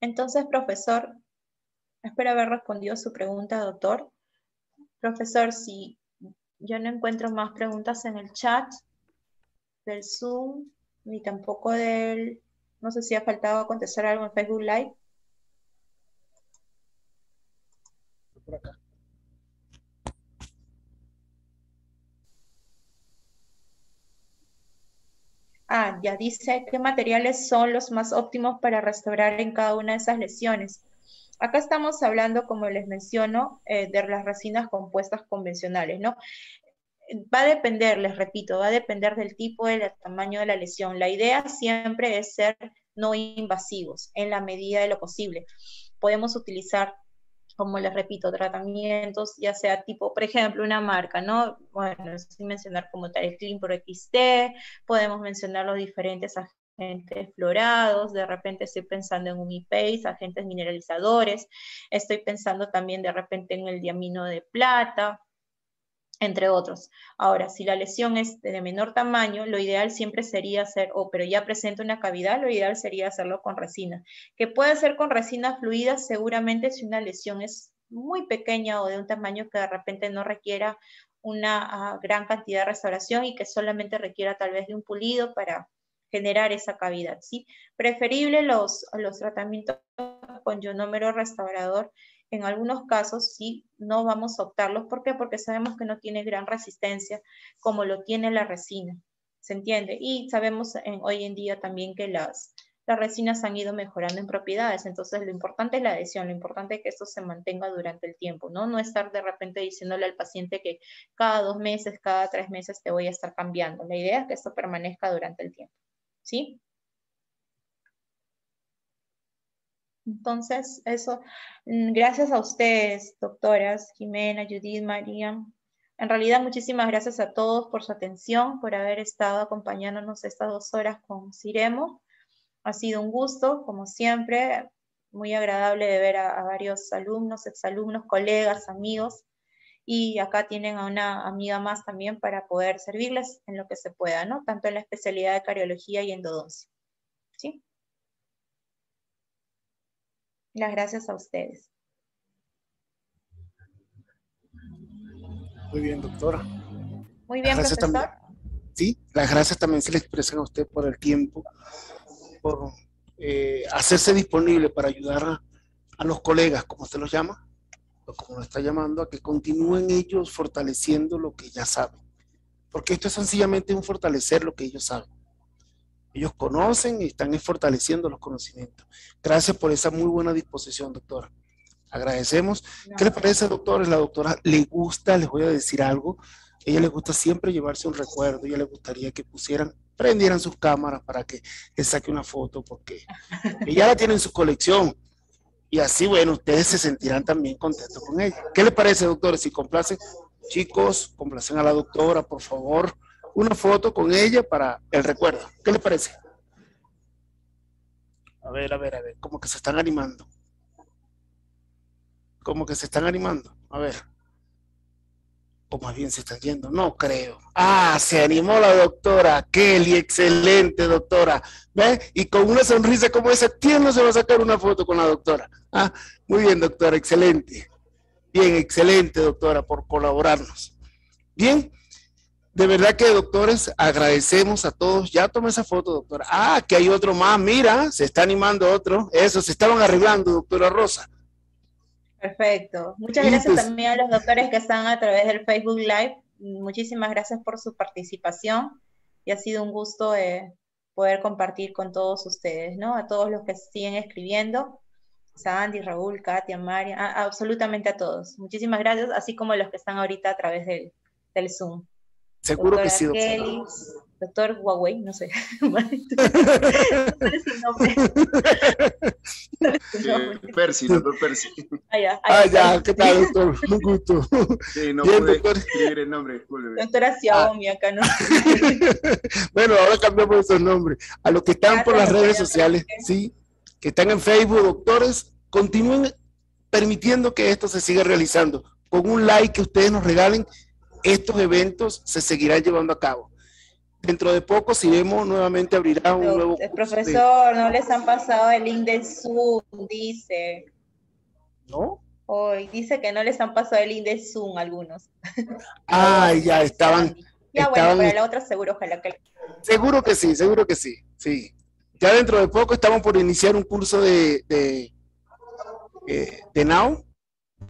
Entonces, profesor, espero haber respondido a su pregunta, doctor. Profesor, si yo no encuentro más preguntas en el chat del Zoom, ni tampoco del, no sé si ha faltado contestar algo en Facebook Live. Por acá. Ya dice qué materiales son los más óptimos para restaurar en cada una de esas lesiones. Acá estamos hablando, como les menciono, de las resinas compuestas convencionales, ¿no? Va a depender, les repito, va a depender del tipo, del tamaño de la lesión. La idea siempre es ser no invasivos en la medida de lo posible. Podemos utilizar, como les repito, tratamientos, ya sea tipo, por ejemplo, una marca, ¿no? Bueno, sin mencionar como tal el Clean Pro XT, podemos mencionar los diferentes agentes florados, de repente estoy pensando en un IPACE, agentes mineralizadores, estoy pensando también de repente en el diamino de plata, entre otros. Ahora, si la lesión es de menor tamaño, lo ideal siempre sería hacer, pero ya presenta una cavidad, lo ideal sería hacerlo con resina. Que puede ser con resina fluida, seguramente si una lesión es muy pequeña o de un tamaño que de repente no requiera una gran cantidad de restauración y que solamente requiera tal vez de un pulido para generar esa cavidad, ¿sí? Preferible los tratamientos con ionómero restaurador. En algunos casos sí no vamos a optarlos. ¿Por qué? Porque sabemos que no tiene gran resistencia como lo tiene la resina. ¿Se entiende? Y sabemos hoy en día también que las resinas han ido mejorando en propiedades. Entonces lo importante es la adhesión, lo importante es que esto se mantenga durante el tiempo, ¿no? No estar de repente diciéndole al paciente que cada 2 meses, cada 3 meses te voy a estar cambiando. La idea es que esto permanezca durante el tiempo. ¿Sí? Entonces, eso, gracias a ustedes, doctoras, Jimena, Judith, María. En realidad, muchísimas gracias a todos por su atención, por haber estado acompañándonos estas 2 horas con Ciremo. Ha sido un gusto, como siempre, muy agradable de ver a varios alumnos, exalumnos, colegas, amigos. Y acá tienen a una amiga más también para poder servirles en lo que se pueda, ¿no? Tanto en la especialidad de cardiología y endodoncia. ¿Sí? Las gracias a ustedes. Muy bien, doctora. Muy bien, profesor. También, sí, las gracias también se le expresan a usted por el tiempo, por hacerse disponible para ayudar a los colegas, como usted los llama, o como lo está llamando, a que continúen ellos fortaleciendo lo que ya saben. Porque esto es sencillamente un fortalecer lo que ellos saben. Ellos conocen y están fortaleciendo los conocimientos. Gracias por esa muy buena disposición, doctora. Agradecemos. No. ¿Qué le parece, doctores? La doctora le gusta, les voy a decir algo, a ella le gusta siempre llevarse un recuerdo, a ella le gustaría que prendieran sus cámaras para que le saque una foto, porque ella la tiene en su colección. Y así, bueno, ustedes se sentirán también contentos con ella. ¿Qué le parece, doctores? Si complacen, chicos, complacen a la doctora, por favor, una foto con ella para el recuerdo. ¿Qué le parece? A ver, como que se están animando. Como que se están animando. A ver. O más bien se están yendo. No creo. Ah, se animó la doctora Kelly. Excelente, doctora. ¿Ve? Y con una sonrisa como esa, ¿quién no se va a sacar una foto con la doctora? Ah, muy bien, doctora. Excelente. Bien, excelente, doctora, por colaborarnos. Bien. De verdad que, doctores, agradecemos a todos. Ya tomé esa foto, doctora. Ah, que hay otro más. Mira, se está animando otro. Eso, se estaban arreglando, doctora Rosa. Perfecto. Muchas gracias también a los doctores que están a través del Facebook Live. Muchísimas gracias por su participación y ha sido un gusto poder compartir con todos ustedes, ¿no? A todos los que siguen escribiendo, Sandy, Raúl, Katia, María, absolutamente a todos. Muchísimas gracias, así como a los que están ahorita a través del Zoom. Seguro Doctora que sí, doctora. Kelly, doctor Huawei, no sé. ¿Cuál es su nombre? Percy, doctor Percy. Ya, ¿qué tal, doctor? Un gusto. Sí, no Bien, pude doctor. escribir el nombre, discúlpeme. Doctora Xiaomi, acá no. Bueno, ahora cambiamos esos nombres. A los que están por las redes sociales, sí, que están en Facebook, doctores, continúen permitiendo que esto se siga realizando. Con un like que ustedes nos regalen, estos eventos se seguirán llevando a cabo. Dentro de poco, si vemos, nuevamente abrirá un nuevo curso. Profesor, no les han pasado el link del Zoom, dice. ¿No? Hoy dice que no les han pasado el link del Zoom algunos. Ya estaban. Ya, bueno, para la otra seguro, ojalá que... Seguro que sí, sí. Ya dentro de poco estamos por iniciar un curso de Now,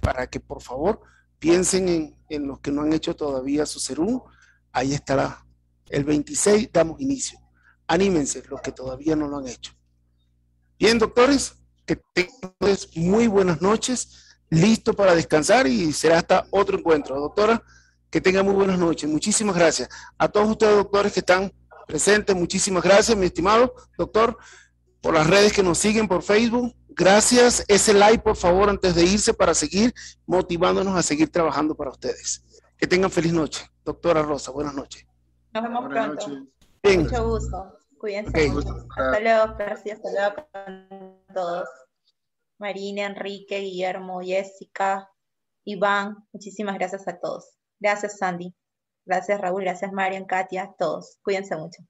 para que por favor piensen en los que no han hecho todavía su serum. Ahí estará. El 26 damos inicio. Anímense los que todavía no lo han hecho. Bien, doctores, que tengan muy buenas noches, listo para descansar y será hasta otro encuentro. Doctora, que tengan muy buenas noches. Muchísimas gracias. A todos ustedes, doctores, que están presentes, muchísimas gracias, mi estimado doctor, por las redes que nos siguen por Facebook. Gracias. Ese like, por favor, antes de irse, para seguir motivándonos a seguir trabajando para ustedes. Que tengan feliz noche. Doctora Rosa, buenas noches. Nos vemos pronto. Bien. Mucho gusto. Cuídense. Okay. Hasta luego, Percy. Hasta luego con todos. Marina, Enrique, Guillermo, Jessica, Iván. Muchísimas gracias a todos. Gracias, Sandy. Gracias, Raúl. Gracias, Marian, Katia. Todos. Cuídense mucho.